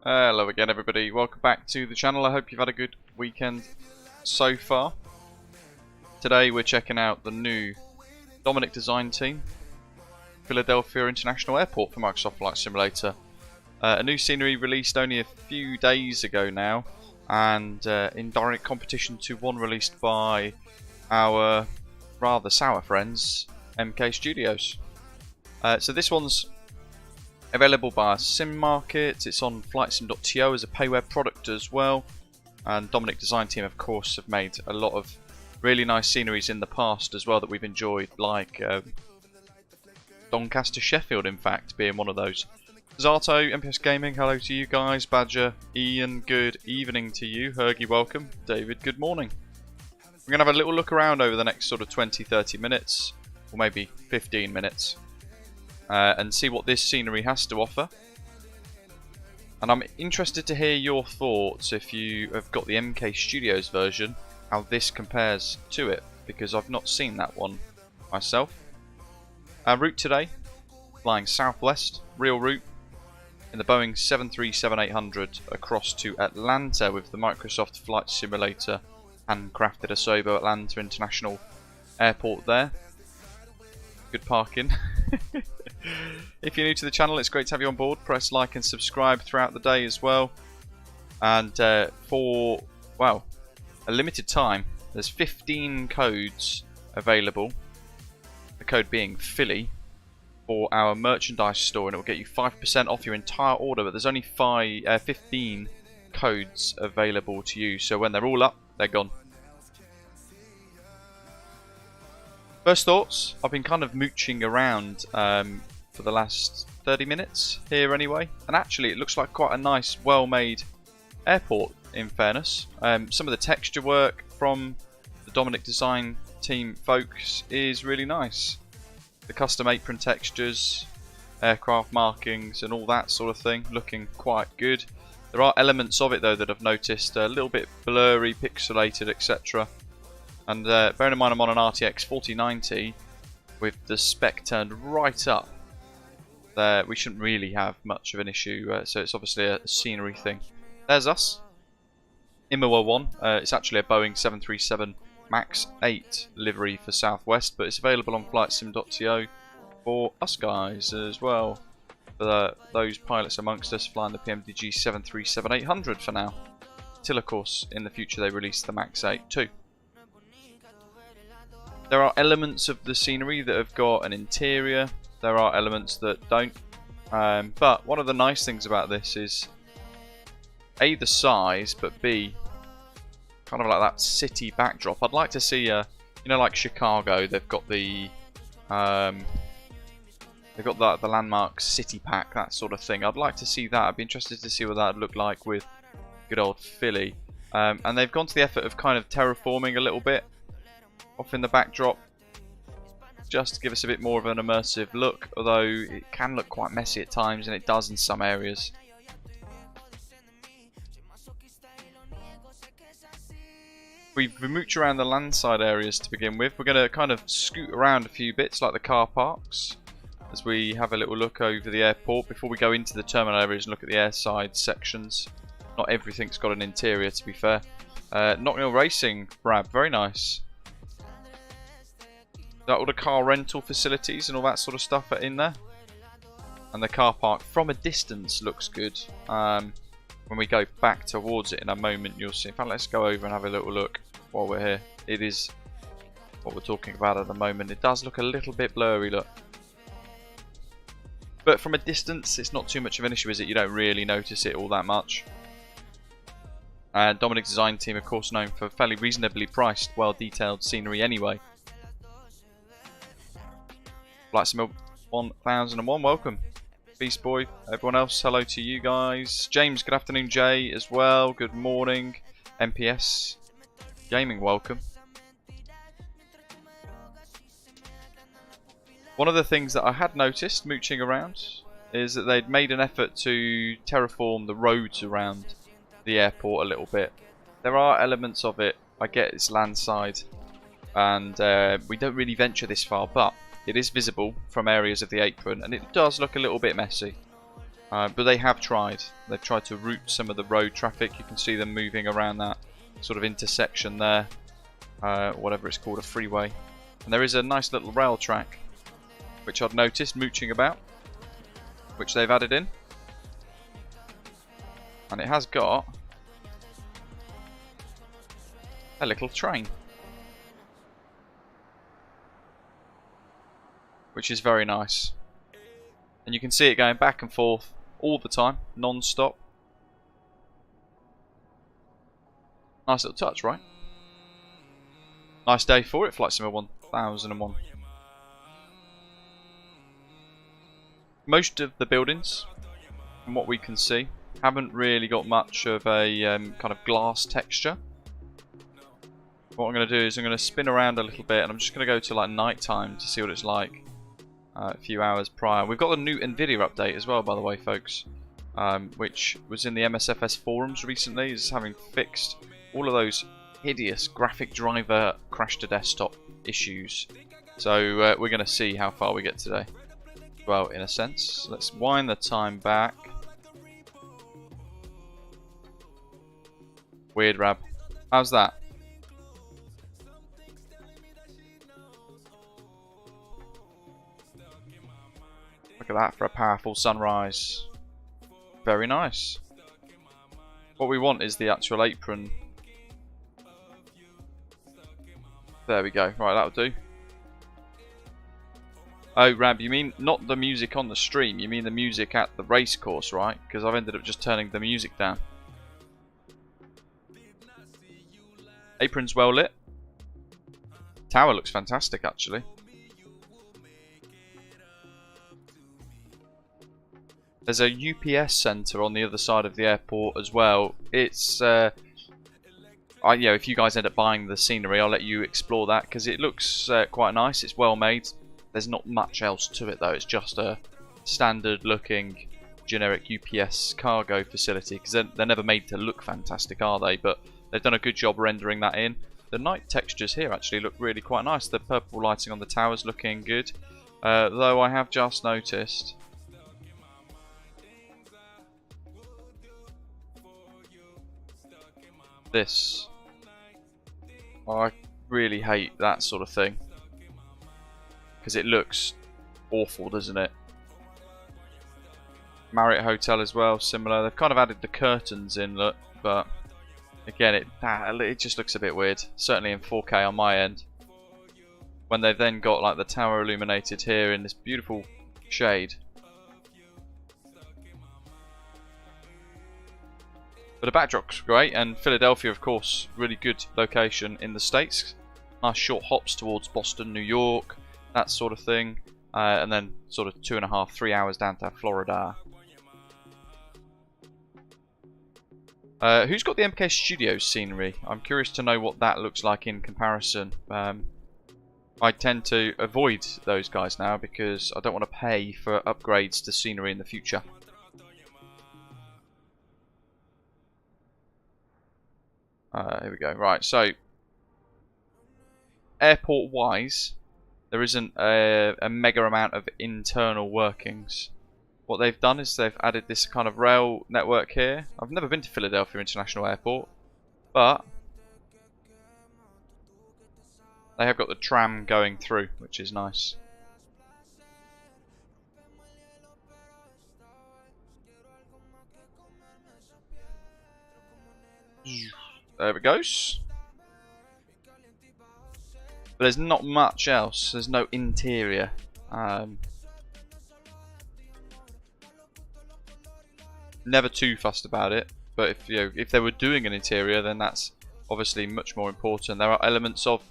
Hello again everybody, welcome back to the channel. I hope you've had a good weekend so far. Today we're checking out the new Dominic Design Team, Philadelphia International Airport for Microsoft Flight Simulator. A new scenery released only a few days ago now, and in direct competition to one released by our rather sour friends, MK Studios. So this one's available by Sim Market. It's on flightsim.to as a payware product as well. And Dominic Design Team, of course, have made a lot of really nice sceneries in the past as well that we've enjoyed, like Doncaster Sheffield, in fact, being one of those. Zato, MPS Gaming, hello to you guys. Badger, Ian, good evening to you. Hergy, welcome. David, good morning. We're going to have a little look around over the next sort of 20-30 minutes, or maybe 15 minutes. And see what this scenery has to offer. And I'm interested to hear your thoughts, if you have got the MK Studios version, how this compares to it, because I've not seen that one myself. Our route today, flying southwest, real route, in the Boeing 737-800 across to Atlanta with the Microsoft Flight Simulator handcrafted Asobo Atlanta International Airport there. Good parking. If you're new to the channel, it's great to have you on board. Press like and subscribe throughout the day as well. And for, well, a limited time, there's 15 codes available. The code being Philly for our merchandise store, and it will get you 5% off your entire order. But there's only 15 codes available to use, so when they're all up, they're gone. First thoughts, I've been kind of mooching around for the last 30 minutes here anyway, and actually it looks like quite a nice, well-made airport in fairness. Some of the texture work from the Dominic Design Team folks is really nice. The custom apron textures, aircraft markings and all that sort of thing looking quite good. There are elements of it though that I've noticed a little bit blurry, pixelated, etc. And bearing in mind I'm on an RTX4090 with the spec turned right up, there we shouldn't really have much of an issue. So it's obviously a scenery thing. There's us. ImuaOne. It's actually a Boeing 737 MAX 8 livery for Southwest, but it's available on flightsim.to for us guys as well. For those pilots amongst us flying the PMDG 737-800 for now. Till of course in the future they release the MAX 8 too. There are elements of the scenery that have got an interior, there are elements that don't, but one of the nice things about this is A, the size, but B, kind of like that city backdrop. I'd like to see, you know, like Chicago, they've got the landmark city pack, that sort of thing. I'd like to see that. I'd be interested to see what that would look like with good old Philly. And they've gone to the effort of kind of terraforming a little bit off in the backdrop, just to give us a bit more of an immersive look, although it can look quite messy at times, and it does in some areas. We've mooched around the landside areas to begin with. We're going to kind of scoot around a few bits like the car parks as we have a little look over the airport before we go into the terminal areas and look at the airside sections. Not everything's got an interior, to be fair. Nocturnal Racing, Brab, very nice. All the car rental facilities and all that sort of stuff are in there. And the car park from a distance looks good. When we go back towards it in a moment, you'll see. In fact, let's go over and have a little look while we're here. It is what we're talking about at the moment. It does look a little bit blurry, look. But from a distance, it's not too much of an issue, is it? You don't really notice it all that much. And Dominic Design Team, of course, known for fairly reasonably priced, well-detailed scenery anyway. FlightSim 1001, welcome. Beast Boy, everyone else, hello to you guys. James, good afternoon. Jay as well, good morning. MPS Gaming, welcome. One of the things that I had noticed mooching around is that they'd made an effort to terraform the roads around the airport a little bit. There are elements of it, I get it's landside, and we don't really venture this far, but it is visible from areas of the apron, and it does look a little bit messy. But they have tried. They've tried to route some of the road traffic. You can see them moving around that sort of intersection there, whatever it's called, a freeway. And there is a nice little rail track, which I've noticed mooching about, which they've added in. And it has got a little train, which is very nice. And you can see it going back and forth all the time, non-stop. Nice little touch, right? Nice day for it, Flight Sim 1001. Most of the buildings, from what we can see, haven't really got much of a kind of glass texture. What I'm going to do is I'm going to spin around a little bit, and I'm just going to go to like night time to see what it's like. A few hours prior. We've got the new NVIDIA update as well, by the way, folks, which was in the MSFS forums recently. Is having fixed all of those hideous graphic driver crash to desktop issues. So we're going to see how far we get today. Well, in a sense, let's wind the time back. Weird, Rab. How's that? Look at that for a powerful sunrise. Very nice. What we want is the actual apron. There we go. Right, that'll do. Oh, Rab, you mean not the music on the stream, you mean the music at the race course, right? Because I've ended up just turning the music down. Apron's well lit. Tower looks fantastic, actually. There's a UPS centre on the other side of the airport as well. It's, if you guys end up buying the scenery, I'll let you explore that because it looks quite nice. It's well made. There's not much else to it though. It's just a standard-looking generic UPS cargo facility because they're never made to look fantastic, are they? But they've done a good job rendering that in. The night textures here actually look really quite nice. The purple lighting on the tower's looking good. Though I have just noticed this. I really hate that sort of thing because it looks awful, doesn't it? Marriott Hotel as well, similar. They've kind of added the curtains in, look, but again, it just looks a bit weird. Certainly in 4K on my end. When they've then got like the tower illuminated here in this beautiful shade. But the backdrop's great, and Philadelphia, of course, really good location in the States. Nice short hops towards Boston, New York, that sort of thing. And then sort of 2.5, 3 hours down to Florida. Who's got the MK Studios scenery? I'm curious to know what that looks like in comparison. I tend to avoid those guys now because I don't want to pay for upgrades to scenery in the future. Here we go. Right, so airport-wise, there isn't a mega amount of internal workings. What they've done is they've added this kind of rail network here. I've never been to Philadelphia International Airport, but they have got the tram going through, which is nice. There it goes. But there's not much else. There's no interior. Never too fussed about it. But if they were doing an interior, then that's obviously much more important. There are elements of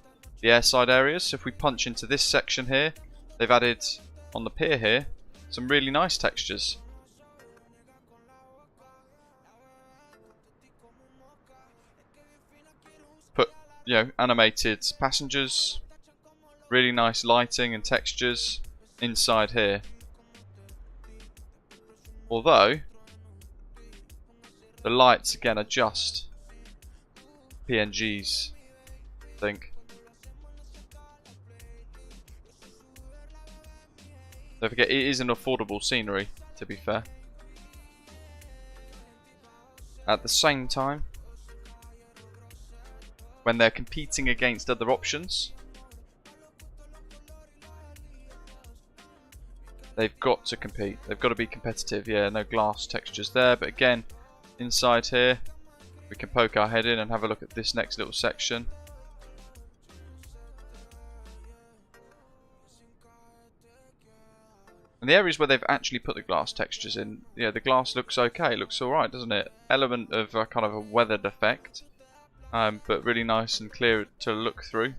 the airside areas. So if we punch into this section here, they've added on the pier here some really nice textures. Animated passengers, really nice lighting and textures inside here. Although the lights again are just PNGs, I think. Don't forget, it is an affordable scenery, to be fair. At the same time, when they're competing against other options, they've got to compete. They've got to be competitive. Yeah, no glass textures there. But again, inside here, we can poke our head in and have a look at this next little section. And the areas where they've actually put the glass textures in, yeah, the glass looks okay. It looks alright, doesn't it? Element of a kind of a weathered effect. But really nice and clear to look through.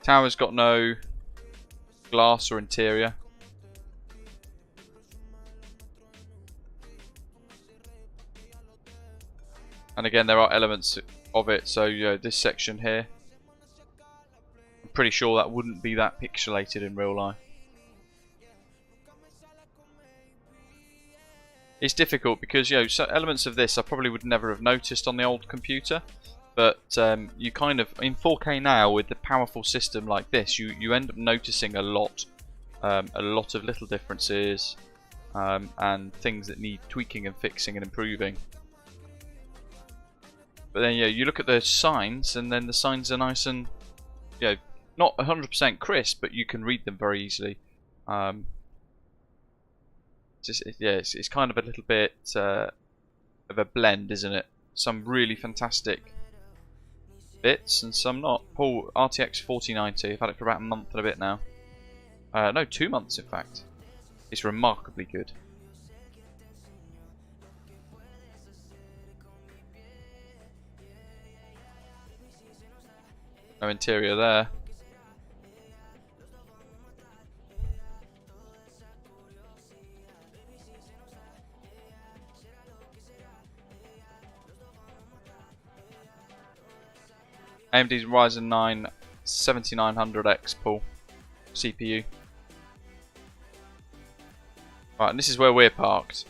Tower's got no glass or interior. And again, there are elements of it, so you know, this section here, I'm pretty sure that wouldn't be that pixelated in real life. It's difficult because, you know, so elements of this I probably would never have noticed on the old computer, but you kind of, in 4K now with the powerful system like this, you end up noticing a lot of little differences and things that need tweaking and fixing and improving. But then, yeah, you look at the signs, and then the signs are nice and, you know, not 100% crisp, but you can read them very easily. It's kind of a little bit of a blend, isn't it? Some really fantastic bits and some not. Paul, RTX4090, I've had it for about a month and a bit now. No, 2 months in fact. It's remarkably good. No interior there. AMD's Ryzen 9 7900X Paul CPU. Right, and this is where we're parked.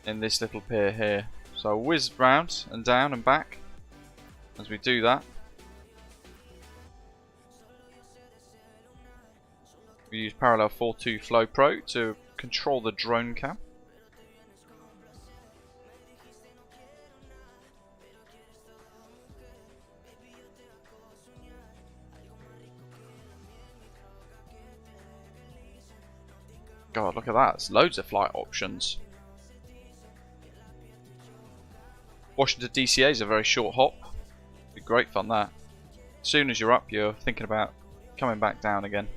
In this little pier here. So I'll whiz round and down and back as we do that. We use Parallel 4.2 Flow Pro to control the drone cam. God, look at that. There's loads of flight options. Washington DCA is a very short hop. Be great fun that. As soon as you're up, you're thinking about coming back down again.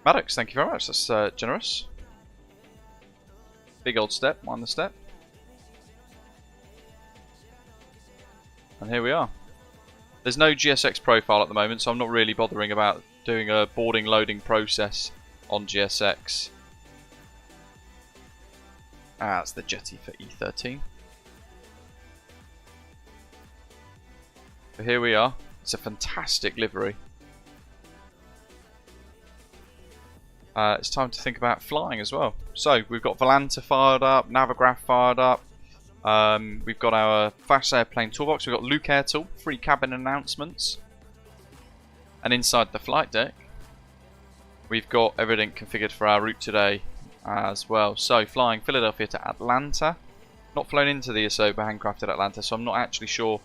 Maddox, thank you very much. That's generous. Big old step, mind the step. And here we are. There's no GSX profile at the moment, so I'm not really bothering about doing a boarding loading process on GSX. Ah, that's the jetty for E13. So here we are. It's a fantastic livery. It's time to think about flying as well. So we've got Volanta fired up, Navigraph fired up. We've got our Fast Airplane Toolbox. We've got LukeAirTool, free cabin announcements. And inside the flight deck, we've got everything configured for our route today as well. So flying Philadelphia to Atlanta. Not flown into the Asoba handcrafted Atlanta, so I'm not actually sure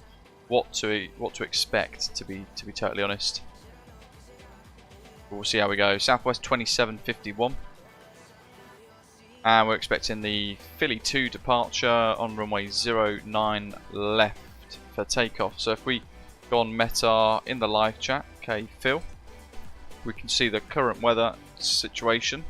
what to expect, to be totally honest. But we'll see how we go. Southwest 2751. And we're expecting the Philly 2 departure on runway 09 left for takeoff. So if we go on Meta in the live chat, okay, Phil, we can see the current weather situation.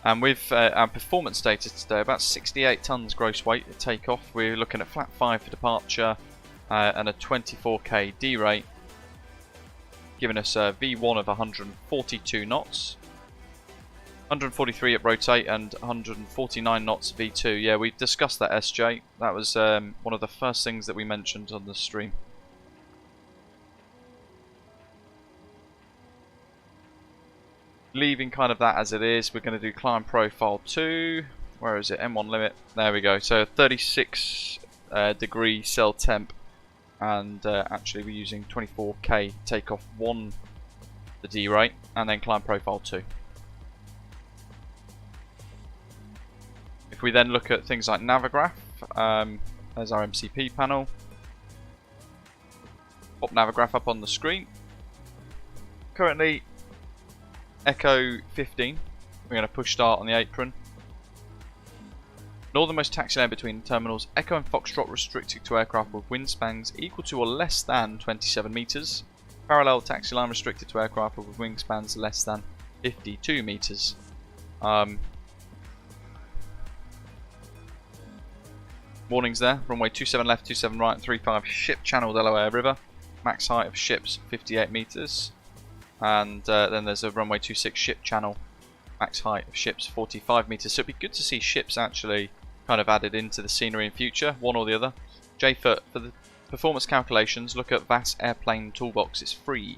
And with our performance data today, about 68 tons gross weight at takeoff. We're looking at flat 5 for departure and a 24k D rate, giving us a V1 of 142 knots. 143 at rotate and 149 knots V2. Yeah, we discussed that, SJ. That was one of the first things that we mentioned on the stream. Leaving kind of that as it is, we're going to do climb profile 2. Where is it? M1 limit. There we go. So 36 degree cell temp and actually we're using 24k takeoff 1 the D rate, and then climb profile 2. If we then look at things like Navigraph, there's our MCP panel. Pop Navigraph up on the screen. Currently Echo 15. We're going to push start on the apron. Northernmost taxi lane between terminals Echo and Foxtrot restricted to aircraft with wingspans equal to or less than 27 metres. Parallel taxi line restricted to aircraft with wingspans less than 52 metres. Warnings there. Runway 27 left, 27 right, and 35 ship channel Delaware River. Max height of ships 58 metres. And then there's a runway 26 ship channel. Max height of ships 45 metres. So it'd be good to see ships actually kind of added into the scenery in future, one or the other. J for the performance calculations, look at VATS Airplane Toolbox, it's free.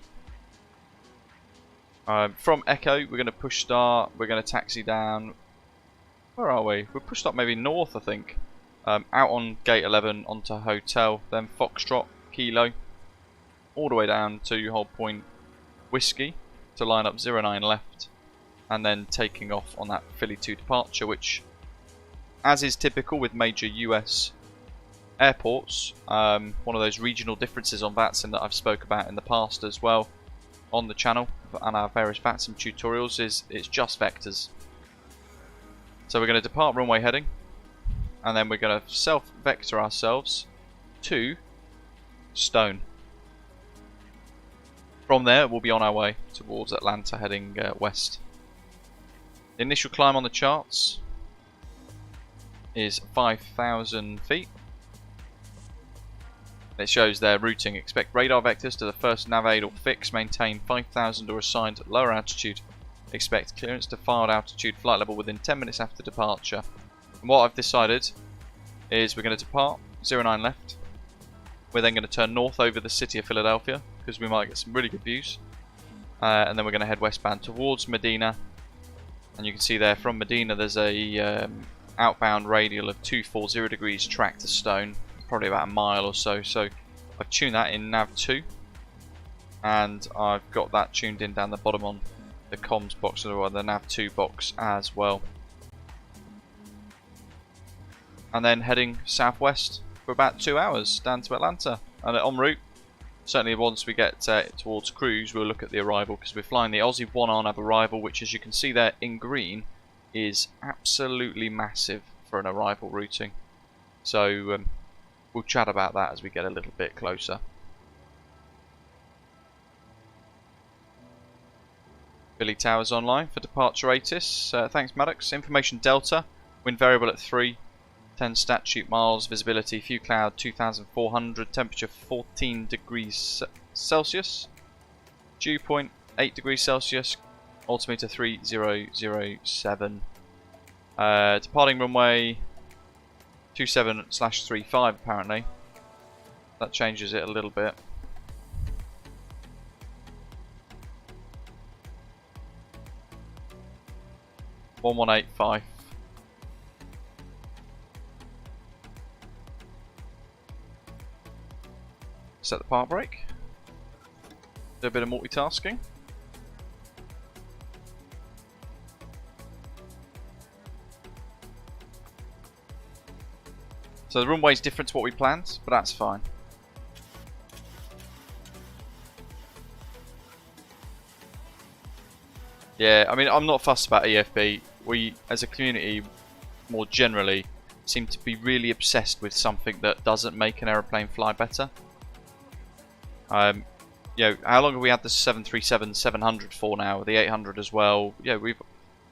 From Echo, we're going to push start, we're going to taxi down. Where are we? We'll push start maybe north, I think. Out on gate 11 onto hotel, then Foxtrot, Kilo, all the way down to hold point Whiskey to line up 09 left, and then taking off on that Philly 2 departure, which, as is typical with major US airports, one of those regional differences on VATSIM that I've spoke about in the past as well on the channel and our various VATSIM tutorials is it's just vectors. So we're going to depart runway heading, and then we're going to self-vector ourselves to Stone. From there, we'll be on our way towards Atlanta, heading west. The initial climb on the charts is 5,000 feet. It shows their routing. Expect radar vectors to the first navigate or fix. Maintain 5,000 or assigned lower altitude. Expect clearance to filed altitude flight level within 10 minutes after departure. And what I've decided is we're going to depart 09 left. We're then going to turn north over the city of Philadelphia because we might get some really good views. And then we're going to head westbound towards Medina. And you can see there from Medina there's a outbound radial of 240 degrees track to Stone. Probably about a mile or so. So I've tuned that in nav 2. And I've got that tuned in down the bottom on the comms box or the nav 2 box as well. And then heading southwest for about 2 hours down to Atlanta. And en route, certainly once we get towards cruise, we'll look at the arrival because we're flying the Aussie 1 on arrival, which, as you can see there in green, is absolutely massive for an arrival routing. So we'll chat about that as we get a little bit closer. Billy Towers online for departure ATIS. Thanks Maddox. Information Delta. Wind variable at 3. 10 statute miles, visibility, few cloud, 2,400, temperature 14 degrees Celsius, dew point 8 degrees Celsius, altimeter 3007. Departing runway 27/35 apparently. That changes it a little bit. (1185). Set the park brake. Do a bit of multitasking. So the runway's different to what we planned, but that's fine. Yeah, I mean, I'm not fussed about EFB. We, as a community, more generally, seem to be really obsessed with something that doesn't make an aeroplane fly better. You know, how long have we had the 737-700 for now? The 800 as well. Yeah, we've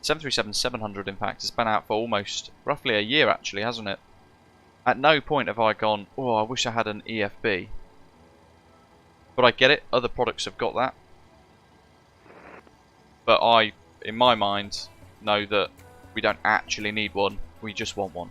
737-700 in fact has been out for almost roughly a year actually, hasn't it? At no point have I gone, oh, I wish I had an EFB. But I get it, other products have got that. But I, in my mind, know that we don't actually need one, we just want one.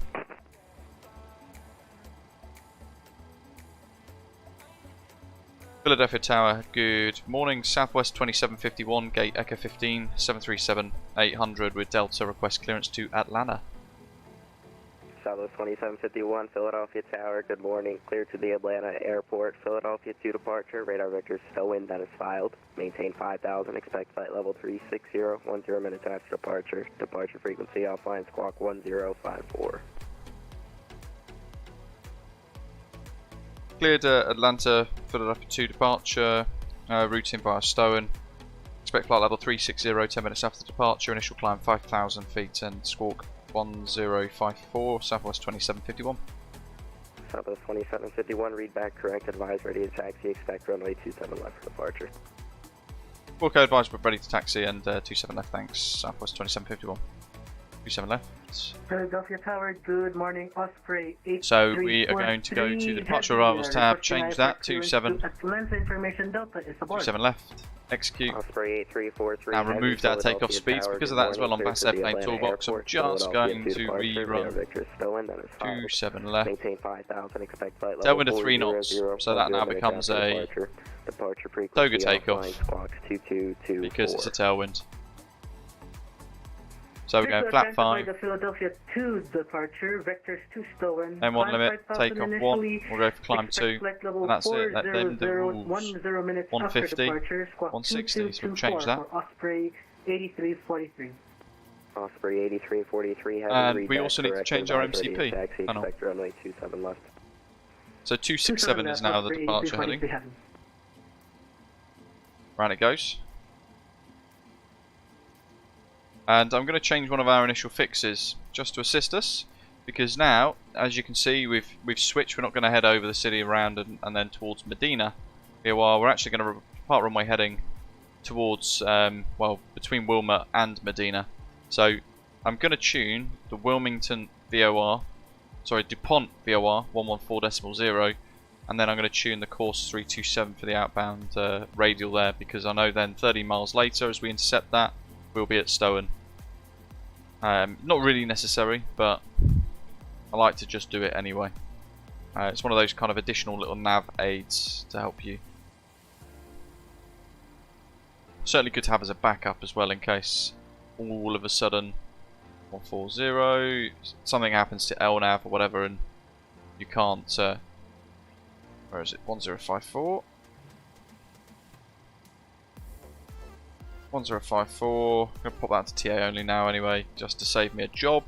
Philadelphia Tower, good morning. Southwest 2751, gate Echo 15, 737-800 with Delta, request clearance to Atlanta. Southwest 2751, Philadelphia Tower, good morning. Clear to the Atlanta Airport, Philadelphia 2 departure. Radar vector stow in, that is filed. Maintain 5,000, expect flight level 360, 10 minutes after departure. Departure frequency offline, squawk 1054. Cleared Atlanta, Philadelphia 2 departure, routing via Stowen. Expect flight level 360, 10 minutes after departure. Initial climb 5,000 feet and squawk 1054, Southwest 2751. Southwest 2751, read back correct, advise ready to taxi, expect runway 27 left for departure. Walk advised but ready to taxi and 27 left, thanks. Southwest 2751. 27 left. Philadelphia Tower, good morning. Osprey 8. So we are going to go to the departure arrivals tab, change that to 27. Information Delta is aboard. 27 left. Execute. Osprey 8343. Now remove that takeoff speeds because of that as well on VATSIM main toolbox. I'm just going to rerun 27 left. Tailwind of 3 knots, so that now becomes a toga takeoff because it's a tailwind. So we're going flat 5. The Philadelphia 2 departure, vectors 2 stolen. M1 limit, takeoff 1. We'll go for climb 2. And that's it. Let them the rules. 150, 160, so we'll change that. Osprey 8343. Osprey 8343. And we also need to change our MCP panel. So 267 is now the departure heading. Round it goes. And I'm going to change one of our initial fixes just to assist us, because now, as you can see, we've switched. We're not going to head over the city around and then towards Medina. Here, while we're actually going to depart runway heading towards, well, between Wilmot and Medina. So I'm going to tune the Wilmington VOR, sorry, DuPont VOR 114.0, and then I'm going to tune the course 327 for the outbound radial there, because I know then 30 miles later, as we intercept that, we'll be at Stowen. Not really necessary, but I like to just do it anyway. It's one of those kind of additional little nav aids to help you. Certainly good to have as a backup as well, in case all of a sudden 140 something happens to LNAV or whatever and you can't where is it? 1054 1054. I'm going to pop that to TA only now anyway, just to save me a job.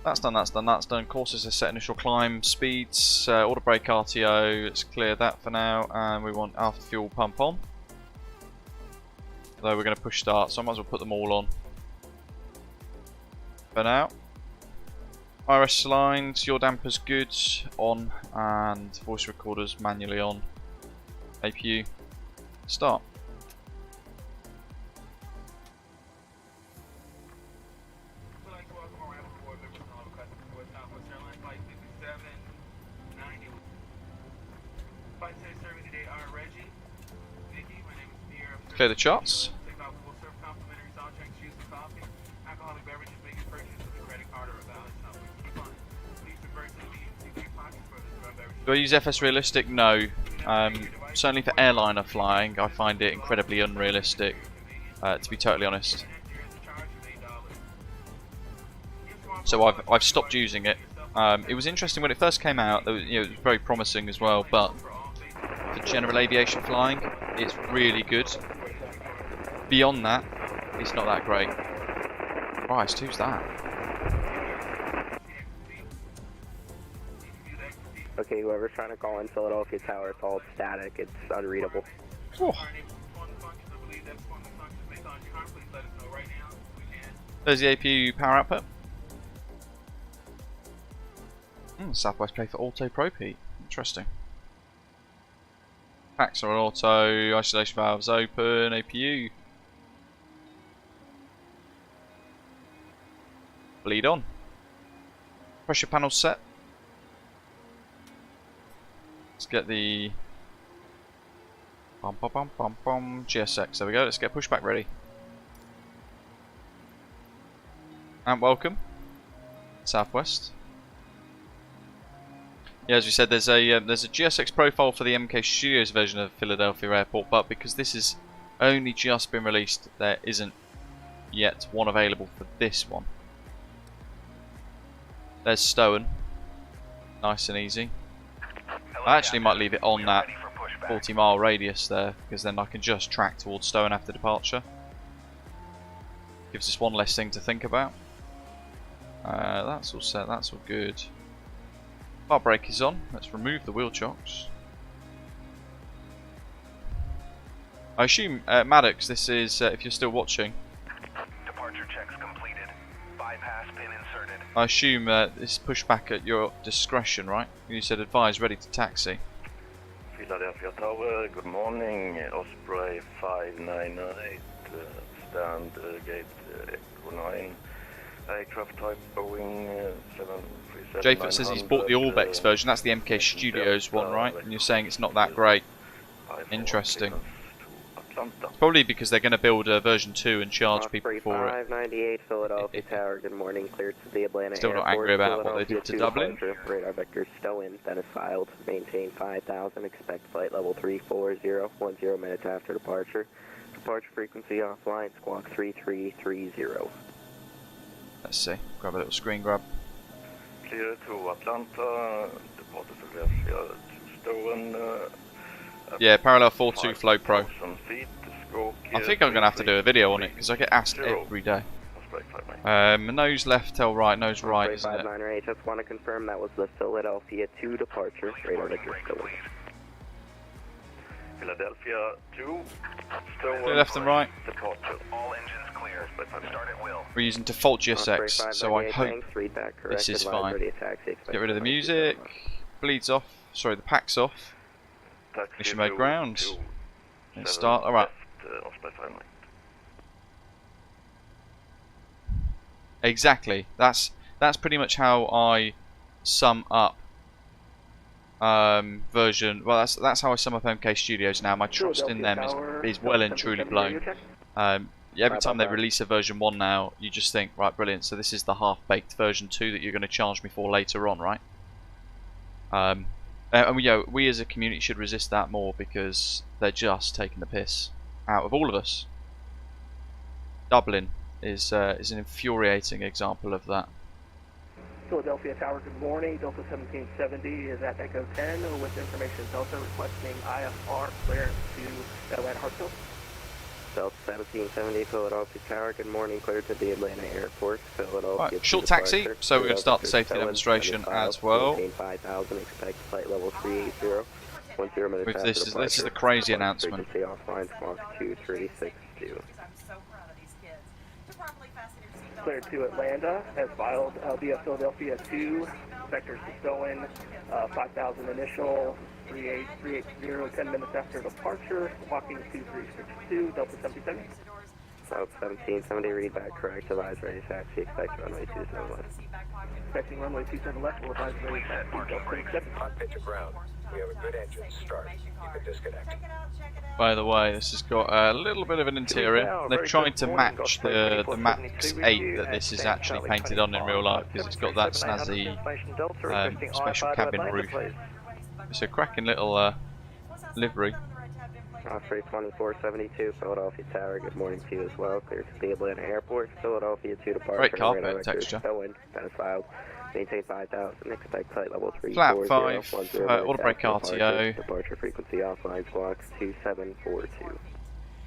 That's done, that's done, that's done. Courses are set, initial climb, speeds, auto brake RTO. Let's clear that for now, and we want after fuel pump on. Although we're going to push start, so I might as well put them all on for now. IRS lines, your dampers good, on, and voice recorders manually on. APU, start. Clear the charts. Do I use FS realistic? No. Certainly for airliner flying, I find it incredibly unrealistic, to be totally honest. So I've stopped using it. It was interesting when it first came out. It was very promising as well, but for general aviation flying, it's really good. Beyond that, it's not that great. Christ, who's that? Okay, whoever's trying to call in Philadelphia Tower, it's all static. It's unreadable. Oh. There's the APU power output. Southwest pay for auto propheat. Interesting. Packs are on auto, isolation valves open, APU. Bleed on. Pressure panel set. Let's get the GSX. There we go. Let's get pushback ready. And welcome, Southwest. Yeah, as we said, there's a GSX profile for the MK Studios version of Philadelphia Airport, but because this has only just been released, there isn't yet one available for this one. There's Stowen. Nice and easy. I actually might leave it on that 40-mile radius there, because then I can just track towards Stowen after departure. Gives us one less thing to think about. That's all set, that's all good. Bar brake is on. Let's remove the wheel chocks. I assume, Maddox, this is, if you're still watching, Departure checks completed. Bypass pin inserted. I assume this is pushed back at your discretion, right? You said advise ready to taxi. Philadelphia Tower, good morning. Osprey 598, stand gate Echo 9. Aircraft type Boeing 737. Jafet says he's bought the Orbex version. That's the MK Studios one, right? And you're saying it's not that great. Interesting. Probably because they're going to build a version 2 and charge people for it. 598 Philadelphia Tower, good morning, cleared to the Atlanta Still not angry about what they did to Dublin. Radar vector stow in, that is filed. Maintain 5,000, expect flight level 340, 10 minutes after departure. Departure frequency offline, squawk 3330. Let's see, grab a little screen grab. Clear to Atlanta, departure Philadelphia, Stowen. Yeah, parallel 42 Flow Pro. Feet, I think I'm going to have to do a video on it because I get asked every day. Nose left, tail right, nose right, isn't it? 598, just want to confirm that was the Philadelphia 2 departure. Radar vector stow in. Philadelphia 2, Stowen. Left and right. Departure. All engines clear. Start at will. We're using default GSX, so I hope this is fine. Get rid of the music. Bleeds off. Sorry, the pack's off. Mission mode ground. And start. Alright. Exactly. That's pretty much how I sum up version. Well, that's how I sum up MK Studios now. My trust in them is well and truly blown. Every time they release a version 1 now, you just think, right, brilliant. So this is the half-baked version 2 that you're going to charge me for later on, right? And we as a community should resist that more because they're just taking the piss out of all of us. Dublin is an infuriating example of that. Philadelphia Tower, good morning. Delta 1770 is at Echo 10 with information Delta requesting IFR clearance to Atlanta Hartsfield. Delta 1770 Philadelphia Tower, good morning, cleared to the Atlanta Airport. Philadelphia. Right, short taxi, so we're going to start the safety demonstration as well. 5,000, expect flight level 380, 10 minutes With after this departure. is the crazy announcement. Frequency offline, squawk 2362. Cleared to Atlanta, as filed via Philadelphia 2, vectors to Stowen, 5,000 initial, 380, 10 minutes after departure, walking 2362, Delta 1770. Delta 1770, read back correct, advise ready taxi, expect runway 27 left. Expecting runway 27 left, will advise ready taxi, Delta 27. On pitch to ground. We have a good engine start. You can disconnect. By the way, this has got a little bit of an interior. They've tried to match the Max 8 that this is actually painted on in real life because it's got that snazzy special cabin roof. It's a cracking little livery. Osprey 2472, Philadelphia Tower, good morning to you as well. Clear to the Atlanta Airport, Philadelphia 2 departure. Great carpet texture. That is filed. Maintain 5,000, expect flight level 340. Flat 5, auto brake RTO. Departure frequency offline, squawks 2742.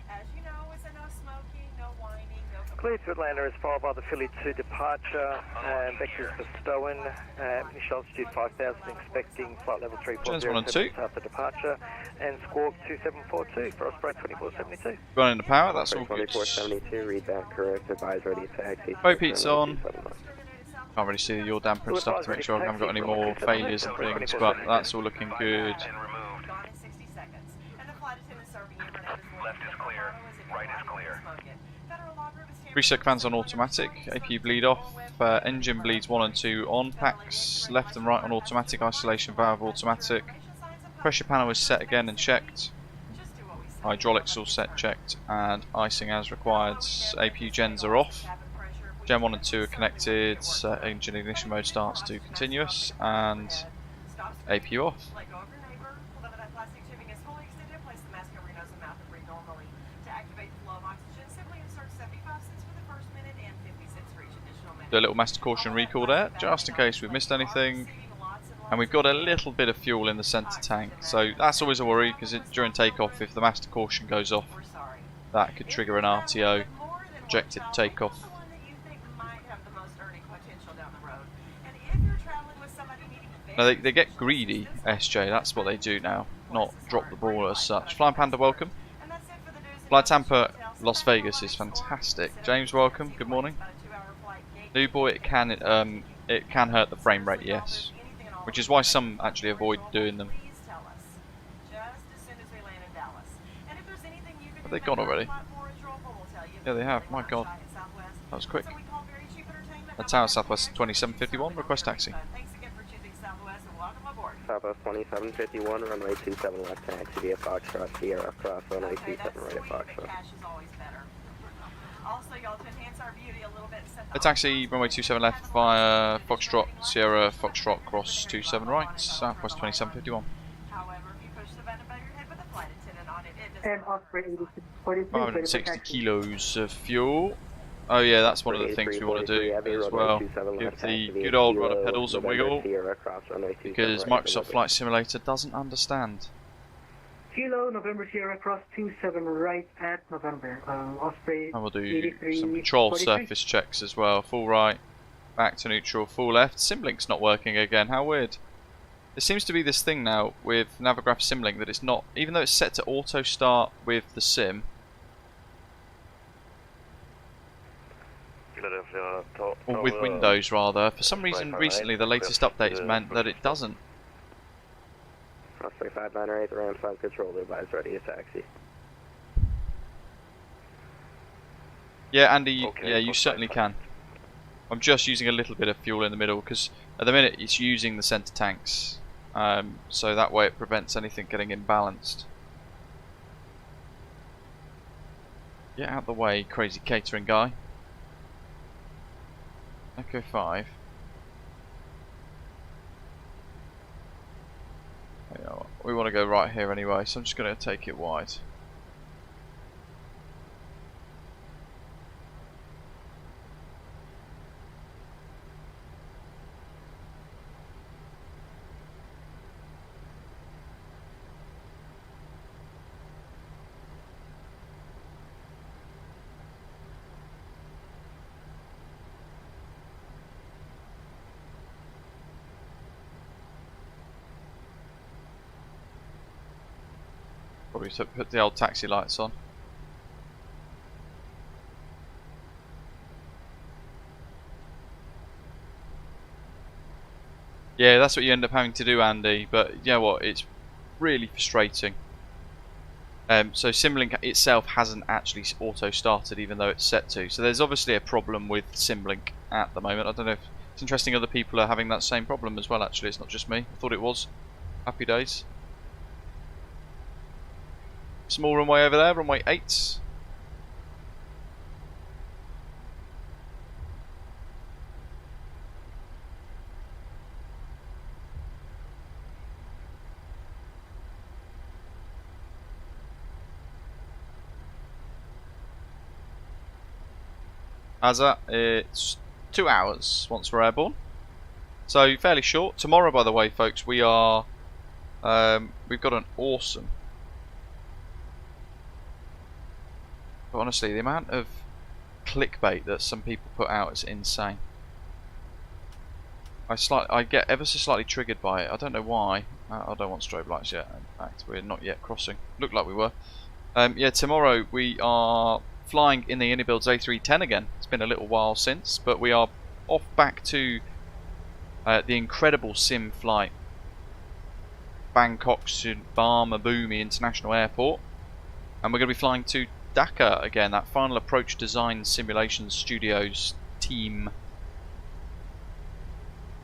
As you know, it's a no smoking, no whining, no... Clear to Atlanta is followed by the Philly 2 departure, vectors for Stowen, initial altitude 5,000, expecting flight level 340 1 and 2. after departure, and squawk 2742 for Osprey 2472. Running the power, that's all good. 2472, read back correct, advise ready taxi. Bopeat's on. Can't really see the yaw damper and stuff to make sure I haven't got any more failures and things, but that's all looking good. Gone in 60 seconds. And the flight attendant serving you for Left is clear. Right is clear. Reset fans on automatic, APU bleed off, engine bleeds 1 and 2 on, packs left and right on automatic, isolation valve automatic, pressure panel is set again and checked, hydraulics all set, checked, and icing as required. APU gens are off, Gen 1 and 2 are connected, engine ignition mode starts to continuous, and APU off. Do a little master caution recall there, just in case we've missed anything. And we've got a little bit of fuel in the centre tank, so that's always a worry, because during takeoff, if the master caution goes off, that could trigger an RTO, projected takeoff. Now they get greedy, SJ, that's what they do now, not drop the ball as such. Flying Panda, welcome. Fly Tampa, Las Vegas is fantastic. James, welcome, good morning. New boy, it can hurt the frame rate, yes. Which is why some actually avoid doing them. Have they gone already? Yeah, they have, my god. That was quick. Tower Southwest 2751, request taxi. Southwest 2751, runway 27 left, taxi via Foxtrot, Sierra, cross runway 27 right at Foxtrot. A taxi, runway 27 left via Foxtrot, Sierra, Foxtrot, cross 27 right, Southwest 2751. And Osprey 8643. 560 kilos of fuel. Oh yeah, that's one of the things we want to do as well. Give the good old rudder pedals a wiggle, because Microsoft Flight Simulator doesn't understand. Kilo, November Sierra, cross 27 right at November. Osprey. And we'll do some control surface checks as well. Full right, back to neutral, full left. Simlink's not working again, how weird. There seems to be this thing now with Navigraph Simlink that it's not, even though it's set to auto start with the sim, or with Windows rather, for some reason recently the latest updates meant that it doesn't. Osprey 598, Ram 5 control device ready to taxi. Yeah, Andy, Okay, yeah, you certainly can. I'm just using a little bit of fuel in the middle because at the minute it's using the centre tanks, so that way it prevents anything getting imbalanced. Get out the way, crazy catering guy. Echo 5. We want to go right here anyway, so I'm just going to take it wide. Probably put the old taxi lights on. Yeah, that's what you end up having to do, Andy, but you know what, it's really frustrating. So Simlink itself hasn't actually auto-started even though it's set to. So there's obviously a problem with Simlink at the moment. I don't know if it's interesting other people are having that same problem as well actually, it's not just me. I thought it was. Happy days. Small runway over there, runway 8. Asa, it's 2 hours once we're airborne. So fairly short. Tomorrow, by the way, folks, we are we've got an awesome. But honestly, the amount of clickbait that some people put out is insane. I get ever so slightly triggered by it. I don't know why. I don't want strobe lights yet. In fact, we're not yet crossing. Looked like we were. Yeah, tomorrow we are flying in the Unibuilds A310 again. It's been a little while since, but we are off back to the incredible sim flight, Bangkok to Bumi International Airport, and we're going to be flying to Dhaka again, that Final Approach Design Simulation Studios team,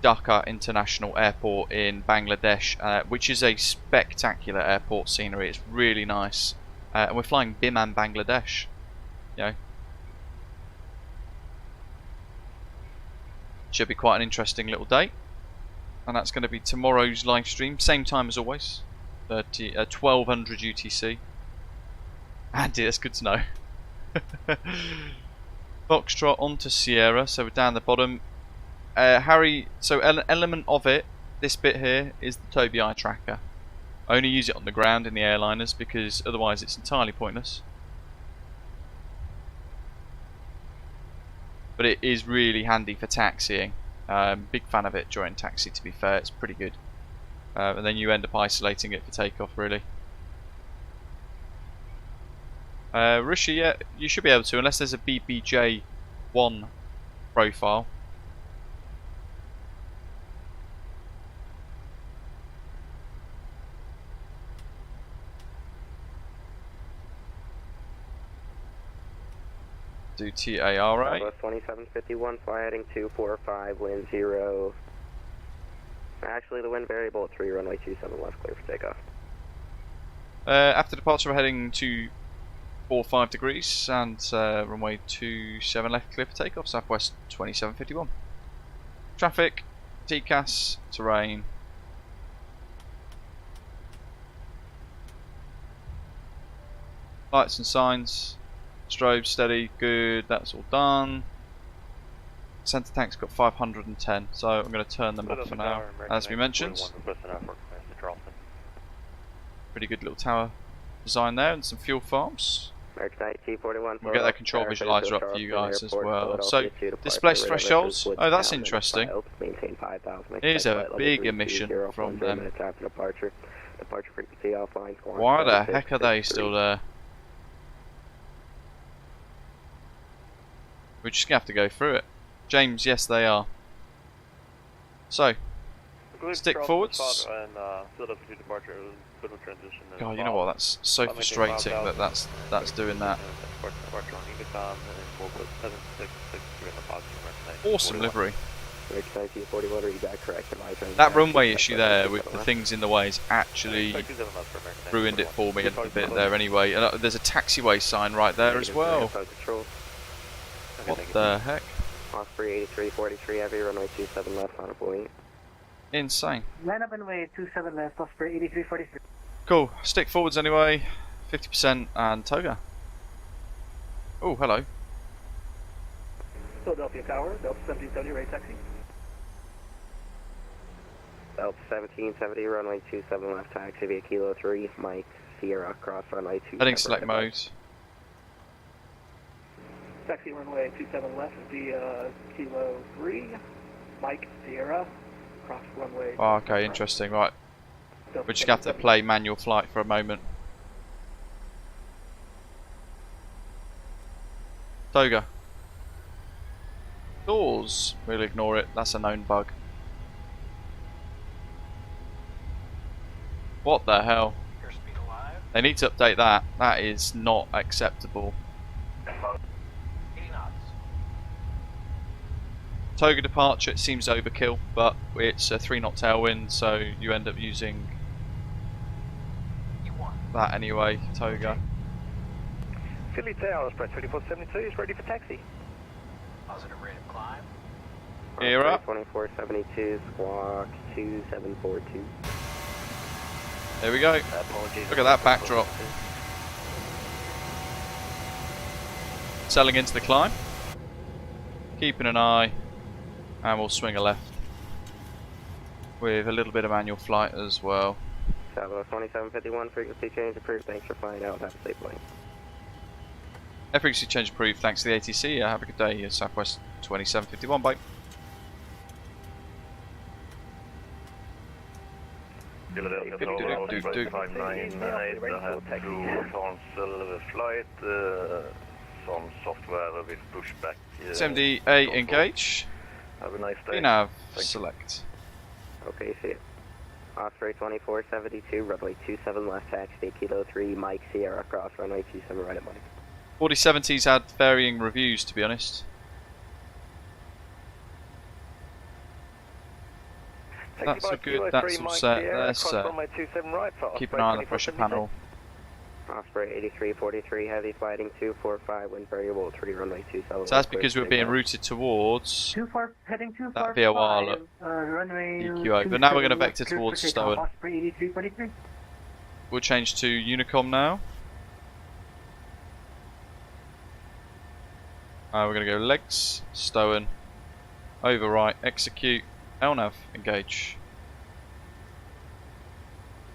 Dhaka International Airport in Bangladesh, which is a spectacular airport scenery. It's really nice, and we're flying Biman, Bangladesh. You know, should be quite an interesting little day, and that's going to be tomorrow's live stream, same time as always, 1200 UTC. Andy, that's good to know. Foxtrot onto Sierra, so we're down the bottom. Harry, so an element of it, this bit here, is the Tobii eye tracker. I only use it on the ground in the airliners because otherwise it's entirely pointless. But it is really handy for taxiing. Big fan of it during taxi, to be fair, it's pretty good. And then you end up isolating it for takeoff, really. Russia, yeah, you should be able to, unless there's a BBJ1 profile. Do TAR, right? Southwest 2751, fly heading 245, wind 0. Actually, the wind variable at 3, runway 27 left, clear for takeoff. After departure, we're heading to 45 degrees and runway 27 left, clear for takeoff. Southwest 2751. Traffic, TCAS, terrain. Lights and signs. Strobe steady, good, that's all done. Centre tank's got 510, so I'm going to turn them off for now, as we mentioned. Pretty good little tower design there, and some fuel farms. We'll get that control visualizer up for you guys as well. So, displace thresholds, oh that's interesting. Here's a big emission from them. Why the heck are they still there? We're just going to have to go through it. James, yes they are. So, stick forwards. God, you know what, that's so frustrating that that's doing that. Awesome livery. That runway issue there with the things in the way has actually ruined it for me a bit there anyway. And there's a taxiway sign right there as well. What the heck? Osprey 8343 heavy, runway 27 left on a buoy. Insane. Line up runway 27 left, Osprey 8343. Cool. Stick forwards anyway. 50% and toga. Oh, hello. Philadelphia Tower, Delta 1770, right taxi. Delta 1770, runway 27 left taxi via Kilo 3, Mike Sierra, cross runway 27. Heading select mode. Taxi runway 27 left via Kilo 3, Mike Sierra, cross runway. Oh, okay, interesting. Right. We're just going to have to play manual flight for a moment. Toga. Doors. We'll ignore it. That's a known bug. What the hell? They need to update that. That is not acceptable. Toga departure, it seems overkill, but it's a 3-knot tailwind, so you end up using that anyway, Toga. Philly Tower, Express 2472 is ready for taxi. Positive rate of climb. Gear up. 2472, squawk 2742. There we go. Look at that backdrop. Selling into the climb. Keeping an eye. And we'll swing a left. With a little bit of manual flight as well. Southwest 2751, frequency change approved. Thanks for flying out. Have a safe flight. Frequency change approved. Thanks to the ATC. Have a good day. Southwest 2751. Bye. Philadelphia Tower, 599, I have to cancel the flight. Some software will push back. SMDA engage. Have a nice day. VNAV select. Okay, see you. Osprey 2472, runway 27 left taxi, Kilo 3, Mike Sierra, cross runway 27 right at Mike. 4070's had varying reviews, to be honest. That's all good, that's all set, there's keep an eye on the pressure panel. Osprey 8343, heavy fighting 245, wind variable 3, runway 27. So that's because we're being routed towards Heading that VOR runway EQO, but now we're going to vector towards Stowen. Osprey 8343. We'll change to Unicom now. We're going to go legs, stowen, overwrite, execute, LNAV, engage.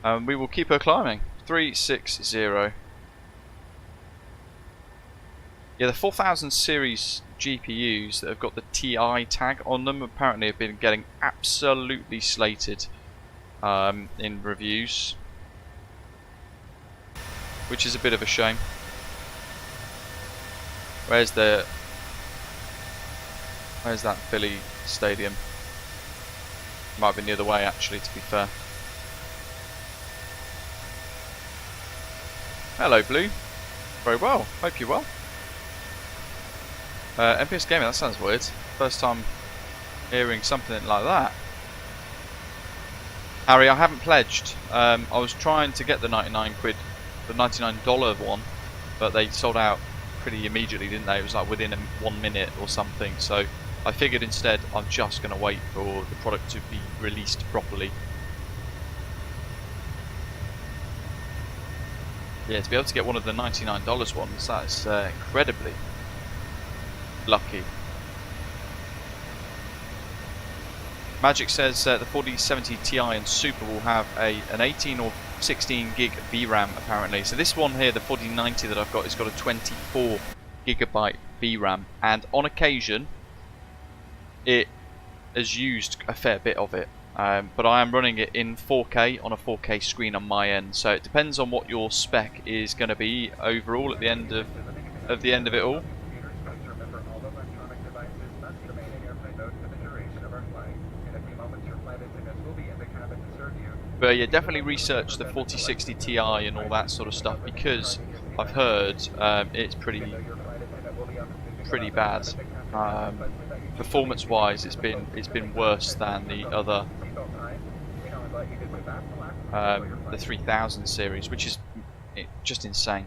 And we will keep her climbing. 360. Yeah, the 4000 series GPUs that have got the TI tag on them apparently have been getting absolutely slated in reviews, which is a bit of a shame. Where's that Philly stadium? Might have been the other way actually, to be fair. Hello Blue. Very well, hope you're well. MPS Gaming, that sounds weird. First time hearing something like that. Harry, I haven't pledged. I was trying to get the 99 quid, the $99 one, but they sold out pretty immediately, didn't they? It was like within 1 minute or something. So I figured instead I'm just going to wait for the product to be released properly. Yeah, to be able to get one of the $99 ones, that's incredibly lucky. Magic says the 4070 Ti and Super will have an 18 or 16 gig VRAM apparently. So this one here, the 4090 that I've got, has got a 24 gigabyte VRAM, and on occasion it has used a fair bit of it. But I am running it in 4K on a 4K screen on my end, so it depends on what your spec is going to be overall at the end of it all. But yeah, definitely research the 4060 Ti and all that sort of stuff, because I've heard it's pretty bad. Performance-wise, it's been worse than the other the 3000 series, which is just insane.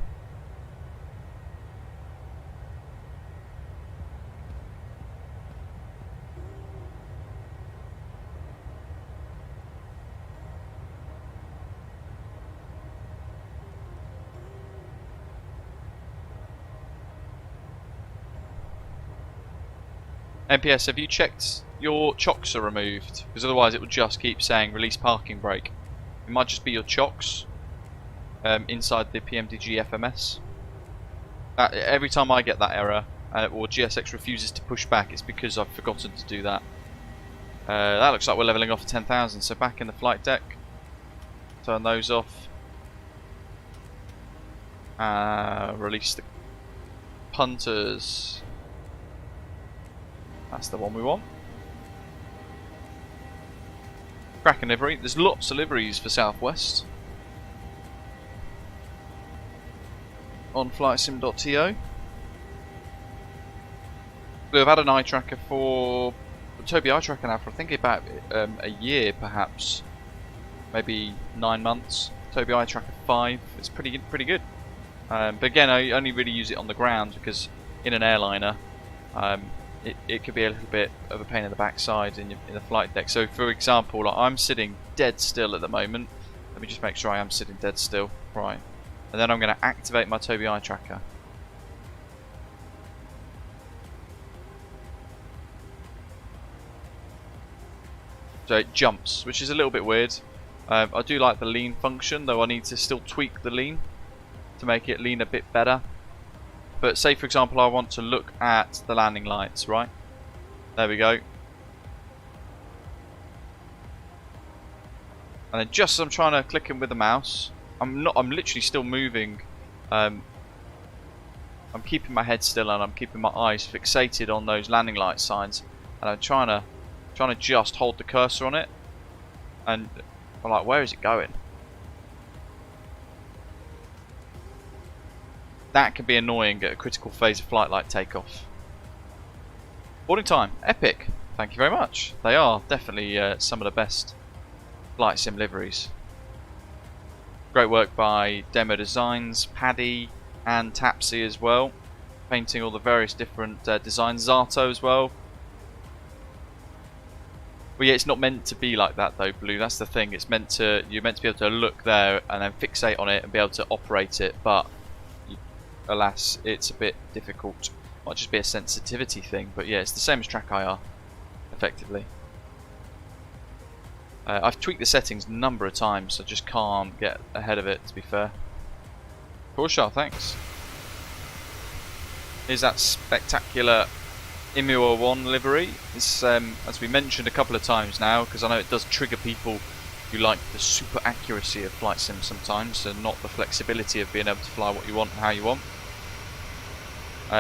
MPS, have you checked your chocks are removed? Because otherwise it will just keep saying release parking brake. It might just be your chocks inside the PMDG FMS. Every time I get that error, or GSX refuses to push back, it's because I've forgotten to do that. That looks like we're leveling off at 10,000, so back in the flight deck. Turn those off. Release the punters. That's the one we want. Cracking livery. There's lots of liveries for Southwest on flightsim.to. We've had an eye tracker for Toby eye tracker now for I think about a year, perhaps, maybe 9 months. Toby eye tracker 5. It's pretty good. But again, I only really use it on the ground because in an airliner, it could be a little bit of a pain in the backside in the flight deck. So for example, like I'm sitting dead still at the moment. Let me just make sure I am sitting dead still. Right. And then I'm going to activate my Toby eye tracker. So it jumps, which is a little bit weird. I do like the lean function, though I need to still tweak the lean to make it lean a bit better. But say for example I want to look at the landing lights, right? There we go. And then just as I'm trying to click in with the mouse, I'm literally still moving. I'm keeping my head still and I'm keeping my eyes fixated on those landing light signs, and I'm trying to just hold the cursor on it, and I'm like, where is it going? That can be annoying at a critical phase of flight like takeoff. Boarding time, epic. Thank you very much. They are definitely some of the best flight sim liveries. Great work by Demo Designs, Paddy, and Tapsy as well, painting all the various different designs. Zato as well. Well, yeah, it's not meant to be like that though, Blue. That's the thing. It's meant to. You're meant to be able to look there and then fixate on it and be able to operate it, but alas, it's a bit difficult. Might just be a sensitivity thing, but yeah, it's the same as track IR, effectively. I've tweaked the settings a number of times, so I just can't get ahead of it, to be fair. Cool, thanks. Here's that spectacular ImuaOne livery. It's, as we mentioned a couple of times now, because I know it does trigger people who like the super accuracy of flight sim sometimes, and not the flexibility of being able to fly what you want and how you want.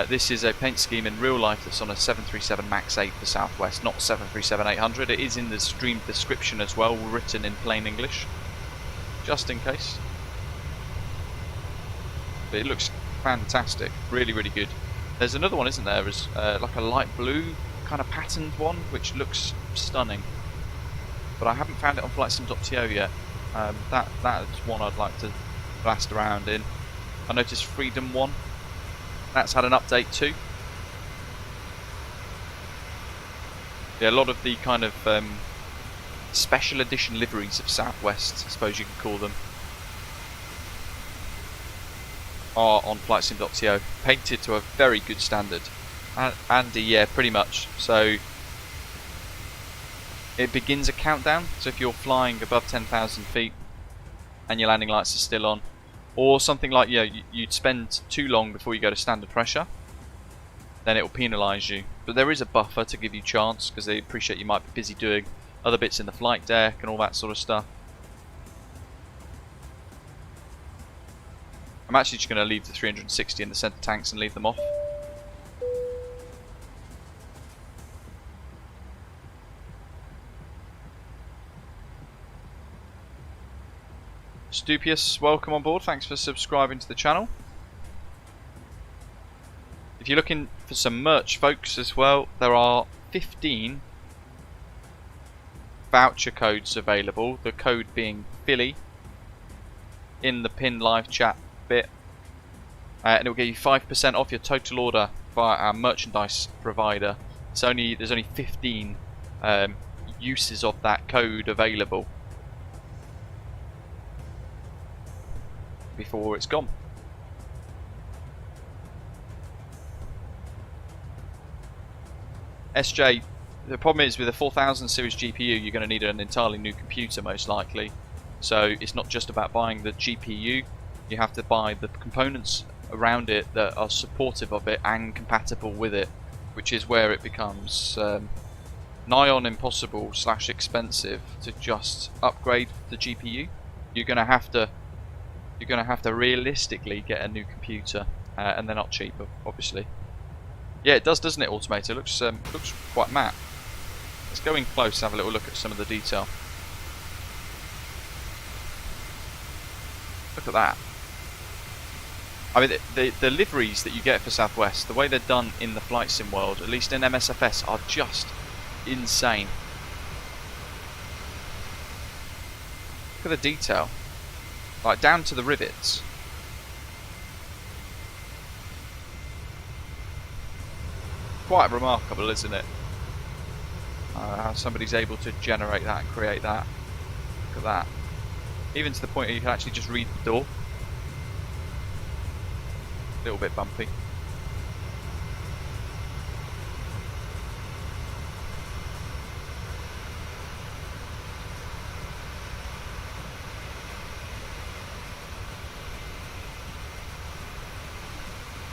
This is a paint scheme in real life that's on a 737 MAX 8 for Southwest, not 737-800. It is in the stream description as well, written in plain English, just in case. But it looks fantastic, really, really good. There's another one, isn't there? There's like a light blue kind of patterned one, which looks stunning. But I haven't found it on flightsim.to yet. That's one I'd like to blast around in. I noticed Freedom 1. That's had an update too. Yeah, a lot of the kind of special edition liveries of Southwest, I suppose you could call them, are on flightsim.to, painted to a very good standard. And yeah, pretty much. So it begins a countdown. So if you're flying above 10,000 feet and your landing lights are still on, or something like, yeah, you'd spend too long before you go to standard pressure, then it will penalise you. But there is a buffer to give you chance, because they appreciate you might be busy doing other bits in the flight deck and all that sort of stuff. I'm actually just going to leave the 360 in the centre tanks and leave them off. Stupius, welcome on board. Thanks for subscribing to the channel. If you're looking for some merch, folks, as well, there are 15 voucher codes available. The code being Philly in the pin live chat bit, and it will get you 5% off your total order via our merchandise provider. There's only 15 uses of that code available before it's gone. SJ, the problem is with a 4000 series GPU, you're going to need an entirely new computer most likely. So it's not just about buying the GPU, you have to buy the components around it that are supportive of it and compatible with it, which is where it becomes nigh on impossible / expensive to just upgrade the GPU. You're going to have to realistically get a new computer, and they're not cheap, obviously. Yeah, it does, doesn't it, Automator? It looks quite matte. Let's go in close and have a little look at some of the detail. Look at that. I mean, the liveries that you get for Southwest, the way they're done in the flight sim world, at least in MSFS, are just insane. Look at the detail. Like, down to the rivets. Quite remarkable, isn't it? How somebody's able to generate that and create that. Look at that. Even to the point where you can actually just read the door. A little bit bumpy.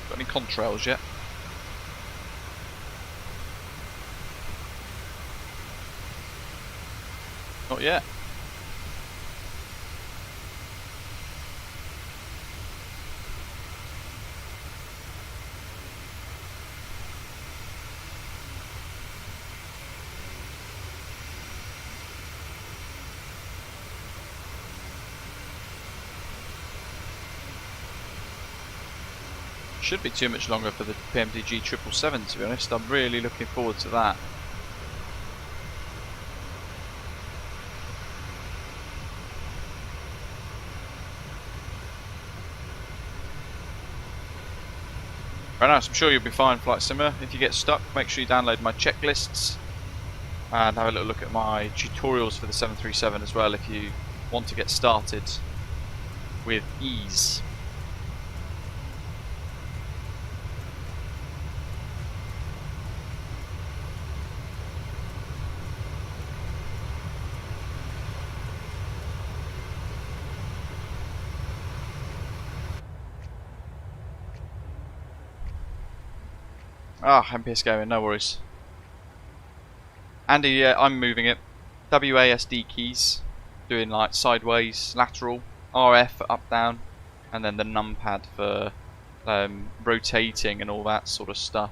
Got any contrails yet? Not yet. Should be too much longer for the PMDG 777, to be honest. I'm really looking forward to that. Very nice. I'm sure you'll be fine, Flight Simmer. If you get stuck, make sure you download my checklists and have a little look at my tutorials for the 737 as well if you want to get started with ease. Ah, MPS Gaming, no worries. Andy, yeah, I'm moving it. WASD keys, doing like sideways, lateral, RF for up, down, and then the numpad for rotating and all that sort of stuff.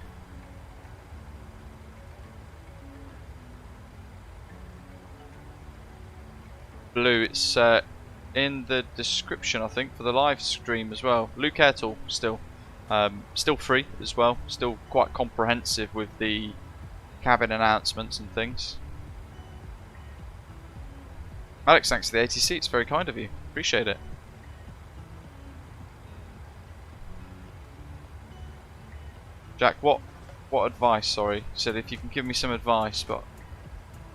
Blue, it's in the description, I think, for the live stream as well. LukeAirTool still. Still free as well. Still quite comprehensive with the cabin announcements and things. Alex, thanks for the 80 seats. Very kind of you. Appreciate it. Jack, what advice? Sorry, he said if you can give me some advice, but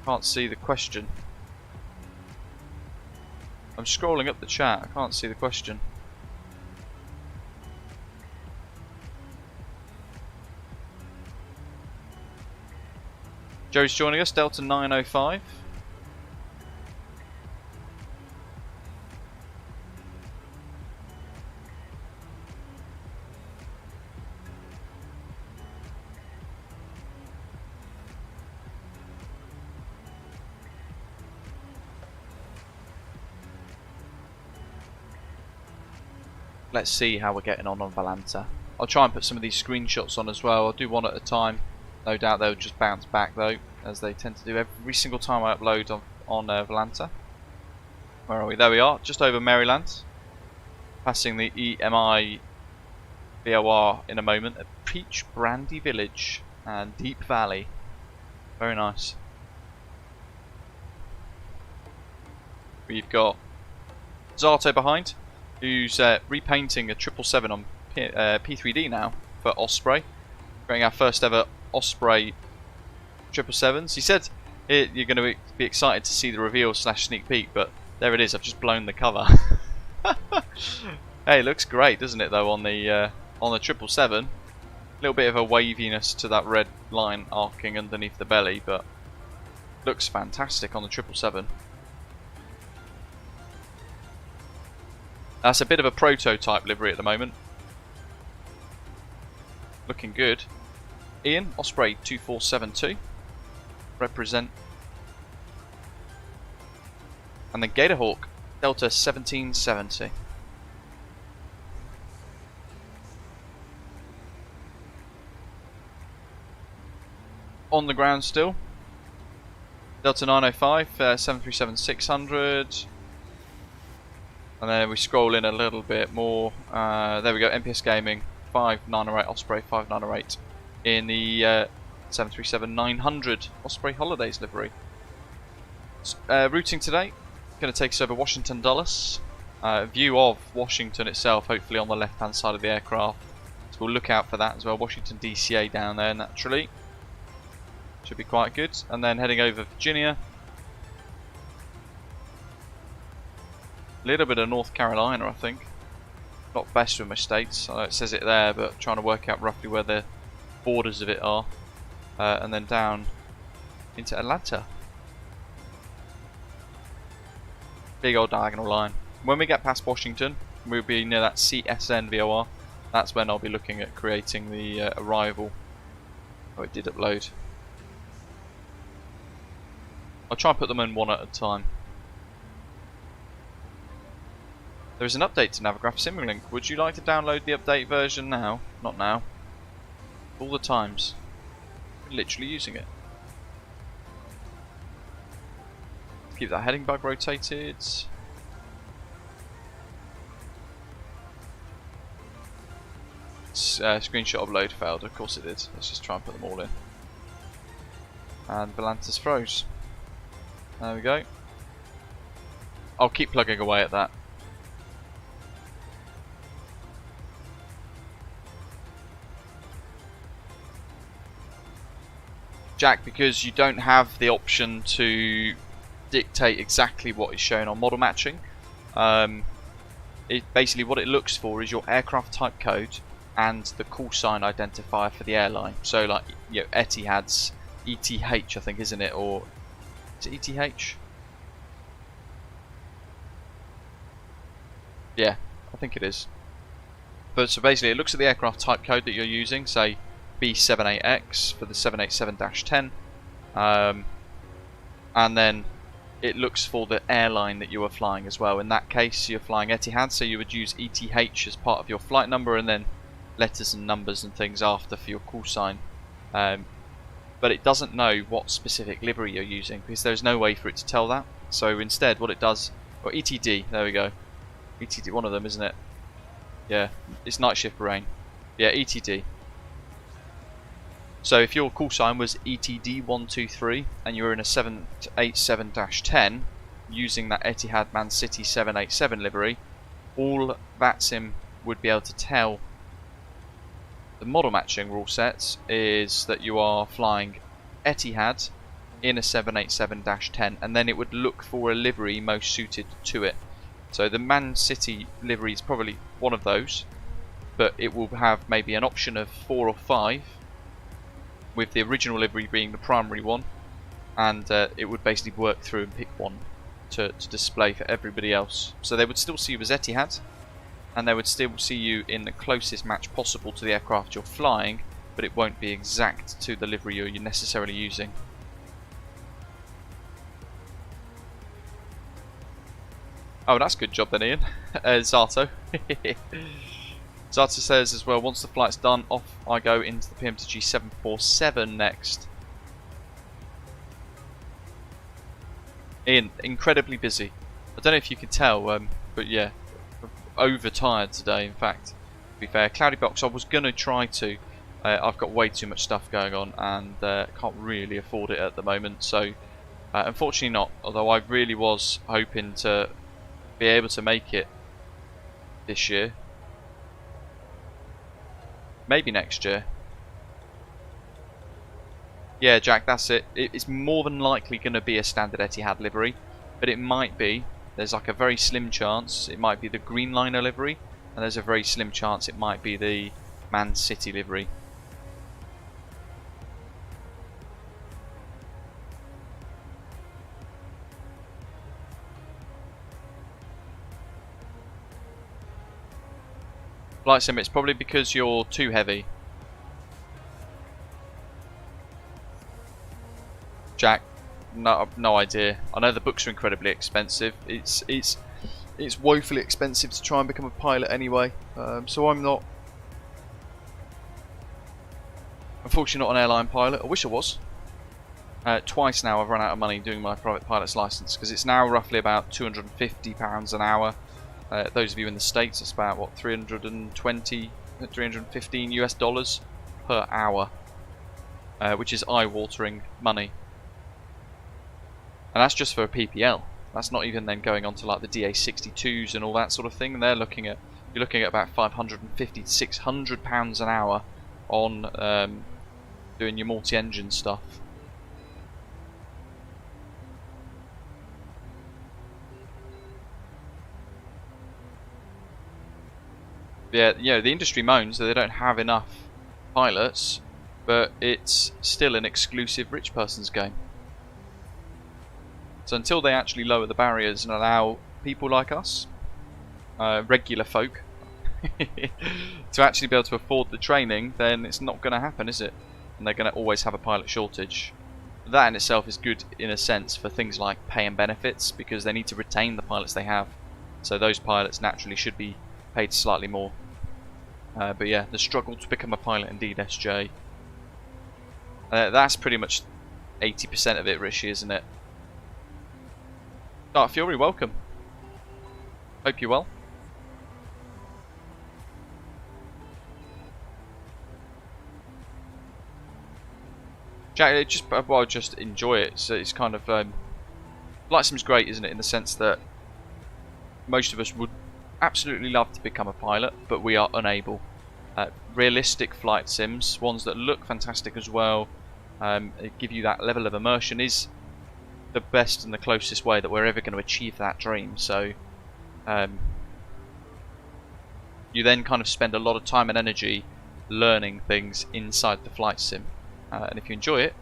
I can't see the question. I'm scrolling up the chat. I can't see the question. Joe's joining us, Delta 905. Let's see how we're getting on Valanta. I'll try and put some of these screenshots on as well. I'll do one at a time. No doubt they'll just bounce back though, as they tend to do every single time I upload on Valanta. Where are we? There we are, just over Maryland. Passing the EMI VOR in a moment at Peach Brandy Village and Deep Valley. Very nice. We've got Zato behind, who's repainting a 777 on P3D now for Osprey. Creating our first ever Osprey 777s. He said you're going to be excited to see the reveal / sneak peek, but there it is. I've just blown the cover. Hey, it looks great, doesn't it? Though on the 777, a little bit of a waviness to that red line arcing underneath the belly, but looks fantastic on the 777. That's a bit of a prototype livery at the moment. Looking good. Ian, Osprey 2472. Represent. And then Gatorhawk, Delta 1770. On the ground still. Delta 905, 737-600. And then we scroll in a little bit more. There we go, MPS Gaming, 5908, Osprey 5908. In the 737-900 Osprey Holidays livery. Routing today, going to take us over Washington Dulles. View of Washington itself, hopefully on the left hand side of the aircraft. So we'll look out for that as well. Washington DCA down there naturally. Should be quite good. And then heading over Virginia. A little bit of North Carolina, I think. Not best with my states. I know it says it there, but trying to work out roughly where the borders of it are. And then down into Atlanta. Big old diagonal line. When we get past Washington, we'll be near that CSN VOR. That's when I'll be looking at creating the arrival. Oh, it did upload. I'll try and put them in one at a time. There is an update to Navigraph Simulink. Would you like to download the update version now? Not now. All the times. Literally using it. Keep that heading bug rotated. Screenshot upload failed. Of course it did. Let's just try and put them all in. And Valanta's froze. There we go. I'll keep plugging away at that. Jack, because you don't have the option to dictate exactly what is shown on model matching, basically what it looks for is your aircraft type code and the call sign identifier for the airline. So like, you know, Etihad's ETH, I think, isn't it? Or is it ETH? Yeah, I think it is. But so basically it looks at the aircraft type code that you're using, say B78X for the 787-10, and then it looks for the airline that you are flying as well. In that case, you're flying Etihad, so you would use ETH as part of your flight number, and then letters and numbers and things after for your call sign. But it doesn't know what specific livery you're using, because there's no way for it to tell that. So instead, what it does, or ETD, there we go. ETD, one of them, isn't it? Yeah, it's night shift rain. Yeah, ETD. So if your call sign was ETD123 and you were in a 787-10 using that Etihad Man City 787 livery, all VATSIM would be able to tell the model matching rule sets is that you are flying Etihad in a 787-10, and then it would look for a livery most suited to it. So the Man City livery is probably one of those, but it will have maybe an option of 4 or 5, with the original livery being the primary one, and it would basically work through and pick one to display for everybody else. So they would still see you as Etihad, and they would still see you in the closest match possible to the aircraft you're flying, but it won't be exact to the livery you're necessarily using. Oh, that's a good job then, Ian. Zato. Zato says as well, once the flight's done, off I go into the PMDG 747 next. Ian, incredibly busy. I don't know if you can tell, but yeah, overtired today, in fact, to be fair. Cloudy Box, I was going to try to. I've got way too much stuff going on and can't really afford it at the moment, so unfortunately not, although I really was hoping to be able to make it this year. Maybe next year. Yeah, Jack, that's it. It's more than likely going to be a standard Etihad livery, but it might be, there's like a very slim chance, it might be the Greenliner livery, and there's a very slim chance it might be the Man City livery. Flight Sim, it's probably because you're too heavy. Jack, no idea. I know the books are incredibly expensive. It's woefully expensive to try and become a pilot anyway. So I'm not, unfortunately, not an airline pilot. I wish I was. Twice now I've run out of money doing my private pilot's license, because it's now roughly about £250 an hour. Those of you in the States, it's about what, 320, 315 US dollars per hour, which is eye-watering money. And that's just for a PPL. That's not even then going on to like the DA62s and all that sort of thing. They're looking at, you're looking at about 550 to 600 pounds an hour on doing your multi-engine stuff. Yeah, you know, the industry moans that they don't have enough pilots, but it's still an exclusive rich person's game. So until they actually lower the barriers and allow people like us, regular folk, to actually be able to afford the training, then it's not going to happen, is it? And they're going to always have a pilot shortage. That in itself is good in a sense for things like pay and benefits, because they need to retain the pilots they have. So those pilots naturally should be paid slightly more. But yeah, the struggle to become a pilot indeed, SJ. That's pretty much 80% of it, Rishi, isn't it? Dark Fury, welcome. Hope you're well. Jack, just enjoy it. So it's kind of Flight Sim's great, isn't it? In the sense that most of us would absolutely love to become a pilot, but we are unable. Realistic flight sims, ones that look fantastic as well, give you that level of immersion, is the best and the closest way that we're ever going to achieve that dream. So you then kind of spend a lot of time and energy learning things inside the flight sim, and if you enjoy it,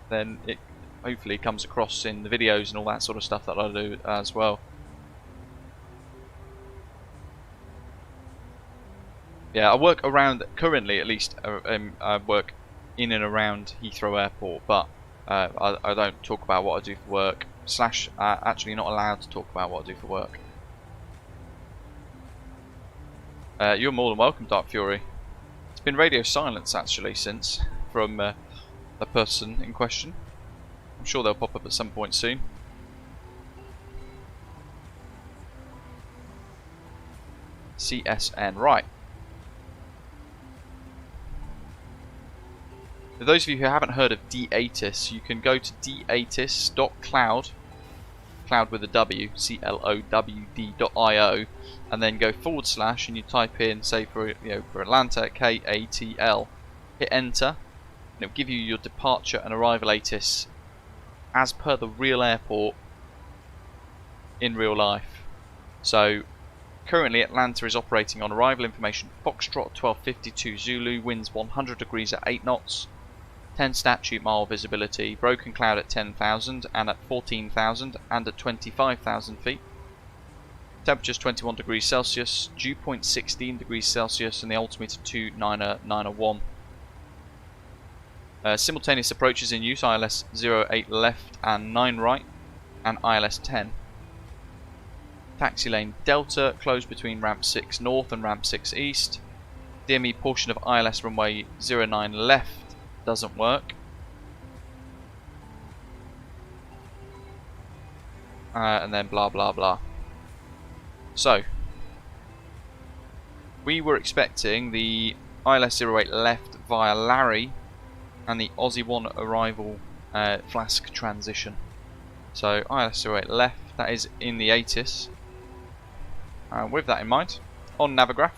then it hopefully comes across in the videos and all that sort of stuff that I do as well. Yeah, I work around, currently at least, I work in and around Heathrow Airport, but I don't talk about what I do for work. Slash, actually not allowed to talk about what I do for work. You're more than welcome, Dark Fury. It's been radio silence actually since from the person in question. I'm sure they'll pop up at some point soon. CSN, right. For those of you who haven't heard of DATIS, you can go to datis.cloud, cloud with a W, CLOWD.io, and then go / and you type in, say for for Atlanta, KATL, hit enter, and it'll give you your departure and arrival ATIS as per the real airport in real life. So currently Atlanta is operating on arrival information Foxtrot 1252 Zulu, winds 100 degrees at 8 knots, 10 statute mile visibility, broken cloud at 10,000 and at 14,000 and at 25,000 feet. Temperatures 21 degrees Celsius, dew point 16 degrees Celsius, and the altimeter 29091. Simultaneous approaches in use, ILS 08 left and 9 right, and ILS 10. Taxi lane Delta, closed between ramp 6 north and ramp 6 east. DME portion of ILS runway 09 left doesn't work. And then blah blah blah. So, we were expecting the ILS 08 left via Larry and the Aussie 1 arrival flask transition. So ILS 08 left, that is in the ATIS. With that in mind, on Navigraph,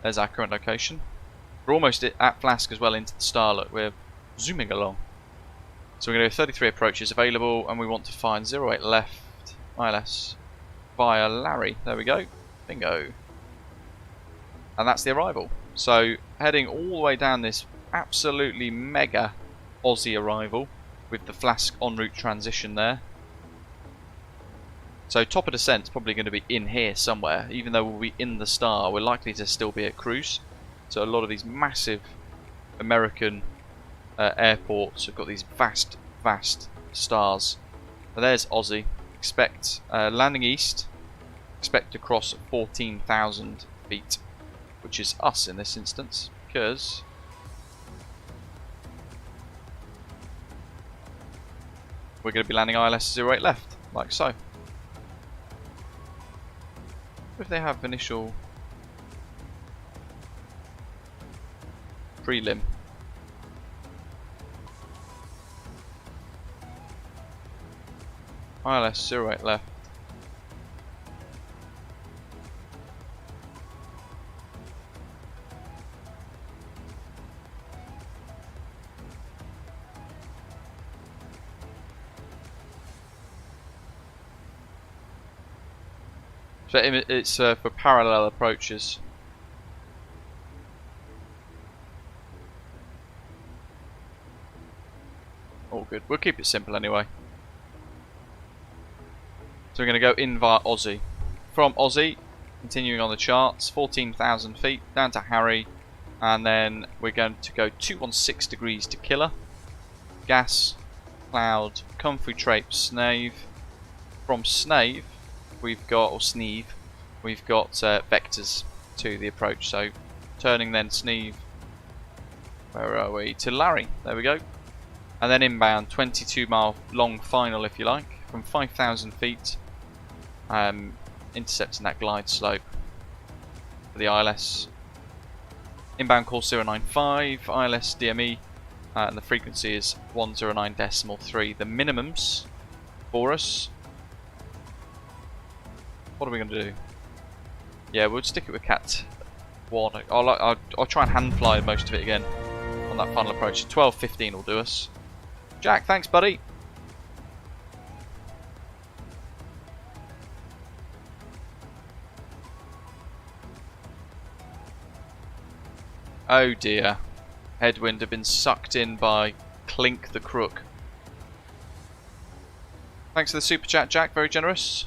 there's our current location. We're almost at Flask as well into the Starlet. We're zooming along. So we're going to do 33 approaches available, and we want to find 08 left ILS via Larry. There we go. Bingo. And that's the arrival. So heading all the way down this absolutely mega Aussie arrival with the Flask en route transition there. So top of descent's probably going to be in here somewhere. Even though we'll be in the Star, we're likely to still be at cruise. So a lot of these massive American airports have got these vast stars. But there's Aussie. Expect landing east. Expect to cross 14,000 feet, which is us in this instance, because we're going to be landing ILS 08 left, like so. If they have initial prelim. ILS 08 left. So it's for parallel approaches. All good. We'll keep it simple anyway. So we're going to go in via Aussie. From Aussie, continuing on the charts, 14,000 feet down to Harry, and then we're going to go 216 degrees to Killer. Gas, cloud, come through Trape, Snave. From Snave, we've got, or Sneeve, we've got vectors to the approach. So turning then Sneeve, where are we? To Larry. There we go. And then inbound, 22-mile long final, if you like, from 5,000 feet, intercepting that glide slope for the ILS. Inbound course 095, ILS DME, and the frequency is 109.3. The minimums for us. What are we going to do? Yeah, we'll stick it with Cat 1. I'll try and hand fly most of it again on that final approach. 12:15 will do us. Jack, thanks, buddy. Oh dear. Headwind have been sucked in by Clink the Crook. Thanks for the super chat, Jack. Very generous.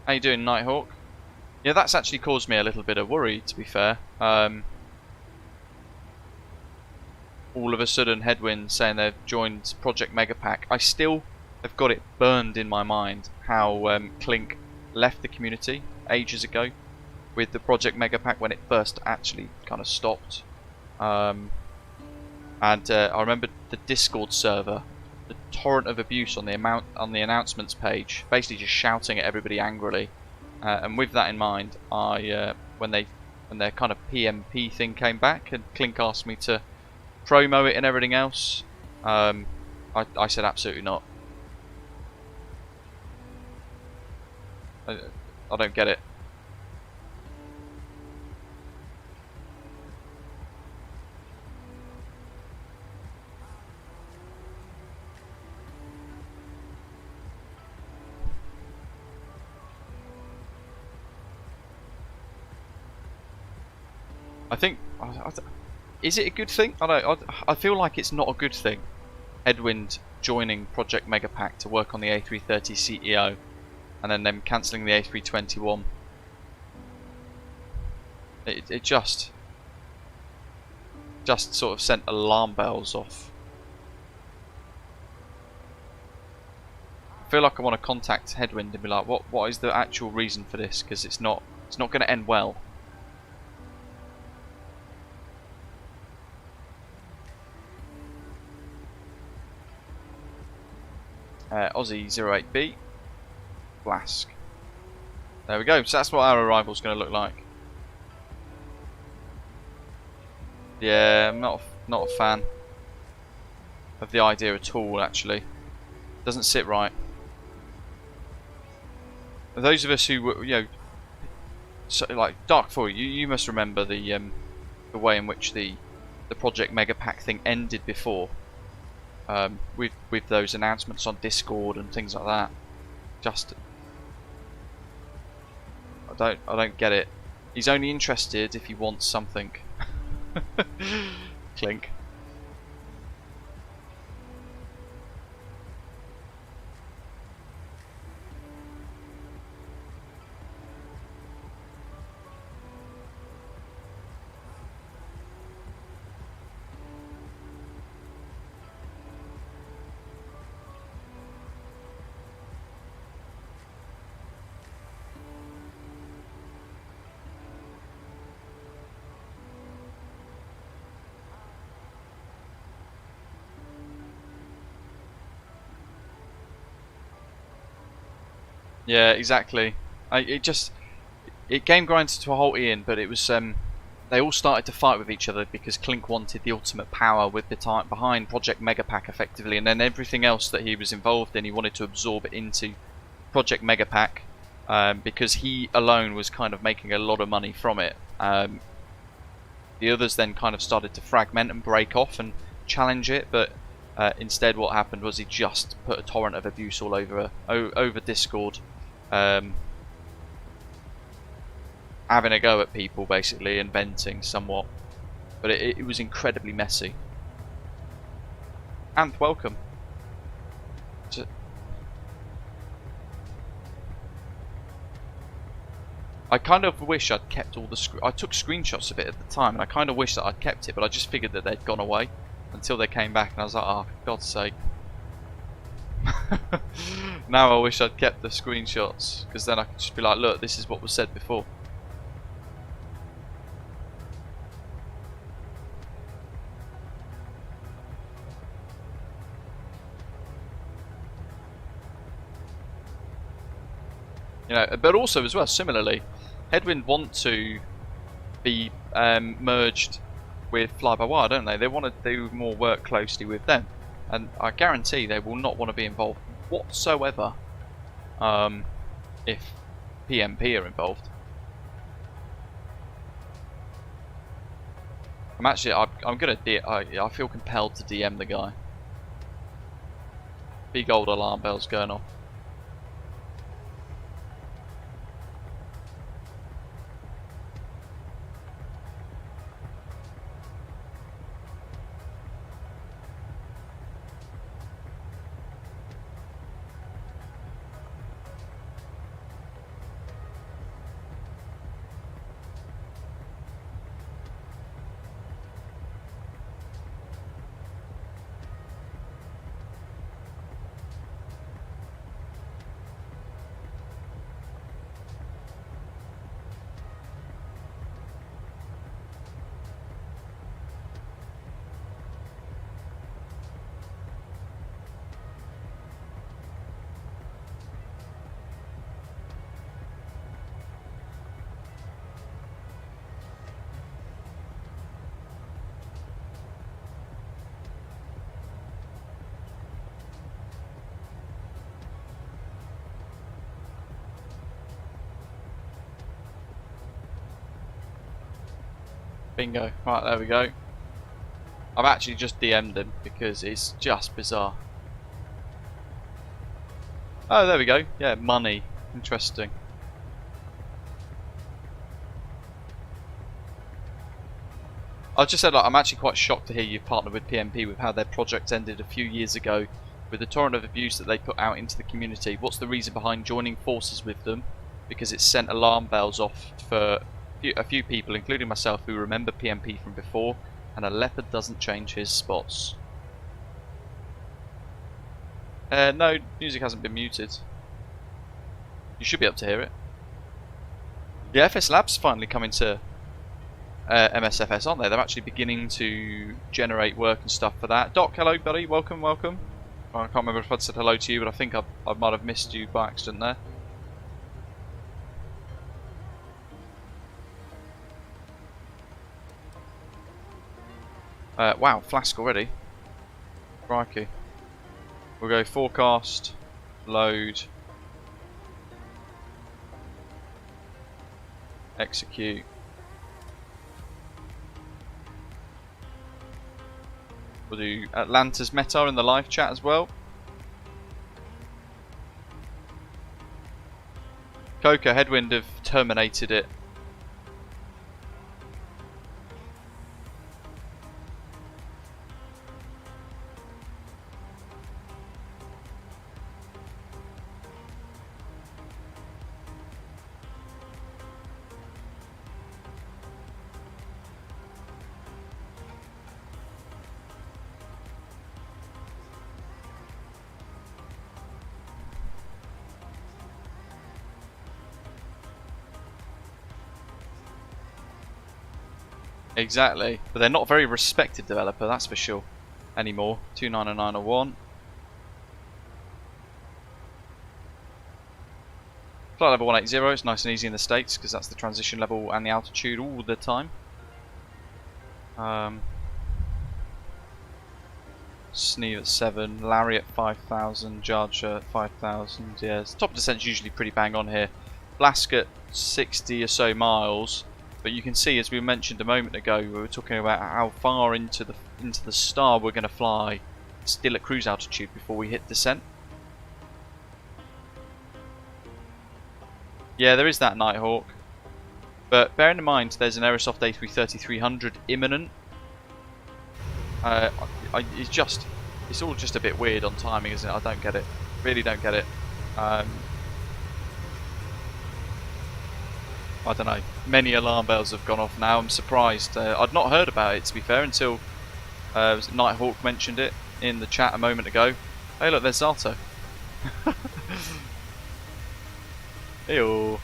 How you doing, Nighthawk? Yeah, that's actually caused me a little bit of worry, to be fair. all of a sudden Headwind saying they've joined Project Megapack. I still have got it burned in my mind how Clink left the community ages ago with the Project Megapack when it first actually kind of stopped. And I remember the Discord server, the torrent of abuse on the announcements page, basically just shouting at everybody angrily. And with that in mind, when their kind of PMP thing came back and Clink asked me to promo it and everything else, I said absolutely not. I don't get it. I think, is it a good thing? I feel like it's not a good thing. Headwind joining Project Megapack to work on the A330 CEO, and then them cancelling the A321. It just sort of sent alarm bells off. I feel like I want to contact Headwind and be like, what is the actual reason for this? Because it's not going to end well. Aussie 08B Flask. There we go. So that's what our arrival's going to look like. Yeah, I'm not a fan of the idea at all. Actually, doesn't sit right. Those of us who, so like Dark Four, you must remember the way in which the Project Megapack thing ended before. With those announcements on Discord and things like that. Just I don't get it. He's only interested if he wants something. Clink. Yeah, exactly. It game grinded to a halt, Ian, but it was they all started to fight with each other because Clink wanted the ultimate power with the time behind Project Megapack effectively, and then everything else that he was involved in, he wanted to absorb it into Project Megapack because he alone was kind of making a lot of money from it. The others then kind of started to fragment and break off and challenge it, but instead what happened was he just put a torrent of abuse all over Discord, having a go at people basically and venting somewhat, but it was incredibly messy. And welcome. I kind of wish I'd kept all the I took screenshots of it at the time, and I kind of wish that I'd kept it, but I just figured that they'd gone away until they came back, and I was like, oh, for God's sake. Now I wish I'd kept the screenshots, because then I could just be like, look, this is what was said before. But also as well, similarly, Headwind want to be merged with Fly-by-Wire, don't they? They want to do more work closely with them, and I guarantee they will not want to be involved whatsoever if PMP are involved. I'm gonna I feel compelled to DM the guy. Big old alarm bells going off. Bingo. Right, there we go. I've actually just DM'd him because it's just bizarre. Oh, there we go. Yeah, money. Interesting. I just said, like, I'm actually quite shocked to hear you've partnered with PMP with how their project ended a few years ago with the torrent of abuse that they put out into the community. What's the reason behind joining forces with them? Because it sent alarm bells off for a few people, including myself, who remember PMP from before, and a leopard doesn't change his spots. No, music hasn't been muted. You should be able to hear it. The FS Lab's finally coming to MSFS, aren't they? They're actually beginning to generate work and stuff for that. Doc, hello buddy, welcome, welcome. I can't remember if I'd said hello to you, but I think I might have missed you by accident there. Wow, flask already. Crikey. We'll go forecast, load, execute. We'll do Atlanta's meta in the live chat as well. Coca Headwind have terminated it. Exactly, but they're not a very respected developer, that's for sure, anymore. 290901. Flight level 180, it's nice and easy in the States because that's the transition level and the altitude all the time. Sneeve at 7, Larry at 5000, Judge at 5000, yes. Top descent's usually pretty bang on here. Blask at 60 or so miles. But you can see, as we mentioned a moment ago, we were talking about how far into the star we're going to fly, still at cruise altitude before we hit descent. Yeah, there is that Nighthawk, but bearing in mind there's an Aerosoft A330-300 imminent. It's all just a bit weird on timing, isn't it? I don't get it. Really don't get it. I don't know, many alarm bells have gone off now. I'm surprised. I'd not heard about it, to be fair, until Nighthawk mentioned it in the chat a moment ago. Hey look, there's Zato. Ew.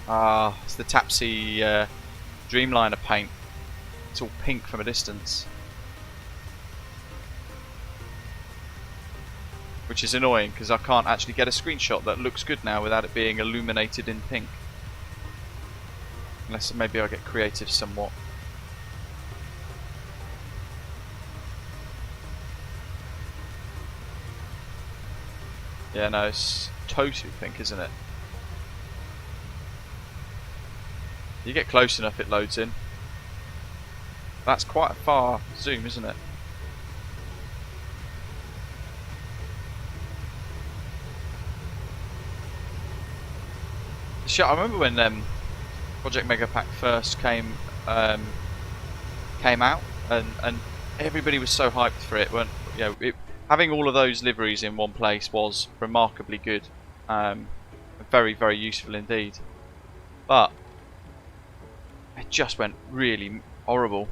Ah, it's the Tapsy Dreamliner paint. It's all pink from a distance. Which is annoying, because I can't actually get a screenshot that looks good now without it being illuminated in pink. Unless maybe I get creative somewhat. Yeah, no, it's totally pink, isn't it? You get close enough, it loads in. That's quite a far zoom, isn't it? Shit, I remember when Project Megapack first came out, and everybody was so hyped for it. When having all of those liveries in one place was remarkably good, very, very useful indeed. But it just went really horrible.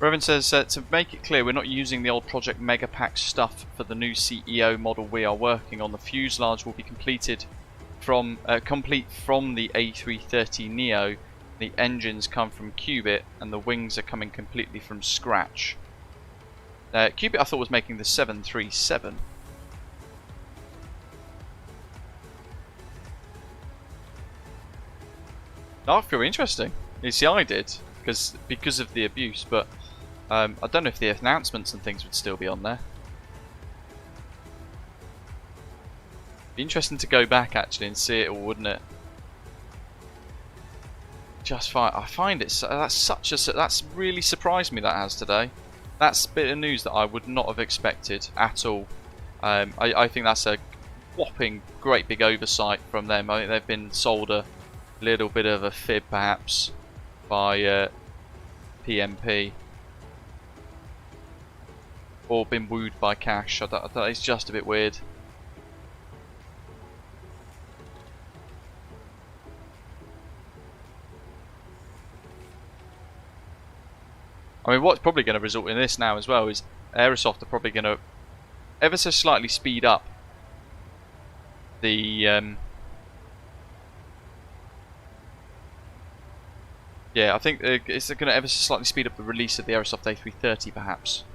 Revan says, to make it clear, we're not using the old Project Megapack stuff for the new CEO model we are working on. The fuselage will be completed from complete from the A330neo. The engines come from Qubit, and the wings are coming completely from scratch. Qubit, I thought, was making the 737. Oh, I feel interesting. You see, I did because of the abuse, but I don't know if the announcements and things would still be on there. Be interesting to go back actually and see it all, wouldn't it? Just fine. I find it that's really surprised me that has today. That's a bit of news that I would not have expected at all. I think that's a whopping great big oversight from them. I think they've been sold a little bit of a fib perhaps by PMP, or been wooed by cash. It's just a bit weird. I mean, what's probably going to result in this now as well is Aerosoft are probably going to ever so slightly speed up the yeah, I think it's going to ever so slightly speed up the release of the Aerosoft A330 perhaps.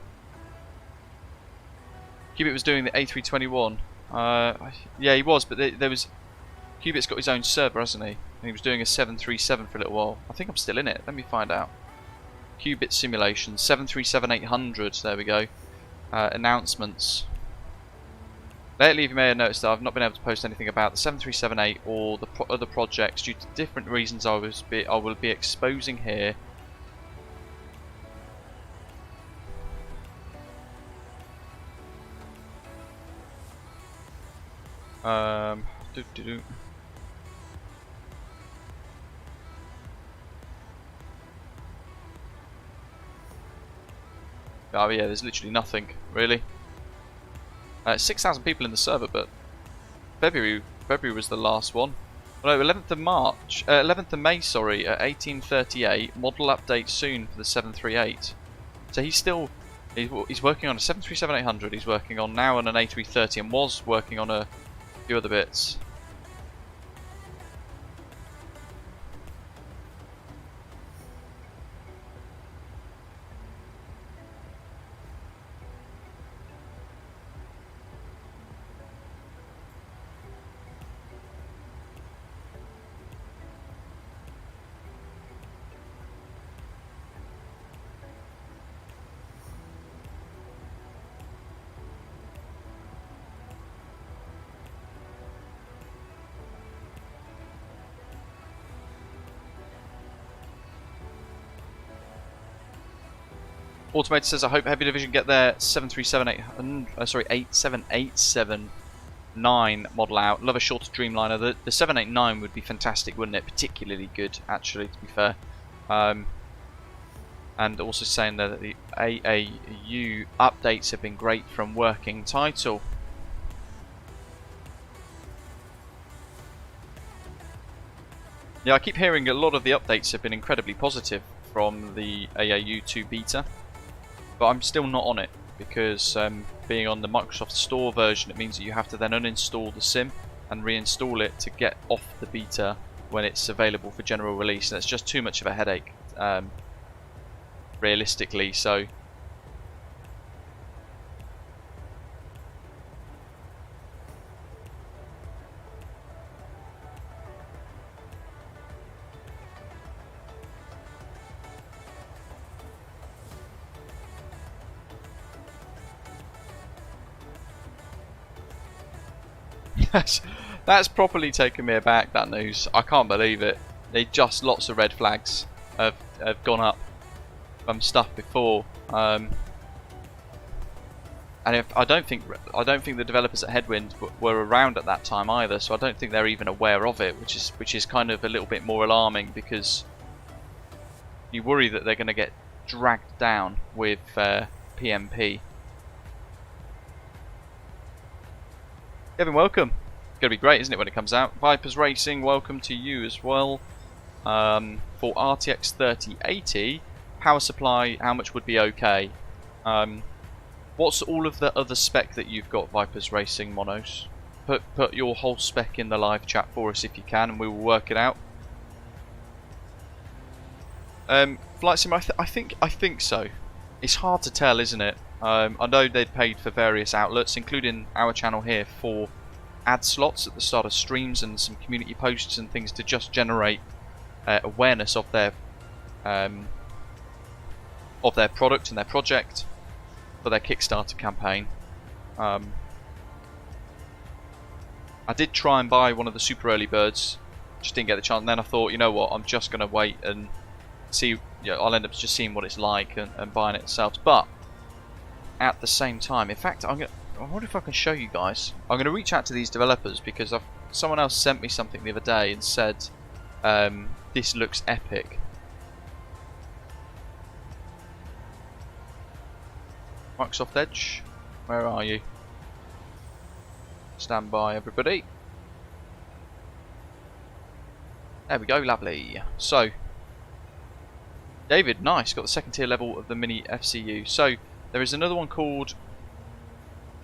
Qubit was doing the A321. Yeah, he was, but there was Qubit's got his own server, hasn't he? And he was doing a 737 for a little while. I think I'm still in it. Let me find out. Qubit simulation 737-800. There we go. Announcements. Lately, you may have noticed that I've not been able to post anything about the 737-8 or the other projects due to different reasons I will be exposing here. Oh yeah, there's literally nothing, really. 6,000 people in the server, but February was the last one. Well, no, 11th of March, 11th of May, sorry, at 1838. Model update soon for the 738. So he's working on a 737-800. He's working on now on an A330, and was working on a few other bits. Automated says, I hope Heavy Division get their 87879 model out. Love a shorter Dreamliner. The 789 would be fantastic, wouldn't it? Particularly good, actually, to be fair. And also saying that the AAU updates have been great from working title. Yeah, I keep hearing a lot of the updates have been incredibly positive from the AAU 2 beta. But I'm still not on it because being on the Microsoft Store version, it means that you have to then uninstall the sim and reinstall it to get off the beta when it's available for general release. And that's just too much of a headache, realistically. So that's properly taken me aback, that news. I can't believe it. Lots of red flags have gone up from stuff before, and I don't think the developers at Headwind were around at that time either, so I don't think they're even aware of it, which is kind of a little bit more alarming, because you worry that they're going to get dragged down with PMP. Kevin, welcome. It's going to be great, isn't it, when it comes out? Vipers Racing, welcome to you as well. For RTX4080, power supply, how much would be okay? What's all of the other spec that you've got, Vipers Racing Monos? Put your whole spec in the live chat for us if you can, and we will work it out. Flight Sim, I think so. It's hard to tell, isn't it? I know they'd paid for various outlets, including our channel here, for ad slots at the start of streams and some community posts and things to just generate awareness of their product and their project for their Kickstarter campaign. I did try and buy one of the super early birds, just didn't get the chance, and then I thought, you know what, I'm just going to wait and see, I'll end up just seeing what it's like and buying it itself. But at the same time, in fact, I wonder if I can show you guys. I'm going to reach out to these developers because someone else sent me something the other day and said this looks epic. Microsoft Edge, where are you? Stand by, everybody. There we go, lovely. So, David, nice, got the second tier level of the mini FCU. So, there is another one called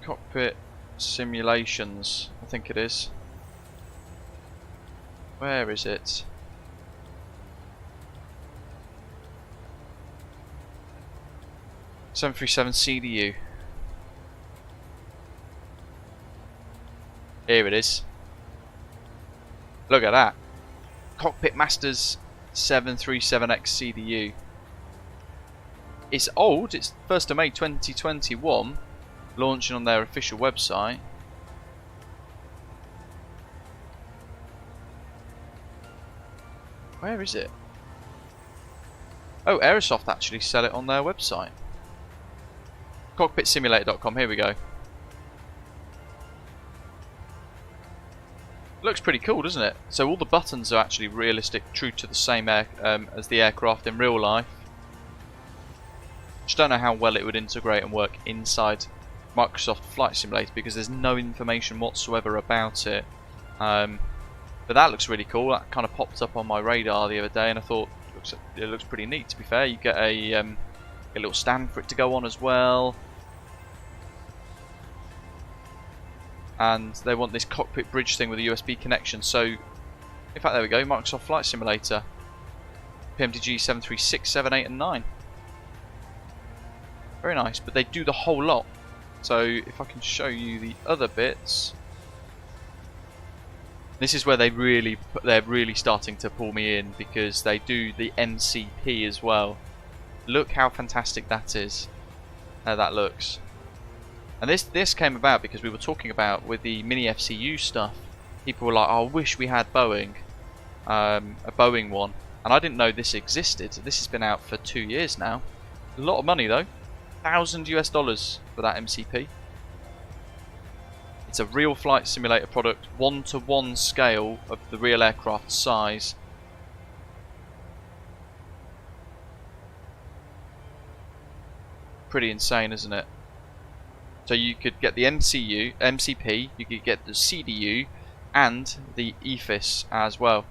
Cockpit Simulations, I think it is. Where is it? .737 CDU. Here it is. Look at that. Cockpit Masters 737X CDU. It's old, it's 1st of May 2021, launching on their official website. Where is it? Oh, Aerosoft actually sell it on their website. Cockpitsimulator.com, here we go. Looks pretty cool, doesn't it? So all the buttons are actually realistic, true to the same as the aircraft in real life. Just don't know how well it would integrate and work inside Microsoft Flight Simulator because there's no information whatsoever about it. But that looks really cool. That kind of popped up on my radar the other day, and I thought it looks pretty neat. To be fair, you get a little stand for it to go on as well. And they want this cockpit bridge thing with a USB connection. So, in fact, there we go. Microsoft Flight Simulator, PMDG 736, 7, 8, and 9. Very nice, but they do the whole lot. So, if I can show you the other bits, this is where they're really starting to pull me in because they do the MCP as well. Look how fantastic that is. How that looks. And this came about because we were talking about with the mini FCU stuff. People were like, oh, I wish we had Boeing, a Boeing one, and I didn't know this existed. This has been out for 2 years now. A lot of money though, $1,000 for that MCP. It's a real flight simulator product, 1-to-1 scale of the real aircraft size. Pretty insane, isn't it? So you could get the MCP, you could get the CDU, and the EFIS as well.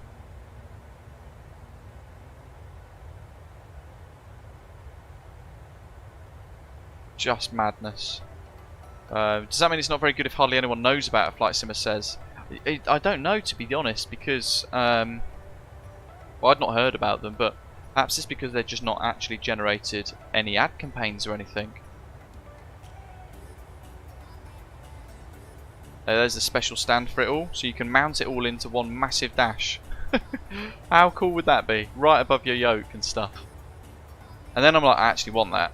Just madness. Does that mean it's not very good if hardly anyone knows about it, Flight Simmer says? I don't know, to be honest, because well, I'd not heard about them, but perhaps it's because they've just not actually generated any ad campaigns or anything. There's a special stand for it all, so you can mount it all into one massive dash. How cool would that be? Right above your yoke and stuff. And then I'm like, I actually want that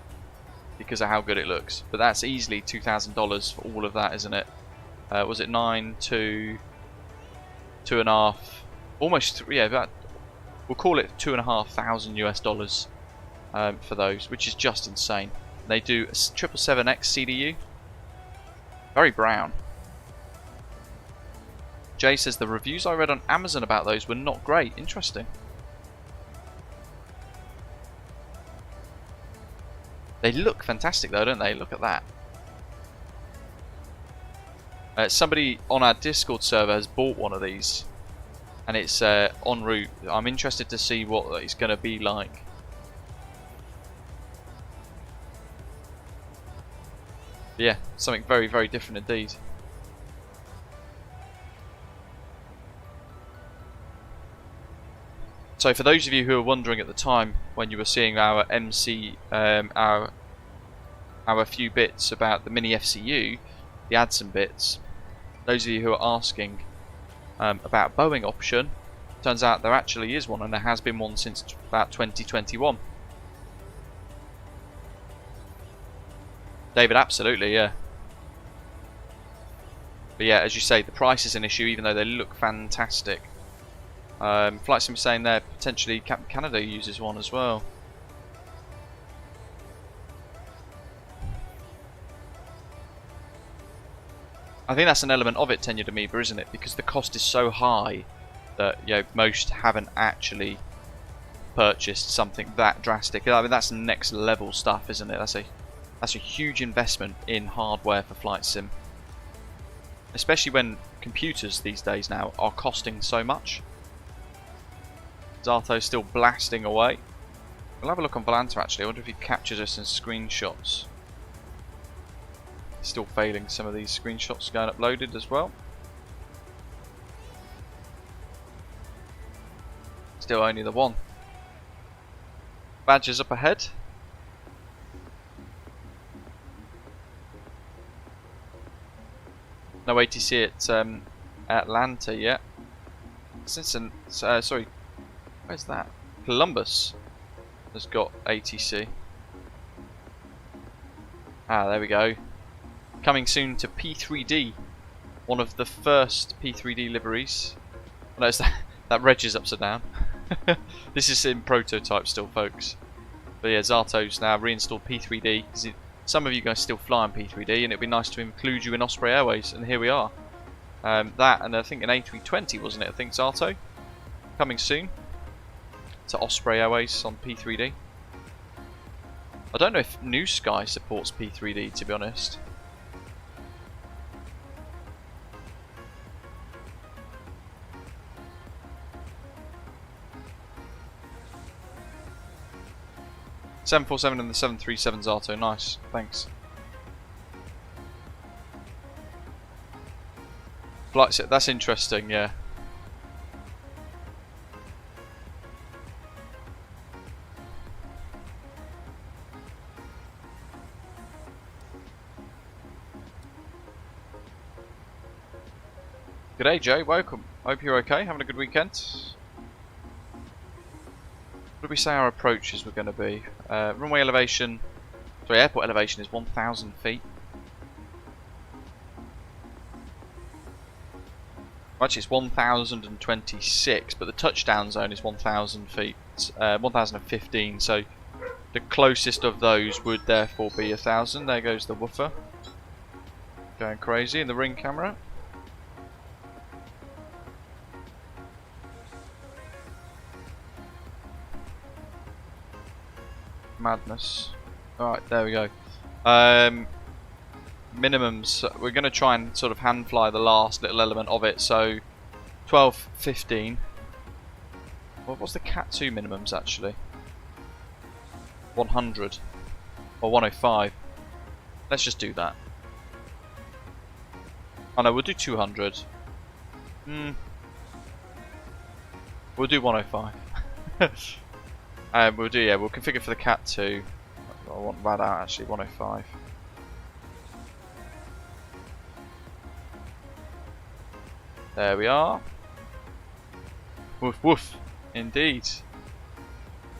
because of how good it looks. But that's easily $2,000 for all of that, isn't it? Was it 9 to 2.5? Almost 3, yeah. About, we'll call it $2,500 for those, which is just insane. They do a 777X CDU. Very brown. Jay says the reviews I read on Amazon about those were not great. Interesting. They look fantastic though, don't they? Look at that. Somebody on our Discord server has bought one of these, and it's en route. I'm interested to see what it's going to be like. But yeah, something very, very different indeed. So for those of you who were wondering at the time when you were seeing our our few bits about the mini FCU, the ADSIM bits, those of you who are asking about Boeing option, turns out there actually is one, and there has been one since about 2021. David, absolutely, yeah. But yeah, as you say, the price is an issue, even though they look fantastic. Flight Sim saying there potentially Captain Canada uses one as well. I think that's an element of it, Tenured Amoeba, isn't it? Because the cost is so high that, you know, most haven't actually purchased something that drastic. I mean, that's next level stuff, isn't it? That's a huge investment in hardware for Flight Sim, especially when computers these days now are costing so much. Zarto's still blasting away. We'll have a look on Volanta actually. I wonder if he captures us in screenshots. Still failing some of these screenshots going uploaded as well. Still only the one. Badgers up ahead. No ATC at Atlanta yet. Sorry, where's that? Columbus has got ATC. Ah, there we go. Coming soon to P3D, one of the first P3D liveries. Notice that reg is upside down. This is in prototype still, folks. But yeah, Zarto's now reinstalled P3D. Some of you guys still fly on P3D, and it'd be nice to include you in Osprey Airways, and here we are. That, and I think an A320, wasn't it? I think Zarto coming soon to Osprey Airways on P3D. I don't know if New Sky supports P3D, to be honest. .747 and the 737 Zarto, nice, thanks. Flight set, that's interesting, yeah. G'day Joe, welcome. Hope you're okay, having a good weekend. What did we say our approaches were going to be? Runway elevation, sorry, airport elevation is 1,000 feet. Actually, it's 1,026, but the touchdown zone is 1,000 feet, 1,015. So the closest of those would therefore be 1,000. There goes the woofer, going crazy in the ring camera. Madness. Alright, there we go. Minimums, we're going to try and sort of hand fly the last little element of it. So 12:15. What's the Cat 2 minimums actually? 100 or 105. Let's just do that. Oh no, we'll do 200. We'll do 105. We'll do, yeah, we'll configure for the Cat 2. I want that out actually, 105. There we are. Woof woof, indeed.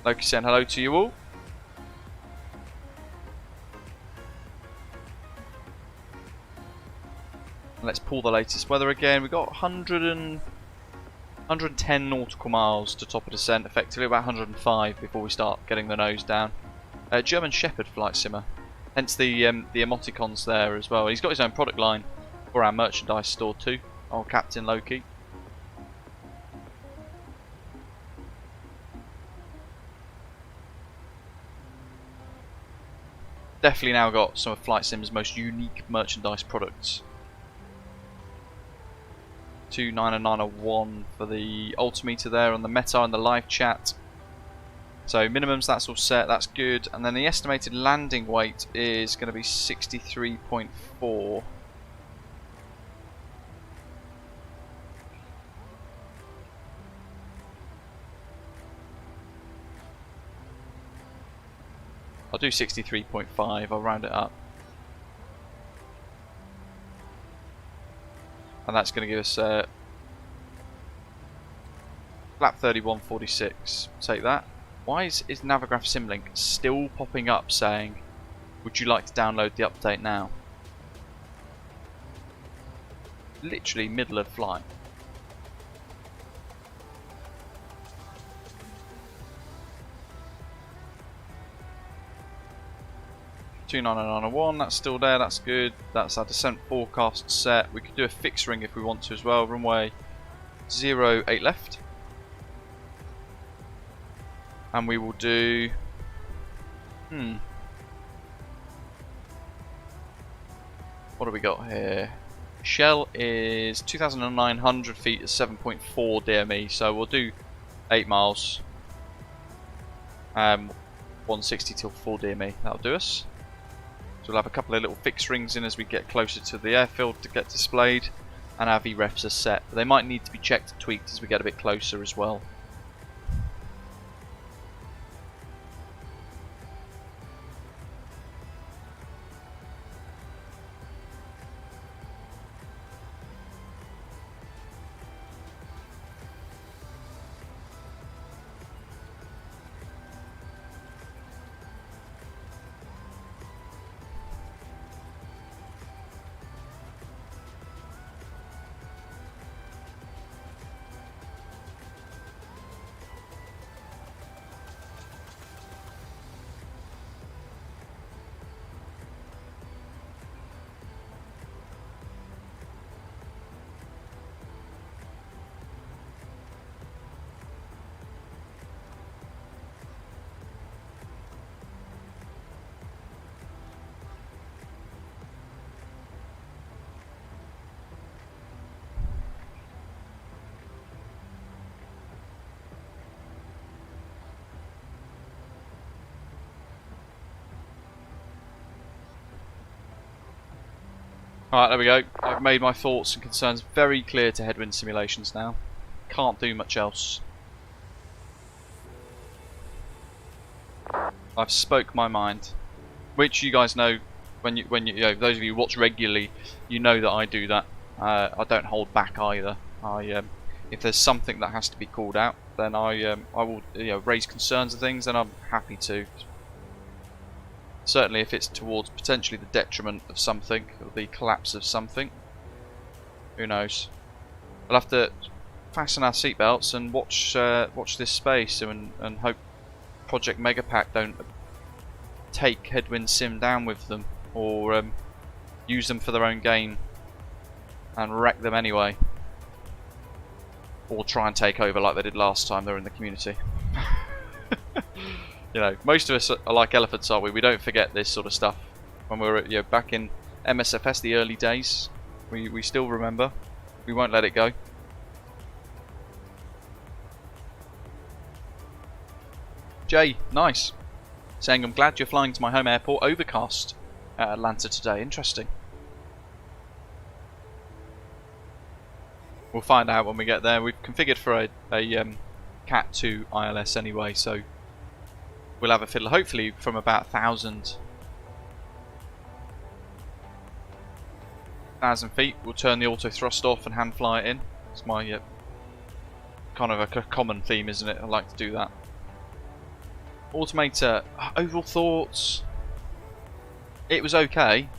Loki saying hello to you all. And let's pull the latest weather again. We've got 110 nautical miles to top of descent, effectively about 105 before we start getting the nose down. German Shepherd flight simmer, hence the emoticons there as well. He's got his own product line for our merchandise store too. Oh, Captain Loki. Definitely now got some of Flight Sim's most unique merchandise products. 29901 for the altimeter there on the Meta and the live chat. So minimums, that's all set, that's good. And then the estimated landing weight is going to be 63.4. I'll do 63.5, I'll round it up. And that's going to give us flap 3146. Take that. Why is Navigraph Simlink still popping up saying, would you like to download the update now? Literally middle of flight. (29901), that's still there, that's good. That's our descent forecast set. We could do a fixed ring if we want to as well. Runway 08 left. And we will do... What do we got here? Shell is 2,900 feet at 7.4 DME, so we'll do 8 miles. 160 till 4 DME, that'll do us. So we'll have a couple of little fixed rings in as we get closer to the airfield to get displayed, and our VREFs are set. But they might need to be checked and tweaked as we get a bit closer as well. Alright, there we go. I've made my thoughts and concerns very clear to headwind simulations now. Can't do much else. I've spoke my mind, which you guys know when you know, those of you who watch regularly, you know that I do that. I don't hold back either. If there's something that has to be called out, then I will raise concerns and things, and I'm happy to. Certainly if it's towards potentially the detriment of something, or the collapse of something. Who knows? We'll have to fasten our seatbelts and watch this space and hope Project Megapack don't take Headwind Sim down with them, or use them for their own gain and wreck them anyway. Or try and take over like they did last time they were in the community. You know, most of us are like elephants, aren't we? We don't forget this sort of stuff. When we were back in MSFS, the early days, we still remember. We won't let it go. Jay, nice. Saying, I'm glad you're flying to my home airport, overcast at Atlanta today. Interesting. We'll find out when we get there. We've configured for a Cat 2 ILS anyway, so we'll have a fiddle, hopefully from about 1,000 feet. We'll turn the auto thrust off and hand fly it in. It's my kind of a common theme, isn't it? I like to do that. Automator, overall thoughts. It was okay,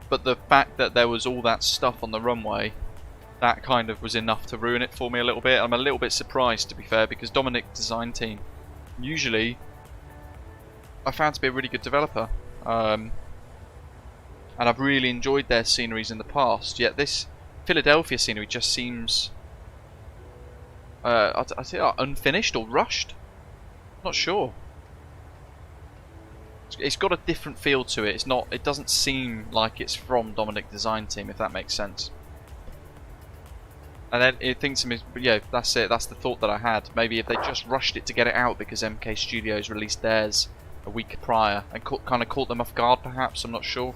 but the fact that there was all that stuff on the runway, that kind of was enough to ruin it for me a little bit. I'm a little bit surprised, to be fair, because Dominic Design Team, usually I found to be a really good developer, and I've really enjoyed their sceneries in the past, yet this Philadelphia scenery just seems I think unfinished or rushed. Not sure. It's got a different feel to it. It doesn't seem like it's from Dominic Design Team, if that makes sense. And then it thinks to me, yeah, that's it. That's the thought that I had. Maybe if they just rushed it to get it out because MK Studios released theirs a week prior and kind of caught them off guard, perhaps. I'm not sure.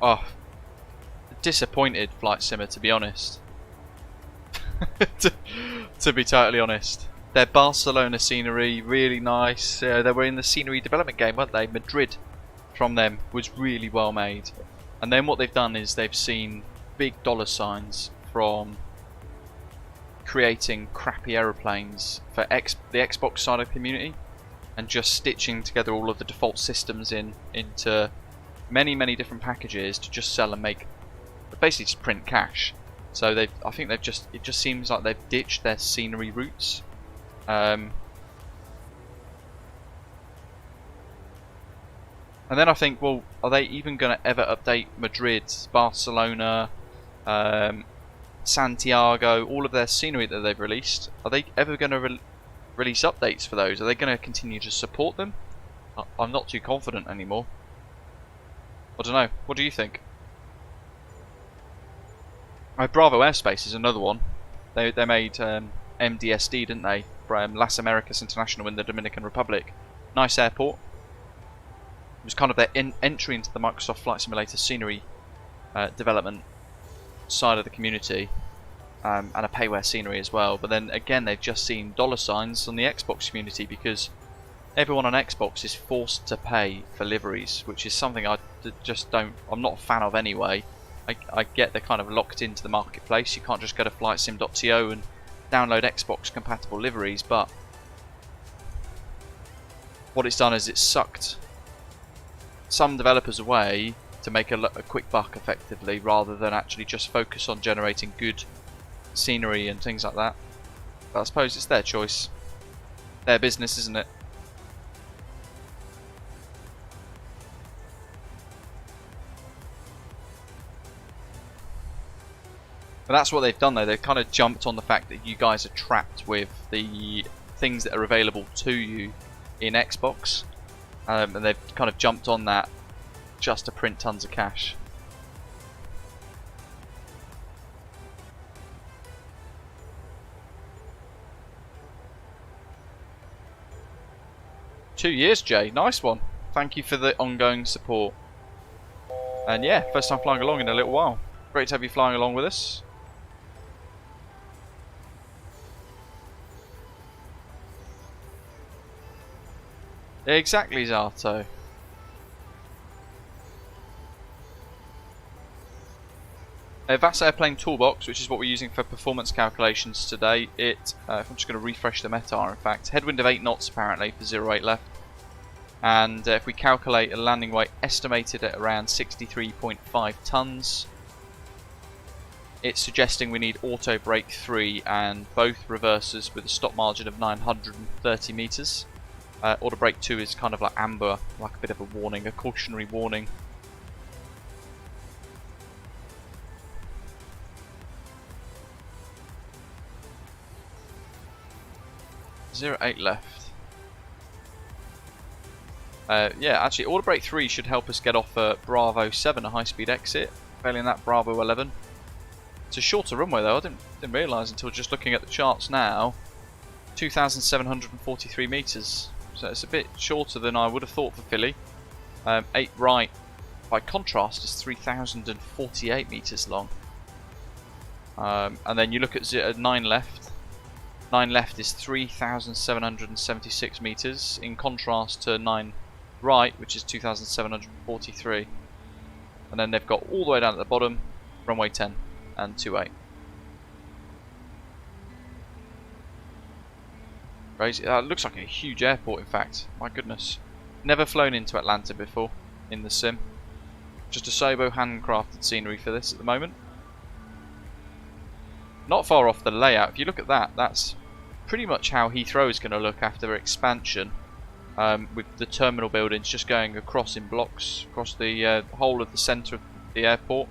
Oh, disappointed Flight Simmer, to be honest. to be totally honest. Their Barcelona scenery, really nice. They were in the scenery development game, weren't they? Madrid from them was really well made. And then what they've done is they've seen big dollar signs from creating crappy aeroplanes for the Xbox side of the community and just stitching together all of the default systems into many different packages to just sell and make, basically just print cash. So I think it just seems like they've ditched their scenery roots. And then I think, well, are they even going to ever update Madrid, Barcelona, Santiago, all of their scenery that they've released? Are they ever going to release updates for those? Are they going to continue to support them? I'm not too confident anymore. I don't know. What do you think? Bravo Airspace is another one. They made MDSD, didn't they? From Las Americas International in the Dominican Republic. Nice airport. It was kind of their entry into the Microsoft Flight Simulator scenery development side of the community, and a payware scenery as well. But then again, they've just seen dollar signs on the Xbox community because everyone on Xbox is forced to pay for liveries, which is something I'm not a fan of anyway. I get they're kind of locked into the marketplace. You can't just go to flightsim.to and download Xbox compatible liveries, but what it's done is it's sucked some developers away to make a quick buck effectively, rather than actually just focus on generating good scenery and things like that. But I suppose it's their choice, their business, isn't it? But that's what they've done though. They've kind of jumped on the fact that you guys are trapped with the things that are available to you in Xbox, and they've kind of jumped on that just to print tons of cash. Two years, Jay. Nice one. Thank you for the ongoing support. And yeah, first time flying along in a little while. Great to have you flying along with us. Exactly, Zato. A VATS Airplane Toolbox, which is what we're using for performance calculations today. If I'm just going to refresh the METAR, in fact, headwind of 8 knots apparently for 08 left. And if we calculate a landing weight estimated at around 63.5 tons, it's suggesting we need auto brake 3 and both reversers with a stop margin of 930 meters. Auto brake 2 is kind of like amber, like a bit of a warning, a cautionary warning. .08 left. Yeah, actually, auto brake 3 should help us get off Bravo 7, a high-speed exit. Failing that, Bravo 11. It's a shorter runway though. I didn't realise until just looking at the charts now. 2,743 meters. So it's a bit shorter than I would have thought for Philly. 8 right, by contrast, is 3,048 meters long. And then you look at 9 left. 9 left is 3,776 meters, in contrast to 9 right, which is 2,743. And then they've got all the way down at the bottom, runway 10 and 28. Crazy. It looks like a huge airport, in fact. My goodness. Never flown into Atlanta before in the sim. Just a Sobo handcrafted scenery for this at the moment. Not far off the layout. If you look at that, that's pretty much how Heathrow is going to look after expansion, with the terminal buildings just going across in blocks across the whole of the centre of the airport.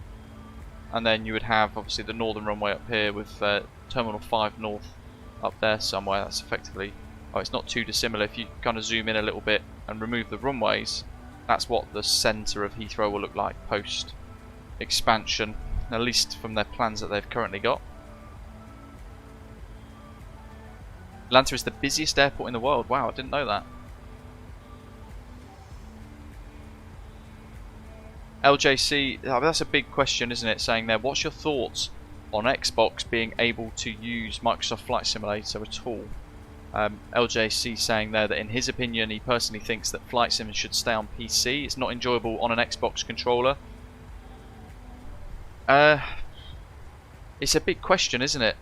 And then you would have obviously the northern runway up here with Terminal 5 North up there somewhere. That's effectively, oh, it's not too dissimilar. If you kind of zoom in a little bit and remove the runways, That's what the centre of Heathrow will look like post expansion, at least from their plans that they've currently got. Atlanta is the busiest airport in the world. Wow, I didn't know that. LJC, that's a big question, isn't it? Saying there, what's your thoughts on Xbox being able to use Microsoft Flight Simulator at all? LJC saying there that in his opinion he personally thinks that Flight Sim should stay on PC. It's not enjoyable on an Xbox controller. It's a big question, isn't it?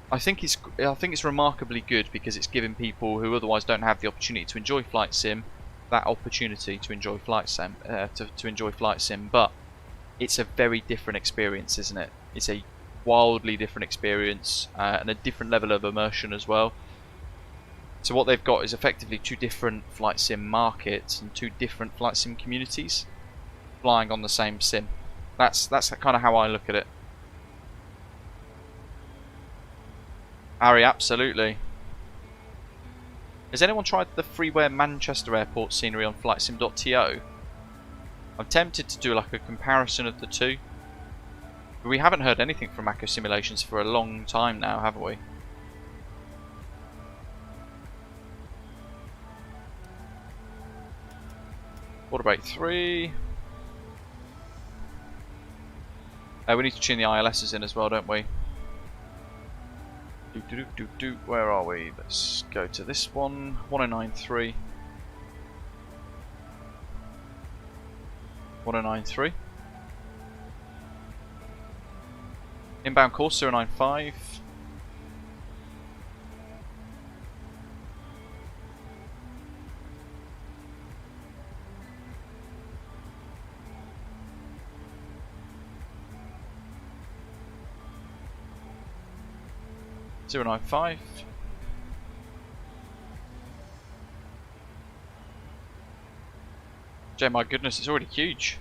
I think it's remarkably good because it's giving people who otherwise don't have the opportunity to enjoy Flight Sim that opportunity to enjoy Flight Sim. To enjoy Flight Sim, but it's a very different experience, isn't it? It's a wildly different experience and a different level of immersion as well. So what they've got is effectively two different Flight Sim markets and two different Flight Sim communities flying on the same sim. That's kind of how I look at it. Harry, absolutely. Has anyone tried the freeware Manchester Airport scenery on flightsim.to? I'm tempted to do like a comparison of the two. But we haven't heard anything from Mako Simulations for a long time now, have we? Quarterbreak 3. We need to tune the ILSs in as well, don't we? Where are we? Let's go to this one. 1093. 1093. Inbound course 095. Zero 095. Jay, my goodness, it's already huge.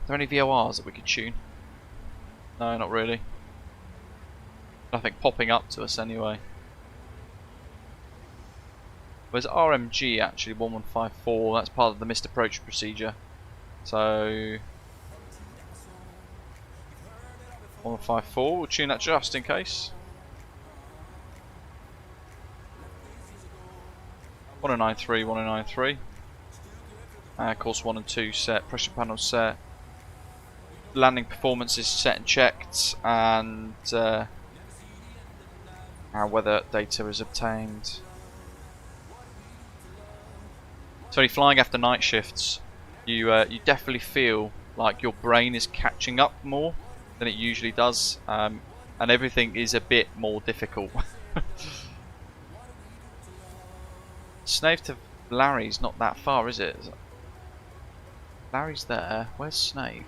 Are there any VORs that we could tune? No, not really. Nothing popping up to us anyway. Where's RMG actually? 1154, that's part of the missed approach procedure. So 154, we'll tune that just in case. 1093, 1093. Course 1 and 2 set, pressure panel set. Landing performance is set and checked, and our weather data is obtained. So when you're flying after night shifts, you definitely feel like your brain is catching up more than it usually does, and everything is a bit more difficult. Snave to Larry's not that far, is it? Larry's there. Where's Snave?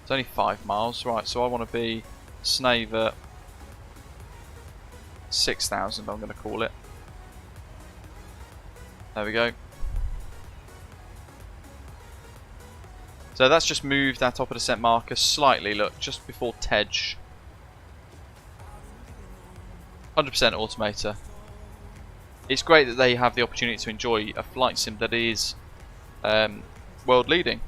It's only 5 miles, right? So I want to be Snave at 6,000. I'm going to call it. There we go. So that's just moved our top of descent marker slightly, look, just before Tej. 100% automator. It's great that they have the opportunity to enjoy a flight sim that is world leading.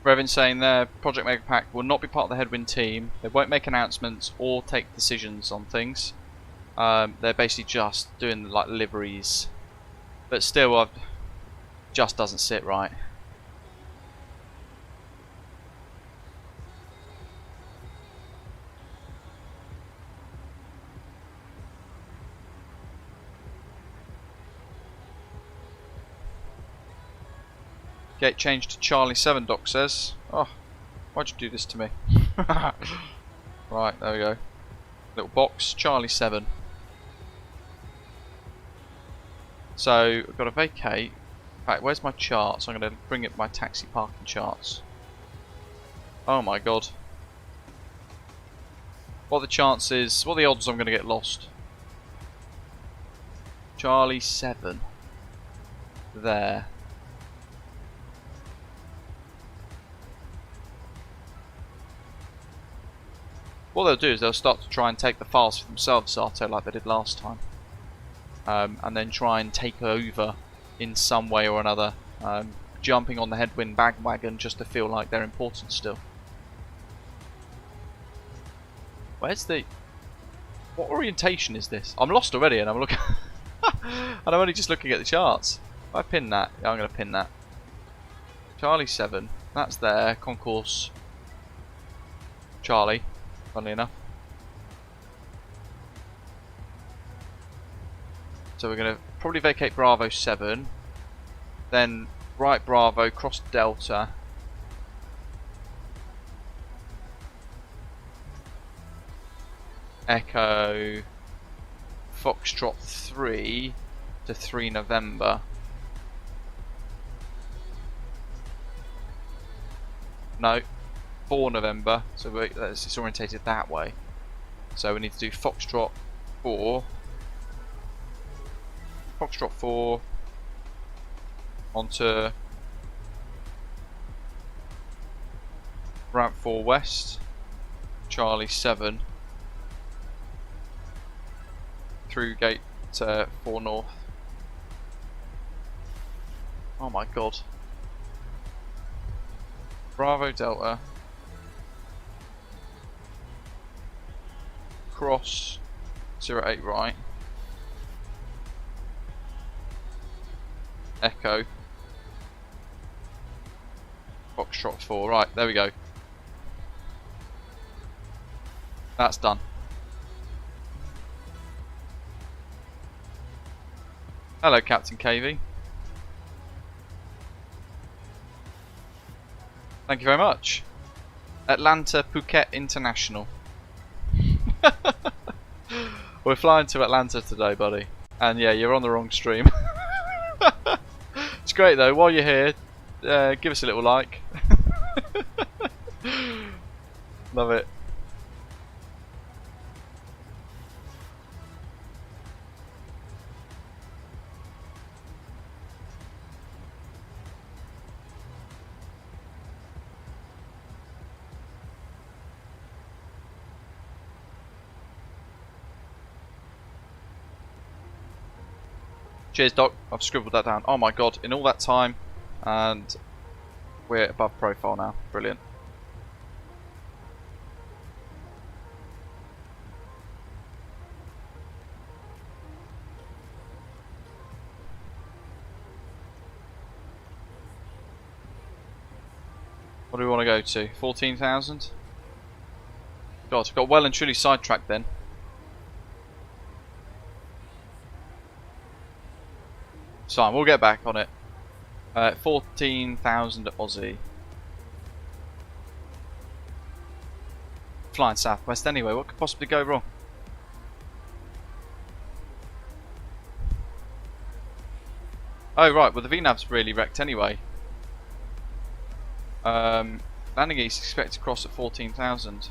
Revin saying there, Project Megapack will not be part of the Headwind team. They won't make announcements or take decisions on things. They're basically just doing like liveries. But still, just doesn't sit right. Gate change to Charlie 7, Doc says. Oh, why'd you do this to me? Right, there we go. Little box, Charlie 7. So, I've got to vacate. In fact, where's my charts? I'm going to bring up my taxi parking charts. Oh my god. What are the chances, what are the odds I'm going to get lost? Charlie 7. There. What they'll do is they'll start to try and take the files for themselves, Zato, like they did last time. And then try and take over in some way or another. Jumping on the Headwind bandwagon just to feel like they're important still. Where's the... What orientation is this? I'm lost already and I'm looking... and I'm only just looking at the charts. If I pin that, yeah, I'm going to pin that. Charlie 7, that's there. Concourse Charlie. Funnily enough. So we're going to probably vacate Bravo 7. Then right Bravo, cross Delta. Echo Foxtrot 3 to 3 November. No. 4 November, so it's orientated that way. So we need to do Foxtrot 4. Foxtrot 4 onto Ramp 4 West, Charlie 7 through Gate 4 North. Oh my god. Bravo Delta. Cross 08 right. Echo. Foxtrot 4. Right, there we go. That's done. Hello, Captain KV. Thank you very much. Atlanta Phuket International. We're flying to Atlanta today, buddy. And yeah, you're on the wrong stream. It's great though, while you're here, give us a little like. Love it. Cheers, Doc. I've scribbled that down. Oh my god, in all that time, and we're above profile now. Brilliant. What do we want to go to? 14,000? God, got well and truly sidetracked then. So we'll get back on it. 14,000 Aussie. Flying Southwest anyway, what could possibly go wrong? Oh right, well the VNAV's really wrecked anyway. Landing east expected to cross at 14,000.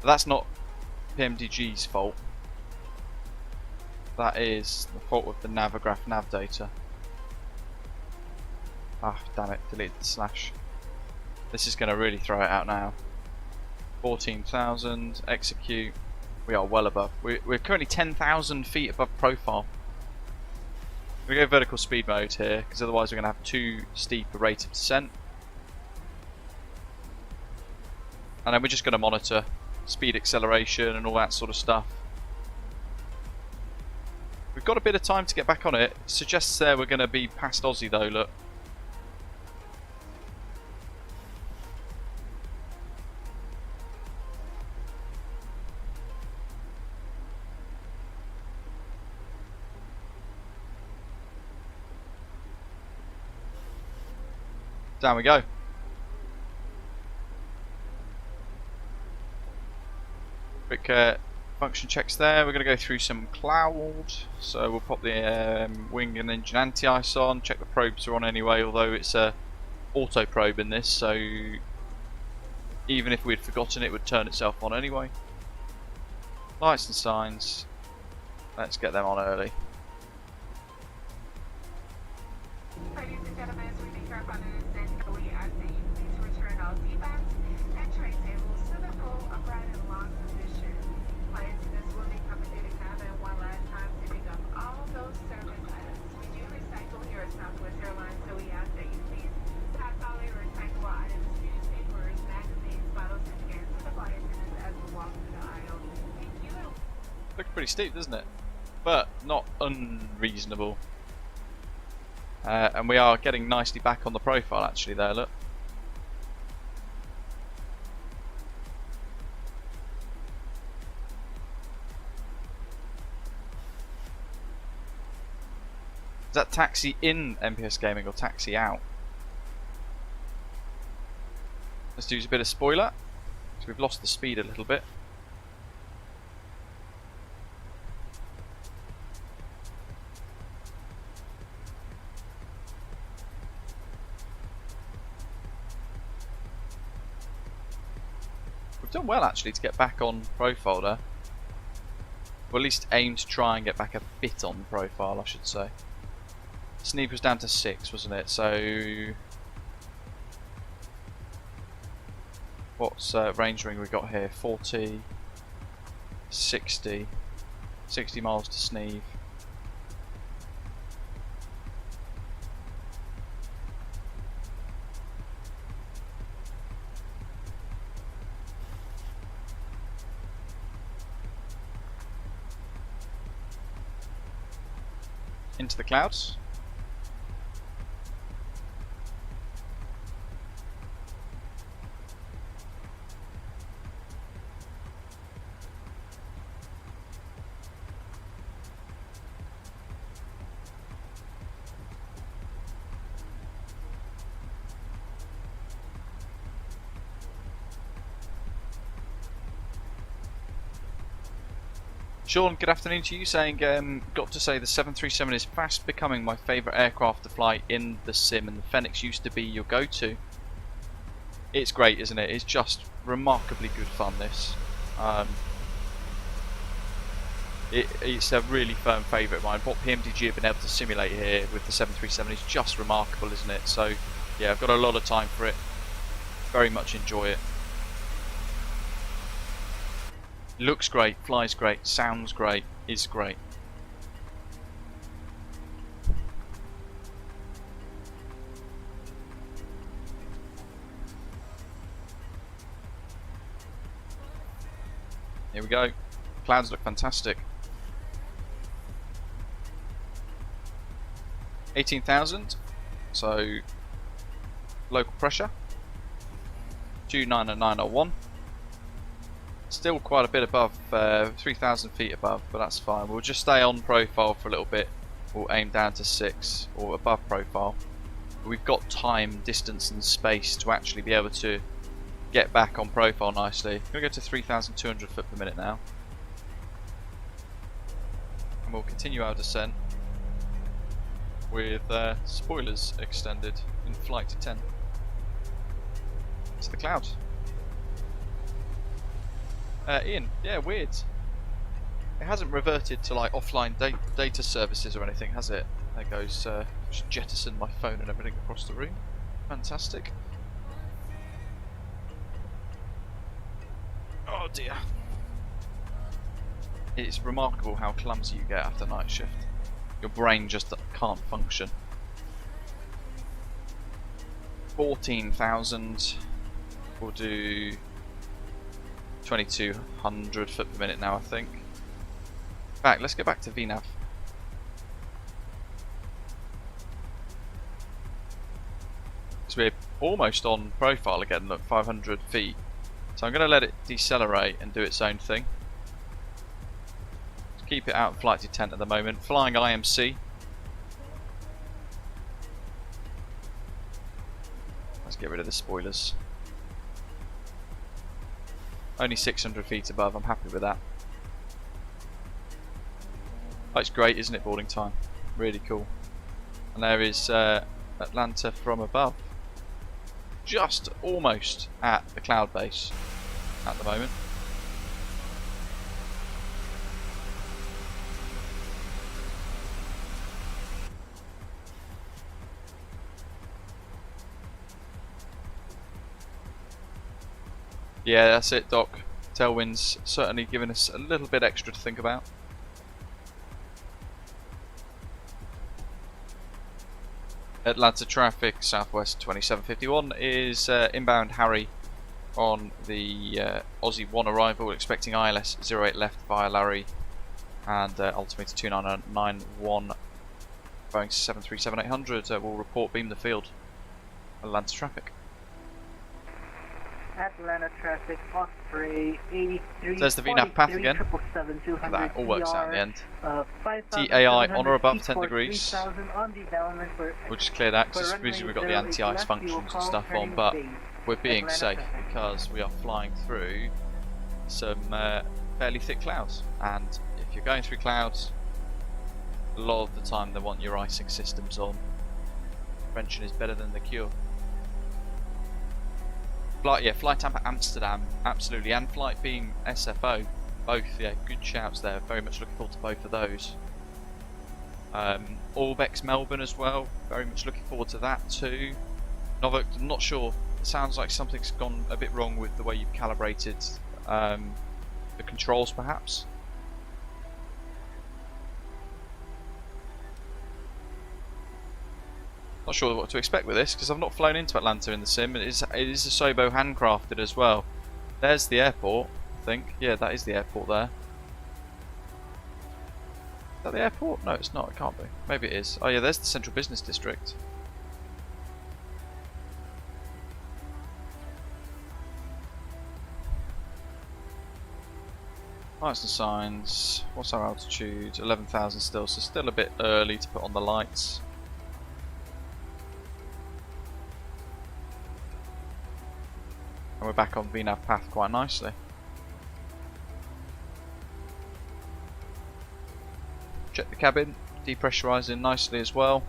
But that's not PMDG's fault. That is the fault of the Navigraph nav data. Ah, damn it, deleted the slash. This is going to really throw it out now. 14,000, execute. We are well above. We're currently 10,000 feet above profile. We go vertical speed mode here, because otherwise we're going to have too steep a rate of descent. And then we're just going to monitor speed, acceleration and all that sort of stuff. We've got a bit of time to get back on it. Suggests there we're going to be past Aussie though, look. Down we go. Quick function checks there. We're going to go through some cloud. So we'll pop the wing and engine anti-ice on. Check the probes are on anyway, although it's a auto probe in this, so even if we'd forgotten it would turn itself on anyway. Lights and signs. Let's get them on early. Ladies and gentlemen, as we make our final descent, we ask that you please return all seatbelts and tray tables to the full upright and long position. Flight attendants will be coming through the cabin one last time to pick up all those service items. We do recycle here at Southwest Airlines, so we ask that you please pass all your recyclable items, newspapers, magazines, bottles, and cans to the flight attendants as we walk through the aisle. Thank you. Looks pretty steep, doesn't it? But not unreasonable. And we are getting nicely back on the profile actually there, look. Is that taxi in MPS Gaming or taxi out? Let's do a bit of spoiler. So we've lost the speed a little bit. We've done well actually to get back on profile there. Or at least aim to try and get back a bit on profile, I should say. Sneak was down to 6, wasn't it? So what's range ring we got here? 40, 60 miles to Sneeve. Into the clouds. Sean, good afternoon to you, saying, got to say the 737 is fast becoming my favourite aircraft to fly in the sim, and the Fenix used to be your go-to. It's great, isn't it? It's just remarkably good fun, this. It's a really firm favourite of mine. What PMDG have been able to simulate here with the 737 is just remarkable, isn't it? So, yeah, I've got a lot of time for it. Very much enjoy it. Looks great, flies great, sounds great, is great. Here we go. Clouds look fantastic. 18,000. So local pressure. 29901. Still quite a bit above, 3,000 feet above, but that's fine. We'll just stay on profile for a little bit. We'll aim down to 6 or above profile. We've got time, distance and space to actually be able to get back on profile nicely. I'm going to go to 3,200 foot per minute now. And we'll continue our descent with spoilers extended in flight to 10. It's the clouds. Ian, yeah, weird. It hasn't reverted to like offline data services or anything, has it? There goes, just jettison my phone and everything across the room. Fantastic. Oh dear. It's remarkable how clumsy you get after night shift. Your brain just can't function. 14,000. We'll do 2200 foot per minute now, I think. In fact, let's go back to VNAV. So we're almost on profile again, look, 500 feet. So I'm going to let it decelerate and do its own thing. Let's keep it out of flight detent at the moment. Flying IMC. Let's get rid of the spoilers. Only 600 feet above, I'm happy with that. Oh, it's great, isn't it, boarding time? Really cool. And there is Atlanta from above. Just almost at the cloud base at the moment. Yeah, that's it, Doc. Tailwind's certainly giving us a little bit extra to think about. Atlanta traffic, Southwest 2751 is inbound Harry on the Aussie 1 arrival, expecting ILS 08 left via Larry and altimeter 2991 Boeing 737-800 will report beam the field. Atlanta traffic. Atlanta traffic, Osprey 83. There's the VNAV path again. That all works out in the end. TAI on or above 10 degrees. We'll just clear that because we've got the anti-ice functions and stuff on, but we're being safe because we are flying through some fairly thick clouds. And if you're going through clouds, a lot of the time they want your icing systems on. Prevention is better than the cure. Flight Tampa Amsterdam, absolutely, and Flight Beam SFO, both, yeah, good shouts there. Very much looking forward to both of those. Orbex Melbourne as well, very much looking forward to that too. Novak, I'm not sure, it sounds like something's gone a bit wrong with the way you've calibrated the controls perhaps. Not sure what to expect with this because I've not flown into Atlanta in the sim. It is a Sobo handcrafted as well. There's the airport, I think. Yeah, that is the airport there. Is that the airport? No, it's not. It can't be. Maybe it is. Oh yeah, there's the central business district. Lights and signs. What's our altitude? 11,000 still, so still a bit early to put on the lights. And we're back on VNAV path quite nicely. Check the cabin, depressurising nicely as well.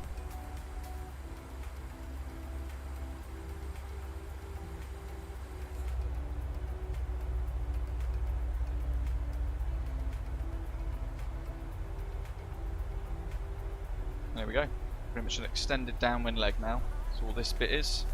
There we go. Pretty much an extended downwind leg now. That's all this bit is.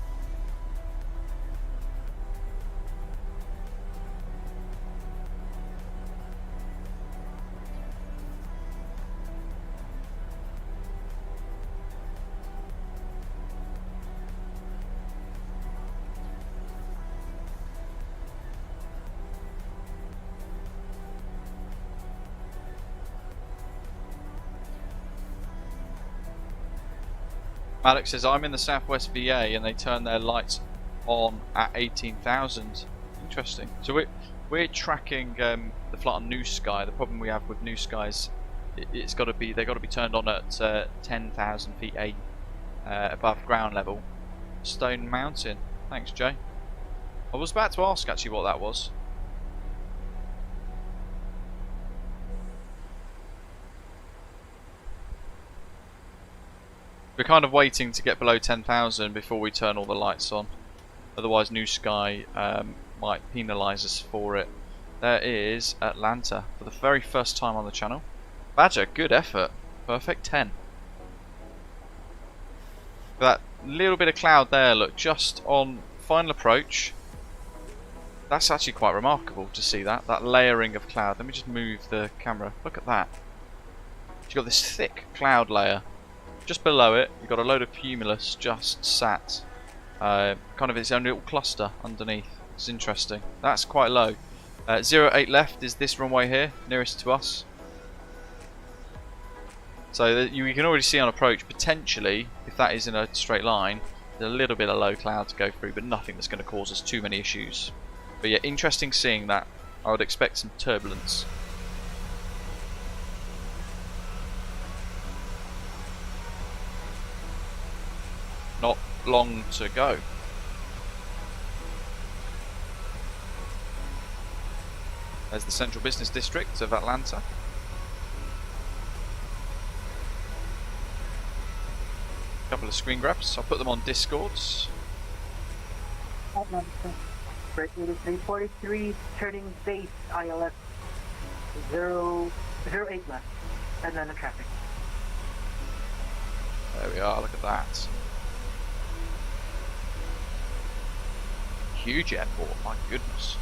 Alex says, I'm in the Southwest VA and they turn their lights on at 18,000. Interesting. So we're tracking the flight on New Sky. The problem we have with New Sky is they've got to be turned on at 10,000 feet above ground level. Stone Mountain. Thanks, Jay. I was about to ask actually what that was. We're kind of waiting to get below 10,000 before we turn all the lights on. Otherwise New Sky might penalise us for it. There is Atlanta for the very first time on the channel. Badger, good effort. Perfect 10. That little bit of cloud there, look, just on final approach. That's actually quite remarkable to see that layering of cloud. Let me just move the camera. Look at that. You've got this thick cloud layer. Just below it, you've got a load of cumulus just sat, kind of its own little cluster underneath. It's interesting. That's quite low. 08 left is this runway here, nearest to us. So you can already see on approach, potentially, if that is in a straight line, there's a little bit of low cloud to go through, but nothing that's going to cause us too many issues. But yeah, interesting seeing that. I would expect some turbulence. Not long to go. There's the central business district of Atlanta. Couple of screen grabs. I'll put them on Discords. Atlanta, 8343, turning base, ILS 08 left, Atlanta traffic. There we are, look at that. Huge airport, my goodness.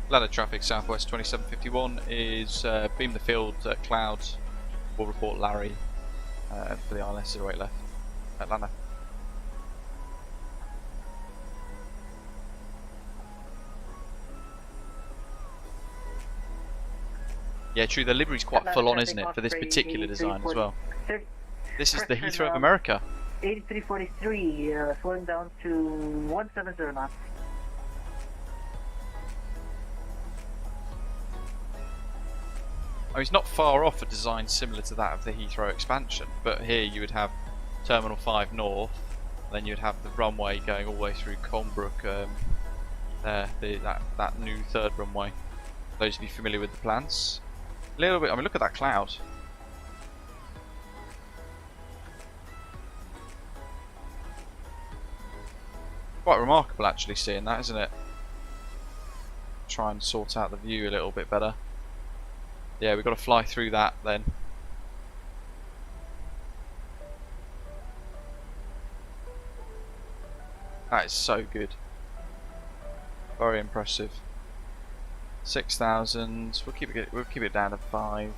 Atlanta traffic Southwest 2751 is beam the field cloud. Will report Larry for the ILS 08 left. Atlanta. Yeah, true. The livery's quite Atlanta full on, traffic isn't it, for this Osprey particular design as well. 8346. This is the Correction, Heathrow of America. 8343, slowing down to 170 knots. I mean, it's not far off a design similar to that of the Heathrow expansion, but here you would have Terminal 5 North, then you'd have the runway going all the way through Colnbrook, there, that new third runway. Those of you familiar with the plans. A little bit, I mean, look at that cloud. Quite remarkable actually seeing that, isn't it? Try and sort out the view a little bit better. Yeah, we've got to fly through that then. That is so good. Very impressive. 6,000. We'll keep it down to 5.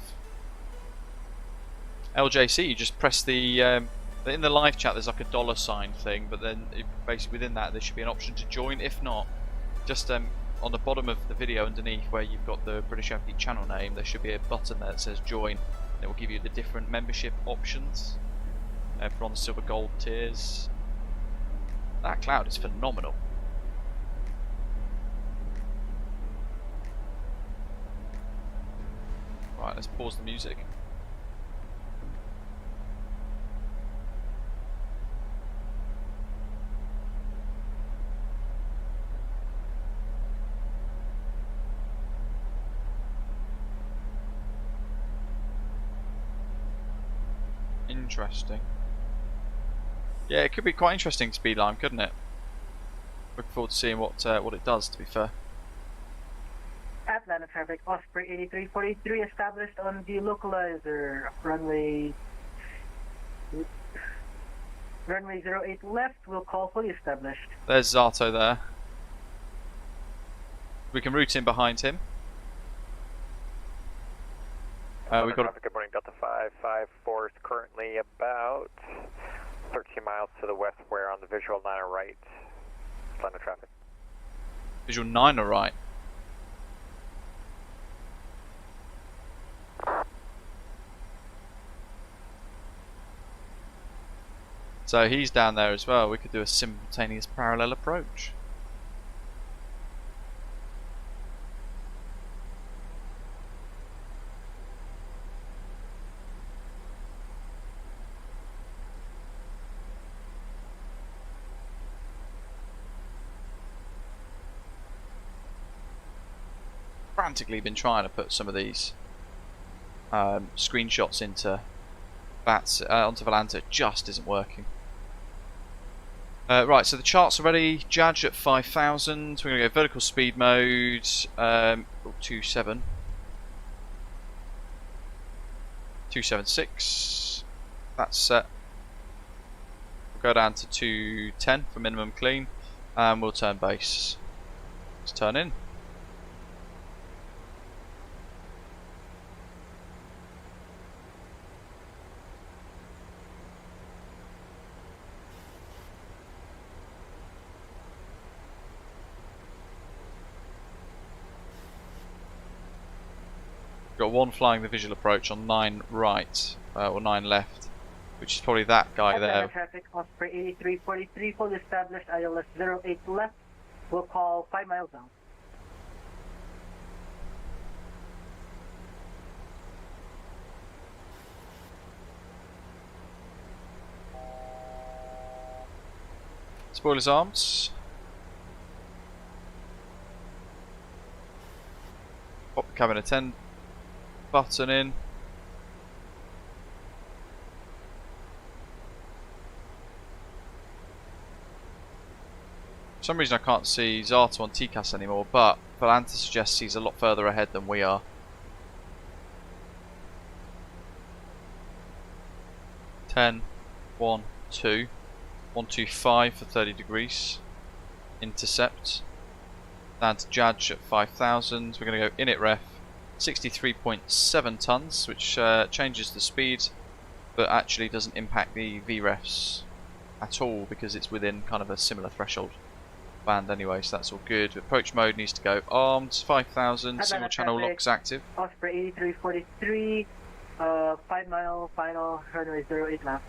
LJC, you just press the in the live chat. There's like a $ thing, but then basically within that there should be an option to join. If not, just on the bottom of the video underneath where you've got the British Airport channel name, there should be a button there that says join. And it will give you the different membership options. Bronze, silver, gold tiers. That cloud is phenomenal. Right, let's pause the music. Interesting. Yeah, it could be quite interesting speed line, couldn't it? Looking forward to seeing what it does, to be fair. Atlanta traffic, Osprey 8343 established on the localizer, runway 08 left, will call fully established. There's Zato there. We can route in behind him. We've got traffic, good morning, Delta 554 is currently about 13 miles to the west, where on the visual 9 right, Atlanta traffic. visual 9 right. So he's down there as well. We could do a simultaneous parallel approach. Frantically been trying to put some of these screenshots into onto Atlanta. It just isn't working. Right, so the charts are ready. Judge at 5,000. We're going to go vertical speed mode. 27. 276. That's set. Go down to 210 for minimum clean, and we'll turn base. Let's turn in. Got one flying the visual approach on 9 right, or 9 left, which is probably that guy there. Traffic Osprey 8343, full established ILS 08 left. We'll call 5 miles down. Spoilers arms. Pop the cabin attend button in. For some reason I can't see Zato on TCAS anymore, but Volanta suggests he's a lot further ahead than we are. 10, 1, 2, 125 for 30 degrees. Intercept. Down to Judge at 5,000. We're going to go init ref 63.7 tons, which changes the speed, but actually doesn't impact the VREFs at all because it's within kind of a similar threshold band anyway, so that's all good. Approach mode needs to go armed. 5,000. Single channel locks active. Osprey 8343, 5 mile final, runway 08 left.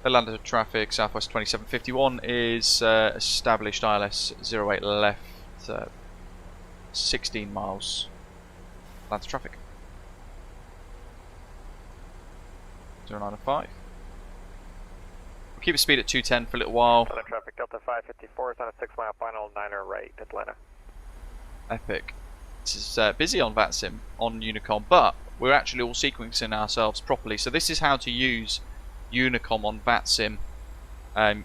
Atlanta traffic, Southwest 2751 is established ILS 08 left, 16 miles. Atlanta traffic. 095. We'll keep the speed at 210 for a little while. Atlanta traffic, Delta 554 is on a 6 mile final, 9er right, Atlanta. Epic. This is busy on VATSIM, on Unicom, but we're actually all sequencing ourselves properly. So this is how to use Unicom on VATSIM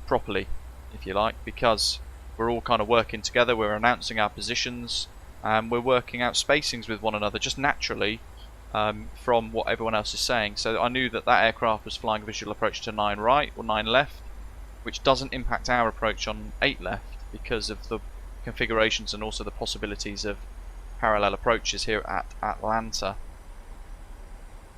properly, if you like, because we're all kind of working together, we're announcing our positions, and we're working out spacings with one another just naturally from what everyone else is saying. So I knew that that aircraft was flying visual approach to 9 right or 9 left, which doesn't impact our approach on 8 left because of the configurations and also the possibilities of parallel approaches here at Atlanta.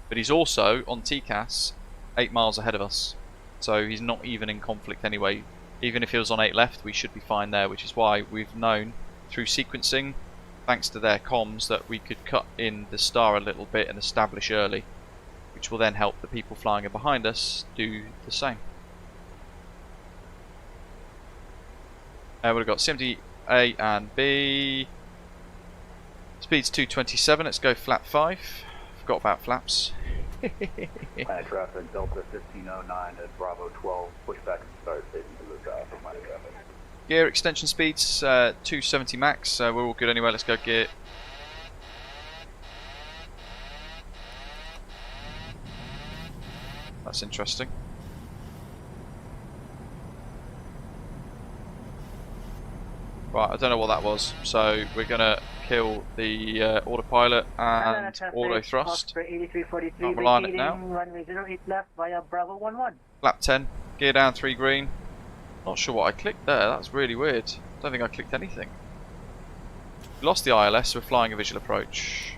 But he's also on TCAS 8 miles ahead of us, so he's not even in conflict anyway. Even if he was on 8 left, we should be fine there, which is why we've known through sequencing, thanks to their comms, that we could cut in the star a little bit and establish early, which will then help the people flying behind us do the same. We've got CMD A and B. Speed's 227. Let's go flap 5. Forgot about flaps. Traffic, Delta 1509 at Bravo 12, pushback and start facing to lookout for minor traffic. Gear extension speeds 270 max, we're all good anyway. Let's go gear. That's interesting. Right, I don't know what that was, so we're gonna kill the autopilot and auto thrust. Not relying on it now. Runway 08 left via Bravo 11. Flap 10, gear down 3 green. Not sure what I clicked there, that's really weird. Don't think I clicked anything. We lost the ILS, we're flying a visual approach.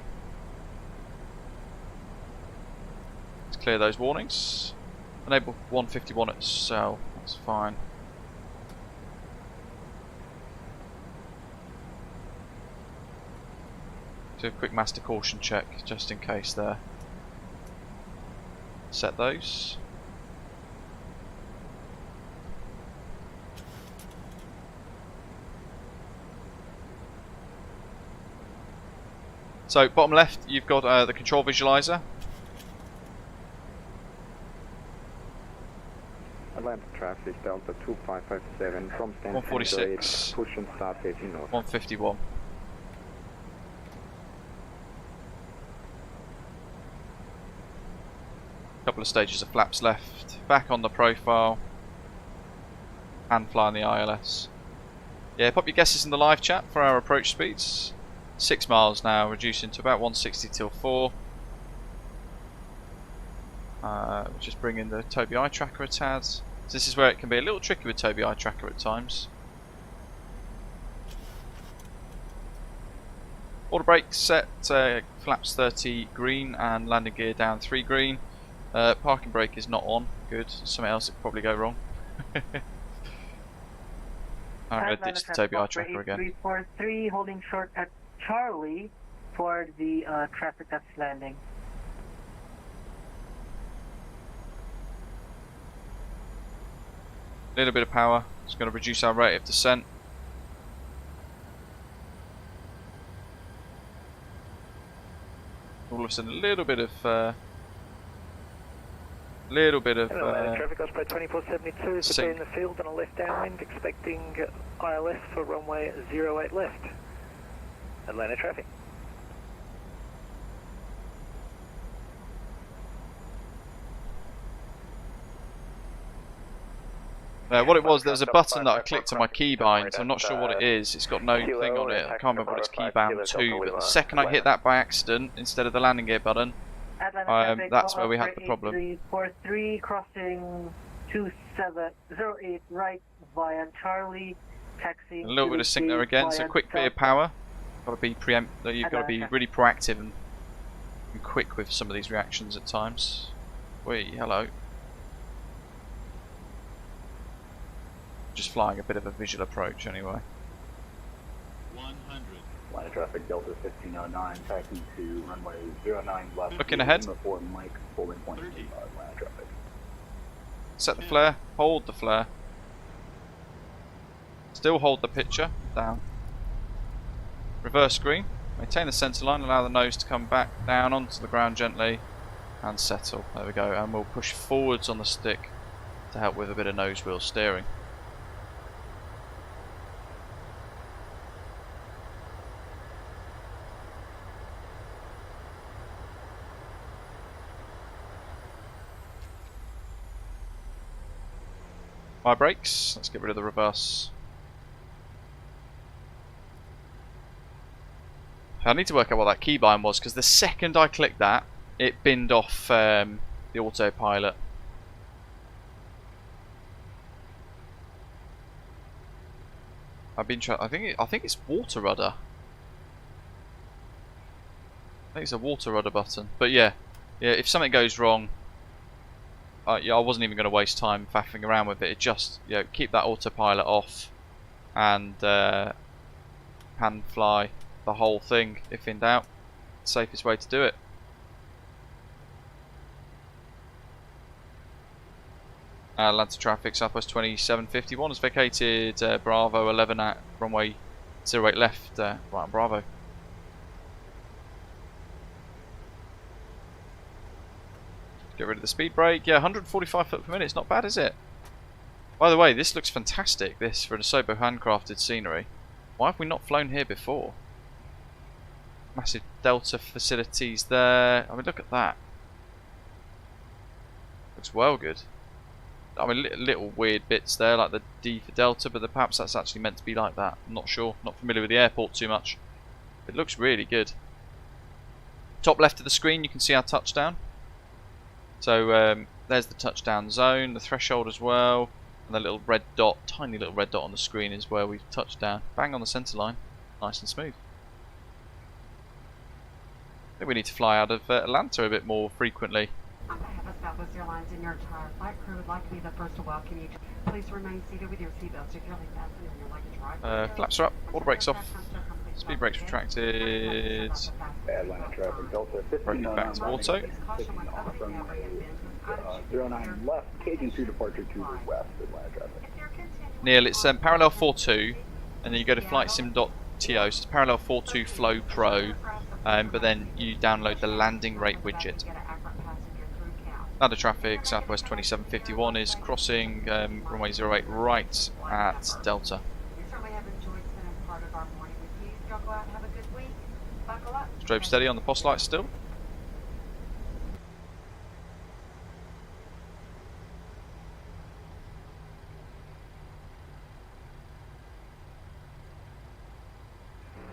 Let's clear those warnings. Enable 151 at cell, that's fine. Do a quick master caution check just in case there. Set those. So bottom left you've got the control visualizer. Atlanta traffic, Delta 2557 from stand 146. Push and start facing north. 151. Couple of stages of flaps left. Back on the profile. And flying the ILS. Yeah, pop your guesses in the live chat for our approach speeds. 6 miles now, reducing to about 160 till 4. Just bring in the Tobii eye tracker a tad. So this is where it can be a little tricky with Tobii eye tracker at times. Auto brake set, flaps 30 green and landing gear down 3 green. Parking brake is not on. Good. Something else that could probably go wrong. I'm going to ditch the Tobii eye tracker again. 343 holding short at Charlie for the traffic that's landing. Little bit of power. It's going to reduce our rate of descent. All of a sudden, a little bit of traffic Osprey 2472 is in the field on a left downwind, expecting ILS for runway 08 left. Atlanta traffic. What it was, there was a button that I clicked on my keybind. I'm not sure what it is. It's got no thing on it. I can't remember what it's keybound to. But the second I hit that by accident, instead of the landing gear button, that's where we had the problem. 343 crossing 2708 right via Charlie, taxi. A little bit of sync there again. So quick bit of power. Got to be You've got to be really proactive and quick with some of these reactions at times. Hello. Just flying a bit of a visual approach anyway. 100. Line of traffic Delta 1509, taxi to runway 09 left. Looking ahead. Before Mike, holding point line of traffic. Set the flare, hold the flare. Still hold the picture, down. Reverse screen, maintain the centre line, allow the nose to come back down onto the ground gently and settle. There we go, and we'll push forwards on the stick to help with a bit of nose wheel steering. My brakes, let's get rid of the reverse. I need to work out what that keybind was, because the second I clicked that, it binned off the autopilot. I think it's water rudder. I think it's a water rudder button. But yeah, if something goes wrong, I wasn't even going to waste time faffing around with it. It just, keep that autopilot off and hand fly the whole thing if in doubt. Safest way to do it. Atlanta traffic, Southwest 2751 has vacated Bravo 11 at runway 08 left, right on Bravo. Get rid of the speed brake. Yeah, 145 foot per minute. It's not bad, is it? By the way, this looks fantastic. This for an Asobo handcrafted scenery. Why have we not flown here before? Massive Delta facilities there. I mean, look at that. Looks well good. I mean, little weird bits there, like the D for Delta, but perhaps that's actually meant to be like that. I'm not sure. Not familiar with the airport too much. It looks really good. Top left of the screen, you can see our touchdown. So there's the touchdown zone, the threshold as well, and the little red dot, tiny little red dot on the screen is where we've touched down. Bang on the centre line, nice and smooth. I think we need to fly out of Atlanta a bit more frequently. On behalf of Southwest Airlines and your entire flight crew would like to be the first to welcome you. Please remain seated with your seatbelt securely fastened and your luggage right. Flaps are up, auto brakes off, speed brakes retracted. Atlanta traffic Delta Brake back to auto. 09 left, Cajun 2 departure to the west, Atlanta traffic. Neil, it's parallel 42, and then you go to flightsim.to, so it's parallel 42 Flow Pro, but then you download the landing rate widget. Atlanta traffic, Southwest 2751 is crossing runway 08 right at Delta. Strobe steady on the post lights still.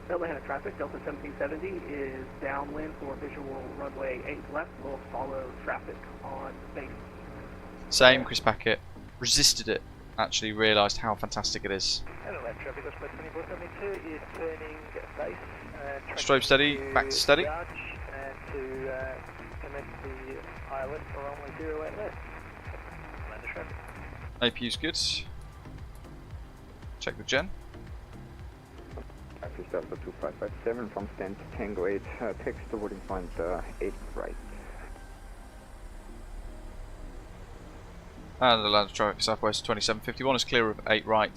Atlanta traffic, Delta 17 70 is downwind for visual runway 8 left. We'll follow traffic on base. Same, Chris Packett. Resisted it. Actually realised how fantastic it is. Hello, traffic on 2472 is turning base. Strobe steady, back to steady. And to connect the island for runway 08 left. Land the traffic. APU's good. Check the gen. Office Delta 2557 from stand Tango 8, text to boarding point 8 right. And the land of traffic Southwest 2751 is clear of 8 right,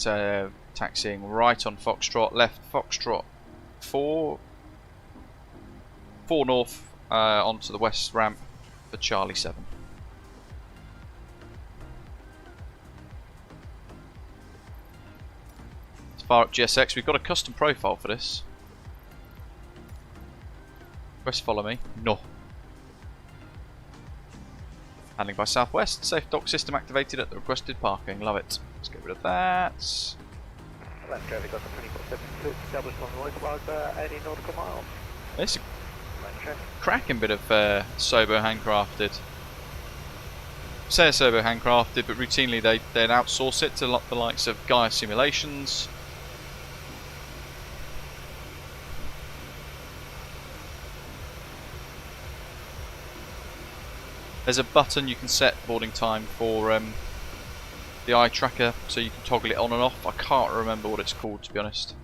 taxiing right on Foxtrot, left Foxtrot 4 north onto the west ramp for Charlie 7. Fire up GSX, we've got a custom profile for this. West follow me. No. Handling by Southwest, safe dock system activated at the requested parking. Love it. Let's get rid of that. Left traffic on the 2472 established on Lloyd Plaza 80 nautical miles. It's a cracking bit of Sobo handcrafted. Say Sobo handcrafted, but routinely they'd outsource it to the likes of Gaia Simulations. There's a button you can set boarding time for the eye tracker, so you can toggle it on and off. I can't remember what it's called, to be honest.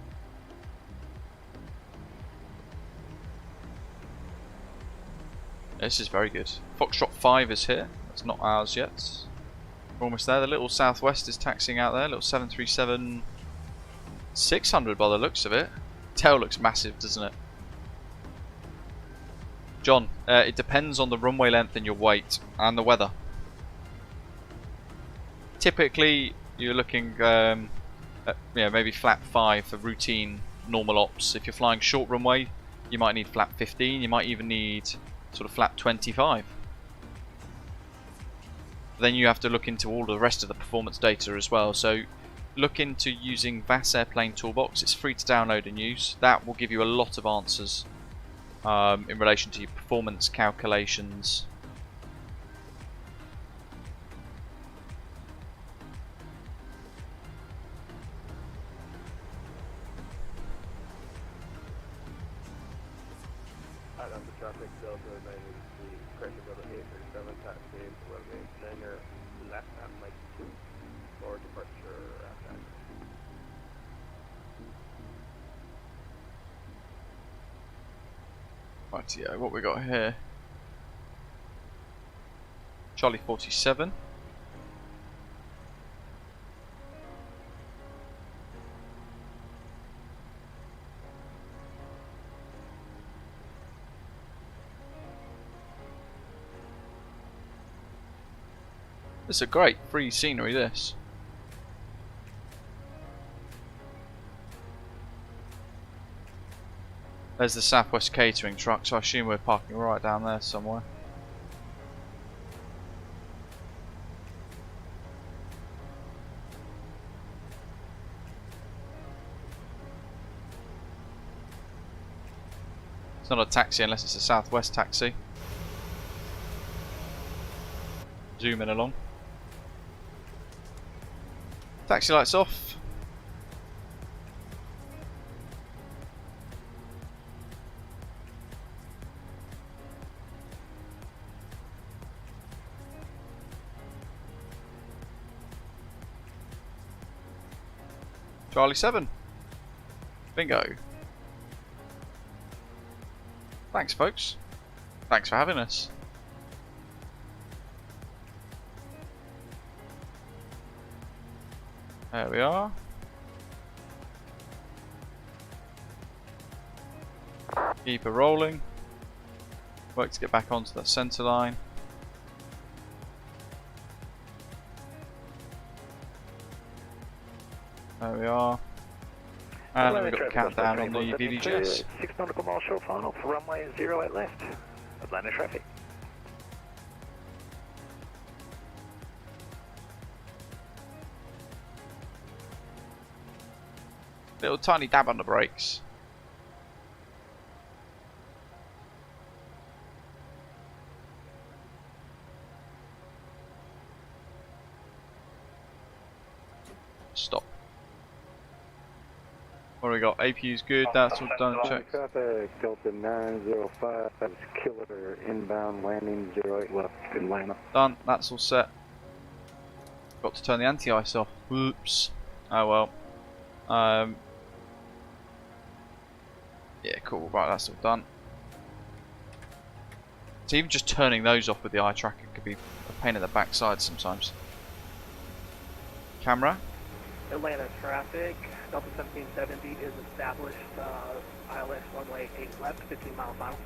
This is very good. Foxtrot 5 is here. That's not ours yet. We're almost there. The little Southwest is taxiing out there. Little 737 600 by the looks of it. Tail looks massive, doesn't it? John, it depends on the runway length and your weight and the weather. Typically, you're looking at maybe flap 5 for routine normal ops. If you're flying short runway, you might need flap 15. You might even need sort of flap 25. Then you have to look into all the rest of the performance data as well. So look into using VAS Airplane Toolbox. It's free to download and use. That will give you a lot of answers in relation to your performance calculations. Out on the traffic, Delta 93, correction Delta 837, taxi into runway Langer left and Mike 2 for departure after. Right, yeah, what we got here? Charlie 47. This is a great free scenery, this. There's the Southwest catering truck, so I assume we're parking right down there somewhere. It's not a taxi unless it's a Southwest taxi. Zoom in along. Taxi lights off. Charlie 7. Bingo. Thanks, folks. Thanks for having us. There we are. Keep it rolling. Work to get back onto that centre line. There we are. And we've got the countdown on the VDGS. 6 nautical miles short final for runway 08 left. Atlanta traffic. Little tiny dab on the brakes. What do we got? APU's good, that's all done, check. Traffic, Delta 905, Killer, inbound landing 08 left, Atlanta. Done, that's all set. Got to turn the anti-ice off. Whoops. Oh well. Yeah, cool, right, that's all done. So even just turning those off with the eye tracker could be a pain in the backside sometimes. Camera. Atlanta traffic, Delta 1770 is established, ILS runway 8 left, 15 mile final.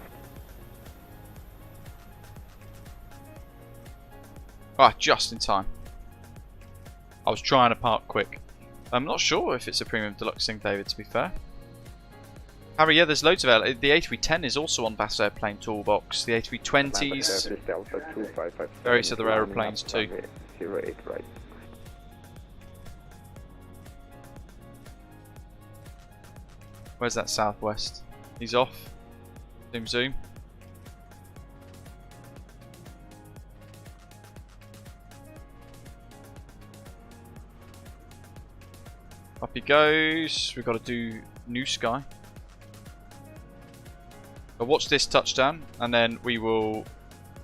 Ah, just in time. I was trying to park quick. I'm not sure if it's a premium deluxe thing, David, to be fair. Harry, yeah, there's loads of it. The A310 is also on Bass Airplane Toolbox. The A320s. Various other aeroplanes too. 08 right. Where's that Southwest? He's off. Zoom, zoom. Up he goes. We've got to do New Sky. But watch this touchdown, and then we will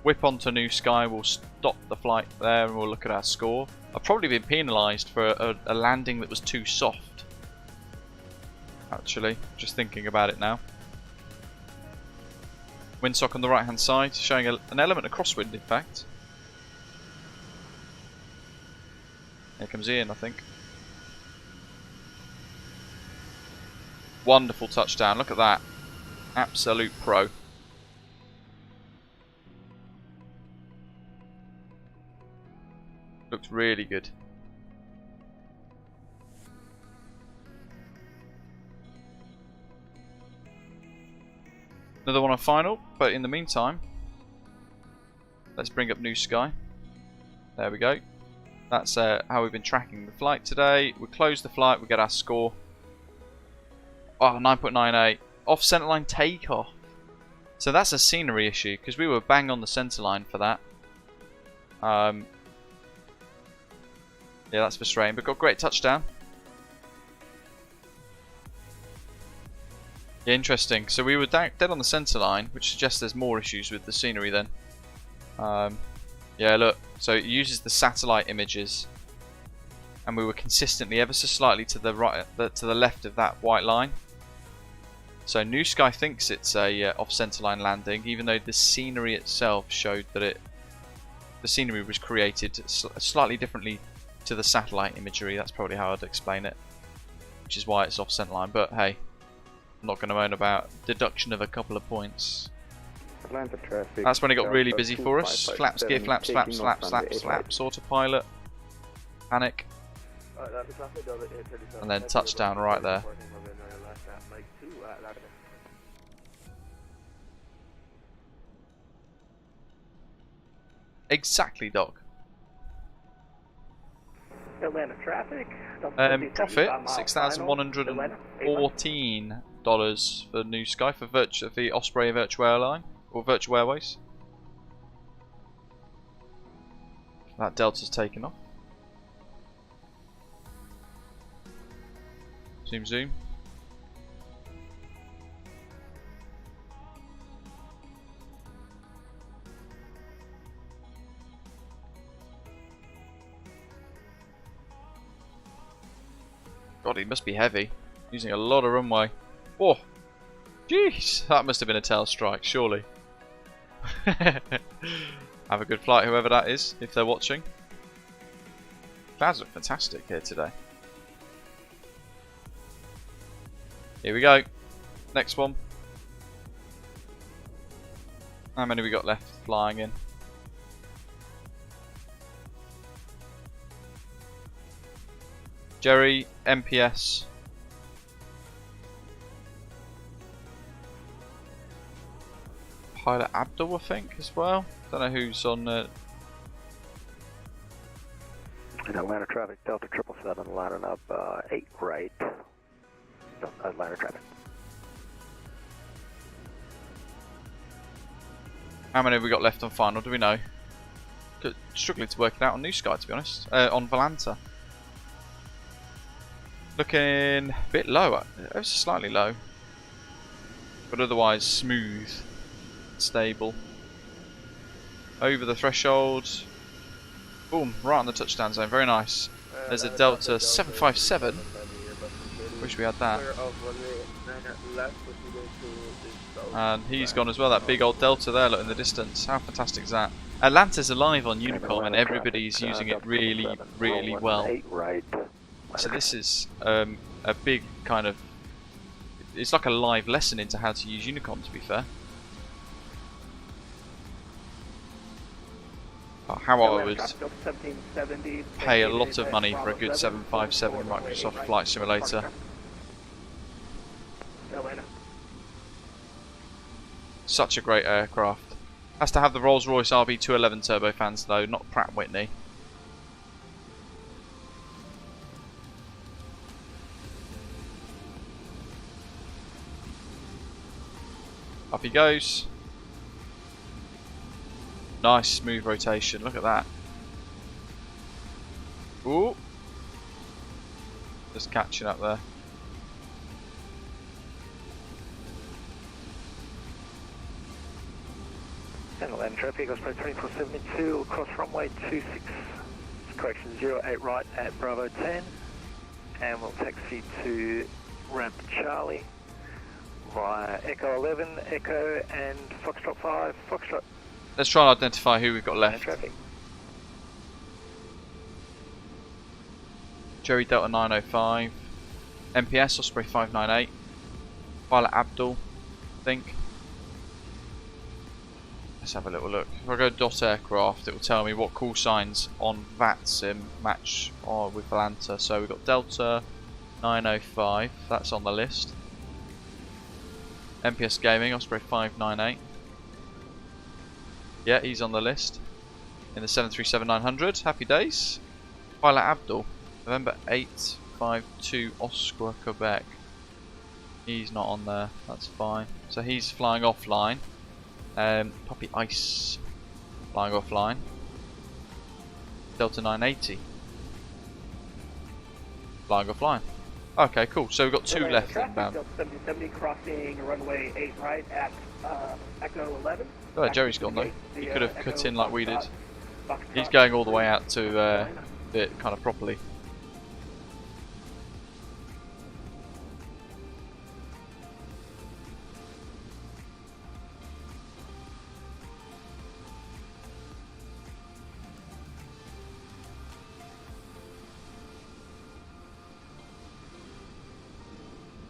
whip onto New Sky. We'll stop the flight there, and we'll look at our score. I've probably been penalised for a landing that was too soft. Actually, just thinking about it now. Windsock on the right hand side, showing an element of crosswind, in fact. Here comes Ian, I think. Wonderful touchdown, look at that. Absolute pro. Looks really good. Another one on final, but in the meantime, let's bring up New Sky. There we go. That's how we've been tracking the flight today. We close the flight, we get our score. Oh, 9.98. Off centerline takeoff. So that's a scenery issue, because we were bang on the centerline for that. Yeah, that's frustrating, but got great touchdown. Yeah, interesting. So we were dead on the centerline, which suggests there's more issues with the scenery then. Yeah, look. So it uses the satellite images, and we were consistently ever so slightly to the right, to the left of that white line. So New Sky thinks it's a off centerline landing, even though the scenery itself showed that the scenery was created slightly differently to the satellite imagery. That's probably how I'd explain it, which is why it's off centerline. But hey, I'm not going to moan about deduction of a couple of points. That's when it got really busy for us. Flaps, gear flaps, flaps, flaps, flaps, flaps, autopilot, panic, and then touchdown right there. Exactly, Doc. Atlanta traffic. Profit $6,114 for New Sky for the Osprey Virtual Airline or Virtual Airways. That Delta's taken off. Zoom, zoom. God, he must be heavy. Using a lot of runway. Oh, jeez, that must have been a tail strike, surely. Have a good flight, whoever that is, if they're watching. Clouds look fantastic here today. Here we go. Next one. How many we got left flying in? Jerry, MPS. Pilot Abdul, I think, as well. Don't know who's on. Atlanta traffic, Delta 777, lining up 8 right. Atlanta traffic. How many have we got left on final? Do we know? Struggling to work it out on New Sky, to be honest. On Volanta. Looking a bit low, ever so slightly low, but otherwise smooth, stable. Over the threshold, boom, right on the touchdown zone, very nice. There's a Delta 757, wish we had that. And he's gone as well, that big old Delta there, look in the distance, how fantastic is that? Atlanta's alive on Unicom and everybody's using it really, really well. So this is a big kind of, it's like a live lesson into how to use Unicom, to be fair. How I would pay a lot of money for a good 757 Microsoft Flight Simulator. Such a great aircraft. Has to have the Rolls-Royce RB211 turbofans though, not Pratt & Whitney. Up he goes. Nice smooth rotation, look at that. Ooh. Just catching up there. And land traffic, Osprey 2472, cross runway 26, correction 08 right at Bravo 10, and we'll taxi to ramp Charlie via Echo 11, Echo and Foxtrot 5, Foxtrot. Let's try and identify who we've got left. Traffic. Jerry Delta 905, MPS Osprey 598, Pilot Abdul, I think. Let's have a little look. If I go dot aircraft, it will tell me what call signs on VATSIM match with Atlanta. So we've got Delta 905, that's on the list. MPS Gaming, Osprey 598. Yeah, he's on the list. In the 737-900, happy days. Pilot Abdul, November 852 Oscar, Quebec. He's not on there, that's fine. So he's flying offline. Puppy Ice, flying offline. Delta 980, flying offline. Okay, cool. So we've got two left inbound. Delta 7070 crossing runway 8 right at Echo 11. Oh, Jerry's gone though. He could have cut in like we did. He's going all the way out to it kind of properly.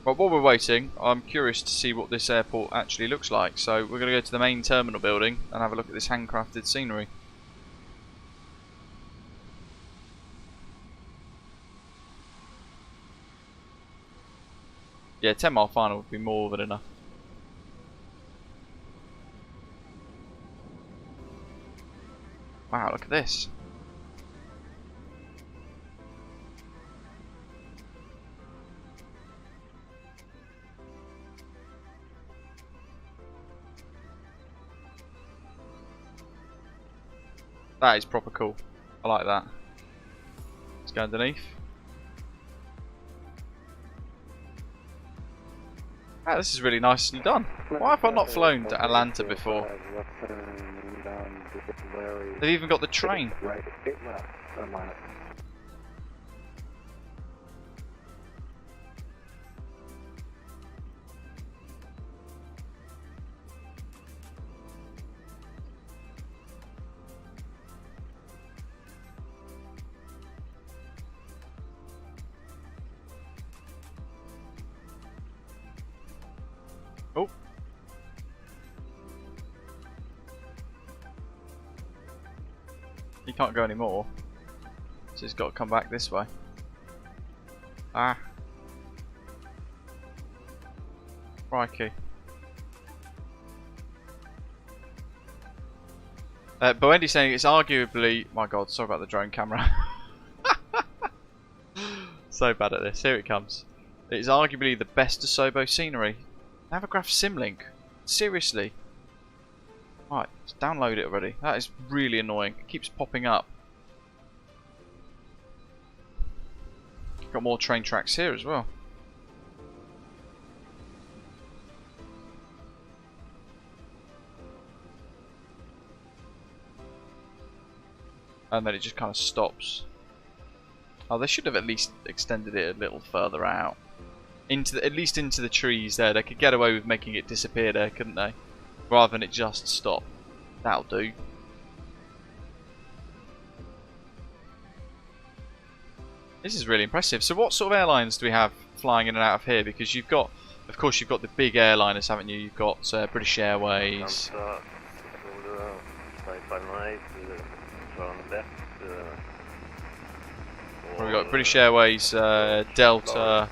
But while we're waiting, I'm curious to see what this airport actually looks like. So we're going to go to the main terminal building and have a look at this handcrafted scenery. Yeah, 10 mile final would be more than enough. Wow, look at this. That is proper cool. I like that. Let's go underneath. Wow, this is really nicely done. Why have I not flown to Atlanta before? They've even got the train. Oh. He can't go anymore. So he's got to come back this way. Ah. Crikey. Boendy's saying it's arguably... My god, sorry about the drone camera. So bad at this. Here it comes. It's arguably the best DeSoto scenery. Navigraph Simlink. Seriously. Right, let's download it already. That is really annoying. It keeps popping up. Got more train tracks here as well. And then it just kind of stops. Oh, they should have at least extended it a little further out. At least into the trees there. They could get away with making it disappear there, couldn't they? Rather than it just stop. That'll do. This is really impressive. So what sort of airlines do we have flying in and out of here? Because you've got, of course, you've got the big airliners, haven't you? You've got British Airways. We've got British Airways, Delta,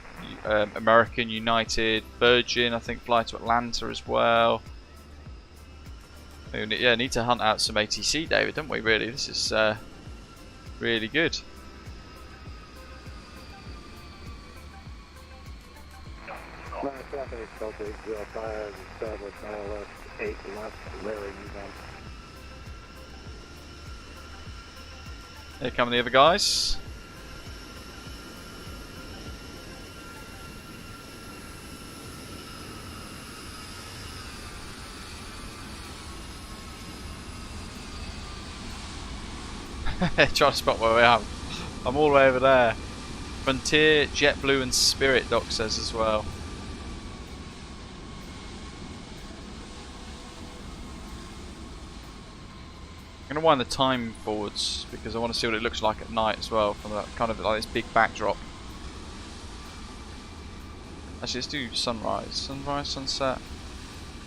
American, United, Virgin, I think fly to Atlanta as well. Yeah, need to hunt out some ATC, David, don't we, really? This is really good. Here come the other guys. Trying to spot where we are. I'm all the way over there. Frontier, JetBlue and Spirit, Doc says as well. I'm going to wind the time forwards because I want to see what it looks like at night as well, from that kind of like this big backdrop. Actually, let's do sunrise. Sunrise, sunset.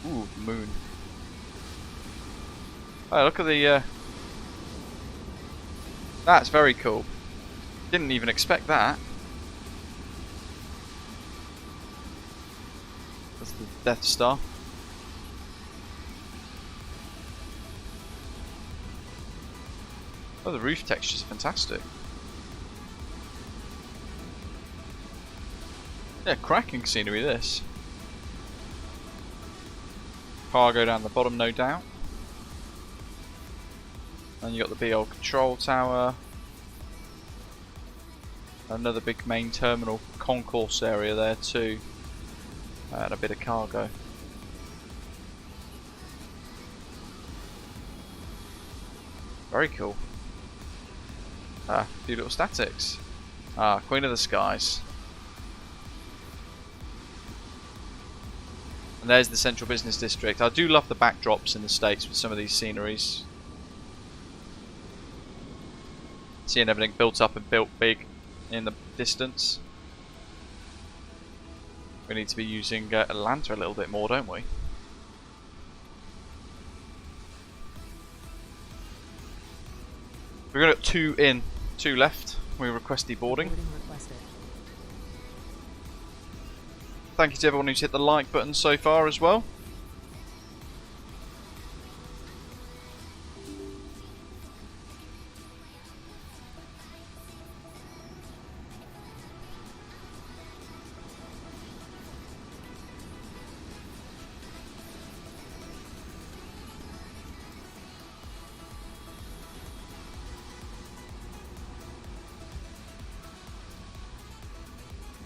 Ooh, moon. Oh, look at the... That's very cool. Didn't even expect that. That's the Death Star. Oh, the roof textures are fantastic. Yeah, cracking scenery this. Cargo down the bottom, no doubt. And you got the big old control tower. Another big main terminal concourse area there too. And a bit of cargo. Very cool. Ah, a few little statics. Ah, Queen of the Skies. And there's the central business district. I do love the backdrops in the States with some of these sceneries. Seeing everything built up and built big in the distance. We need to be using Atlanta a little bit more, don't we? We've got 2 in, 2 left. We request deboarding. Thank you to everyone who's hit the like button so far as well.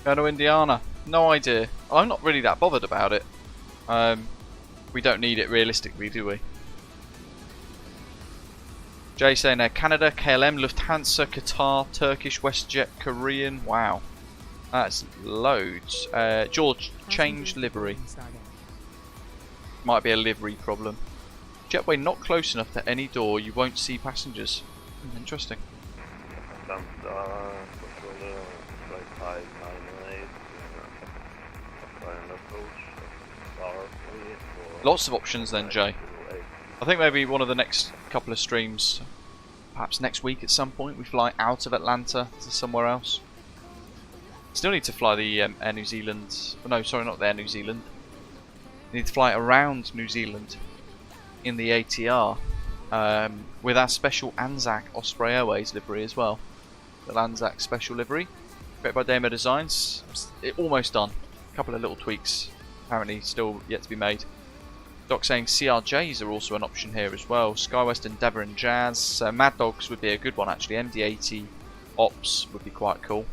Going to Indiana. No idea. I'm not really that bothered about it. We don't need it realistically, do we? Jay saying there, Canada, KLM, Lufthansa, Qatar, Turkish, WestJet, Korean. Wow. That's loads. George, change livery. Might be a livery problem. Jetway not close enough to any door, you won't see passengers. Interesting. Lots of options then, Jay. I think maybe one of the next couple of streams, perhaps next week at some point, we fly out of Atlanta to somewhere else. Still need to fly the Air New Zealand. Oh, no, sorry, not the Air New Zealand. We need to fly around New Zealand in the ATR with our special Anzac Osprey Airways livery as well. The Anzac special livery, created by Dominic Designs. It's almost done. A couple of little tweaks, apparently still yet to be made. Doc saying CRJs are also an option here as well. SkyWest, Endeavour and Jazz. Mad Dogs would be a good one actually. MD-80 Ops would be quite cool.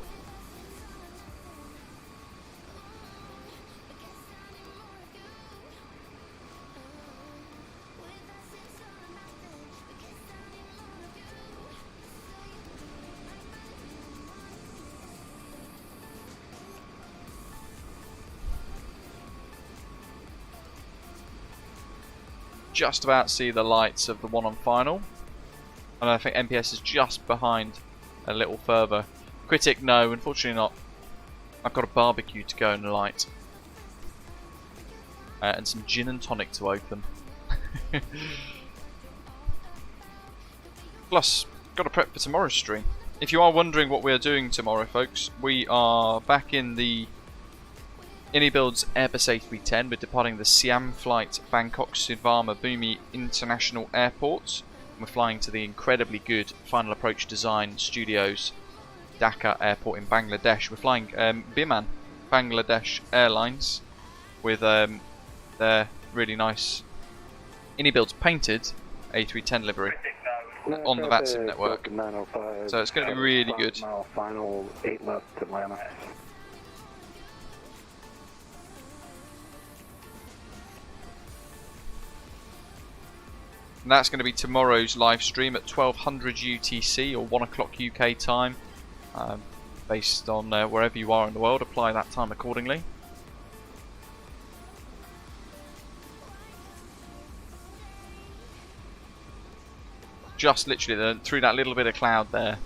just about see the lights of the one on final. And I think MPS is just behind a little further. Critic, no, unfortunately not. I've got a barbecue to go and light. And some gin and tonic to open. Plus, got to prep for tomorrow's stream. If you are wondering what we are doing tomorrow, folks, we are back in the Inibuild's Airbus A310. We're departing the Siam flight, Bangkok Sudvarma Bhumi International Airport. We're flying to the incredibly good Final Approach Design Studios, Dhaka Airport in Bangladesh. We're flying Biman, Bangladesh Airlines, with their really nice Inibuild's painted A310 livery on the VATSIM network. So it's going to be really good. Final 8 left Atlanta. And that's going to be tomorrow's live stream at 1200 UTC or 1 o'clock UK time. Based on wherever you are in the world, apply that time accordingly. Just literally through that little bit of cloud there.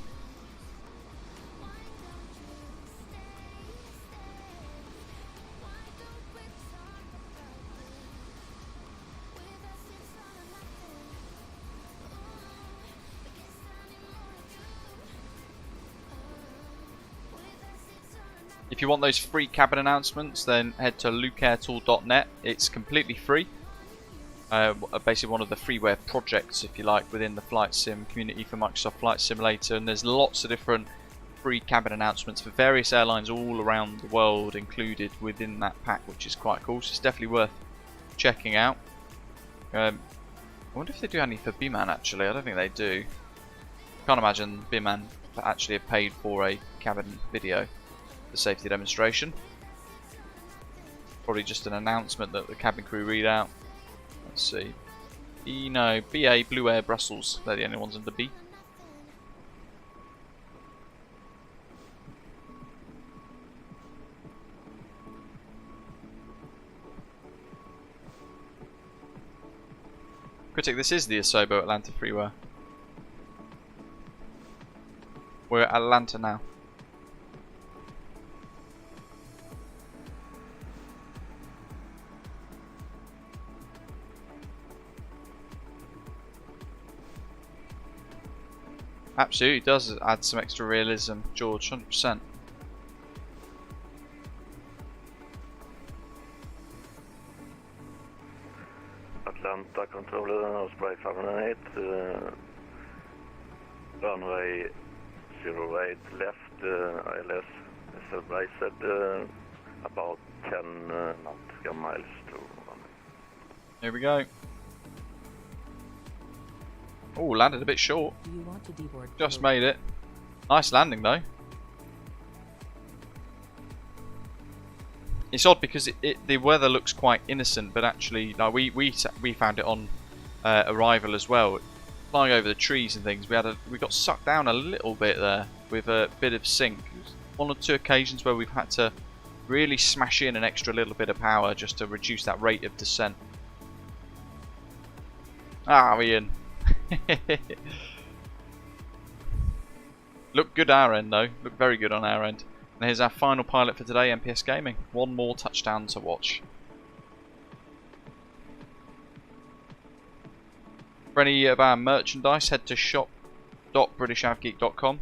If you want those free cabin announcements, then head to LukeAirTool.net. It's completely free. Basically one of the freeware projects, if you like, within the flight sim community for Microsoft Flight Simulator, and there's lots of different free cabin announcements for various airlines all around the world included within that pack, which is quite cool. So it's definitely worth checking out. I wonder if they do any for Biman actually. I don't think they do. Can't imagine Biman actually have paid for a cabin video for safety demonstration. Probably just an announcement that the cabin crew read out. Let's see. No, BA Blue Air Brussels. They're the only ones under B. Critic, this is the Asobo Atlanta freeware. We're at Atlanta now. Absolutely does add some extra realism, George, 100%. Atlanta controller, Osprey 508, runway 08 left, ILS is raised about 10 nautical miles to run. Here we go. Oh, landed a bit short. You want to deboard Just made it. Nice landing though. It's odd because the weather looks quite innocent, but actually, like we found it on arrival as well. Flying over the trees and things, we got sucked down a little bit there with a bit of sink. One or two occasions where we've had to really smash in an extra little bit of power just to reduce that rate of descent. Ah, we're in. Look good our end though, look very good on our end. And here's our final pilot for today, MPS Gaming. One more touchdown to watch. For any of our merchandise, head to shop.britishAvGeek.com.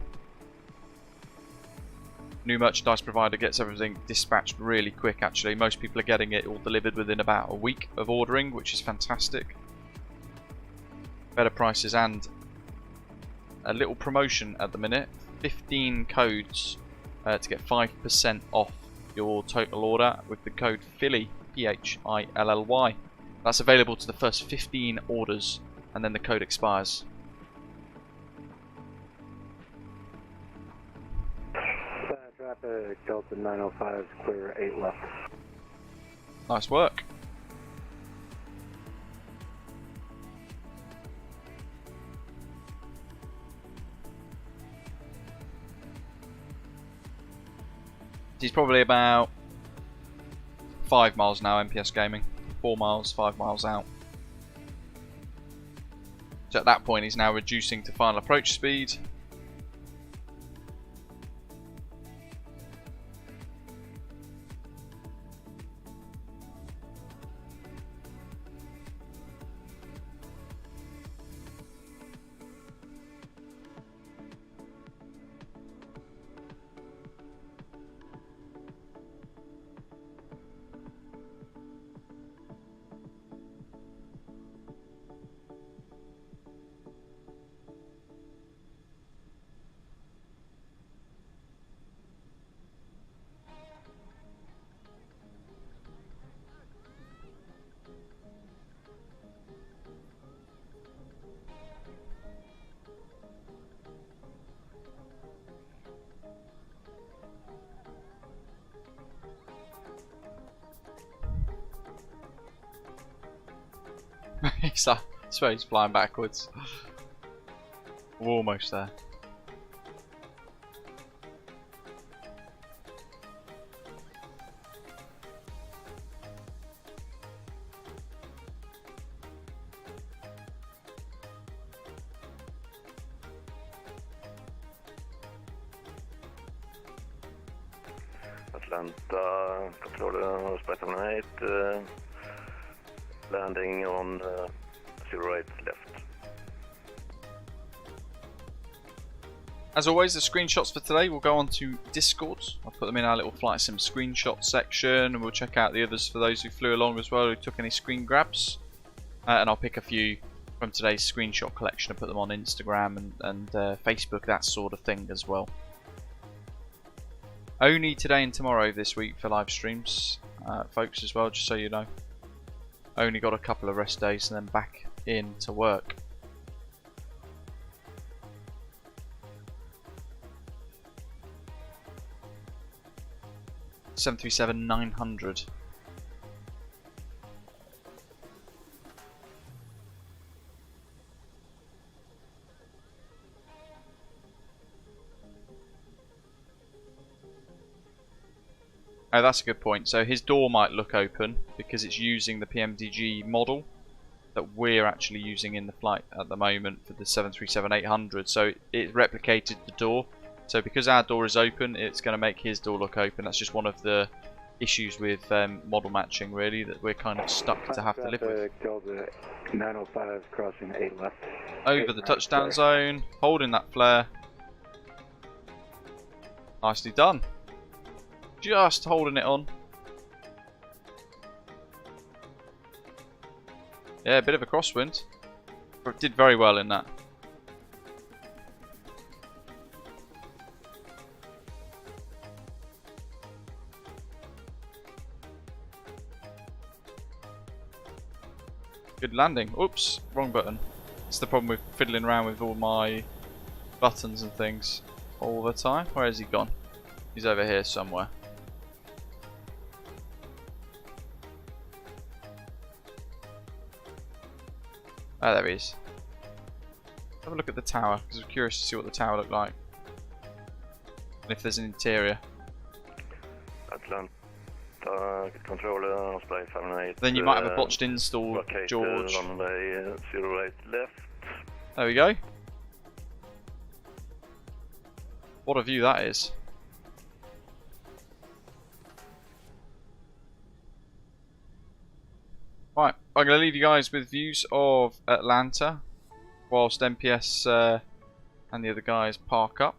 New merchandise provider gets everything dispatched really quick actually. Most people are getting it all delivered within about a week of ordering, which is fantastic. Better prices and a little promotion at the minute. 15 codes to get 5% off your total order with the code PHILLY, P-H-I-L-L-Y. That's available to the first 15 orders and then the code expires. Traffic Delta 905 clear 8 left. Nice work. He's probably about 5 miles now, MPS Gaming. 4 miles, 5 miles out. So at that point he's now reducing to final approach speed. I swear he's flying backwards. We're almost there. Atlanta, controller, Spy 78, landing on 08 left. As always, the screenshots for today will go on to Discord. I'll put them in our little flight sim screenshot section, and we'll check out the others for those who flew along as well, who took any screen grabs. And I'll pick a few from today's screenshot collection and put them on Instagram and Facebook, that sort of thing as well. Only today and tomorrow this week for live streams, folks, as well, just so you know. Only got a couple of rest days and then back in to work. (737-900). Oh, that's a good point. So his door might look open because it's using the PMDG model that we're actually using in the flight at the moment for the 737-800. So it replicated the door. So because our door is open, it's going to make his door look open. That's just one of the issues with model matching, really, that we're kind of stuck to have to live with. 905 crossing 8 left. Over the touchdown zone, holding that flare. Nicely done. Just holding it on. Yeah, a bit of a crosswind. But did very well in that. Good landing. Oops, wrong button. It's the problem with fiddling around with all my buttons and things all the time. Where has he gone? He's over here somewhere. Oh, there he is. Have a look at the tower, because I'm curious to see what the tower looked like. And if there's an interior. Atlanta, controller, Spy 78. Then you might have a botched install, George. Runway 08 left. There we go. What a view that is. Right, I'm going to leave you guys with views of Atlanta whilst MPS and the other guys park up.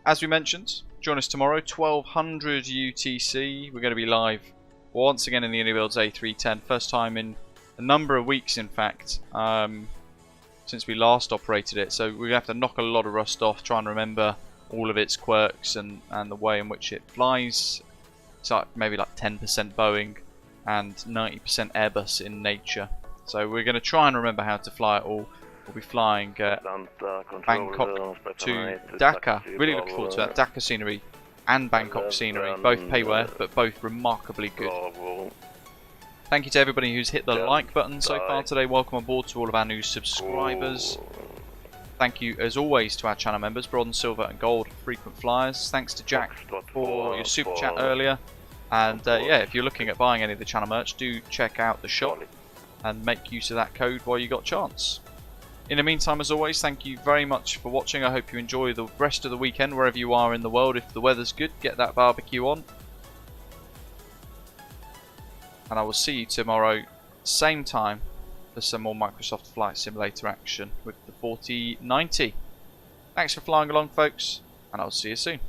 As we mentioned, join us tomorrow, 1200 UTC. We're going to be live once again in the Unibuilds A310. First time in a number of weeks, in fact, since we last operated it. So we're going to have to knock a lot of rust off, try and remember all of its quirks and the way in which it flies. It's like maybe like 10% Boeing and 90% Airbus in nature. So we're going to try and remember how to fly it all. We'll be flying Bangkok to Dhaka. Really looking forward to that. Dhaka scenery and Bangkok scenery. Both payware, but both remarkably good. Thank you to everybody who's hit the like button so far today. Welcome on board to all of our new subscribers. Thank you, as always, to our channel members, Bronze, Silver and Gold frequent flyers. Thanks to Jack for your super chat earlier. And yeah, if you're looking at buying any of the channel merch, do check out the shop and make use of that code while you got a chance. In the meantime, as always, thank you very much for watching. I hope you enjoy the rest of the weekend wherever you are in the world. If the weather's good, get that barbecue on. And I will see you tomorrow, same time, for some more Microsoft Flight Simulator action with the 4090. Thanks for flying along, folks, and I'll see you soon.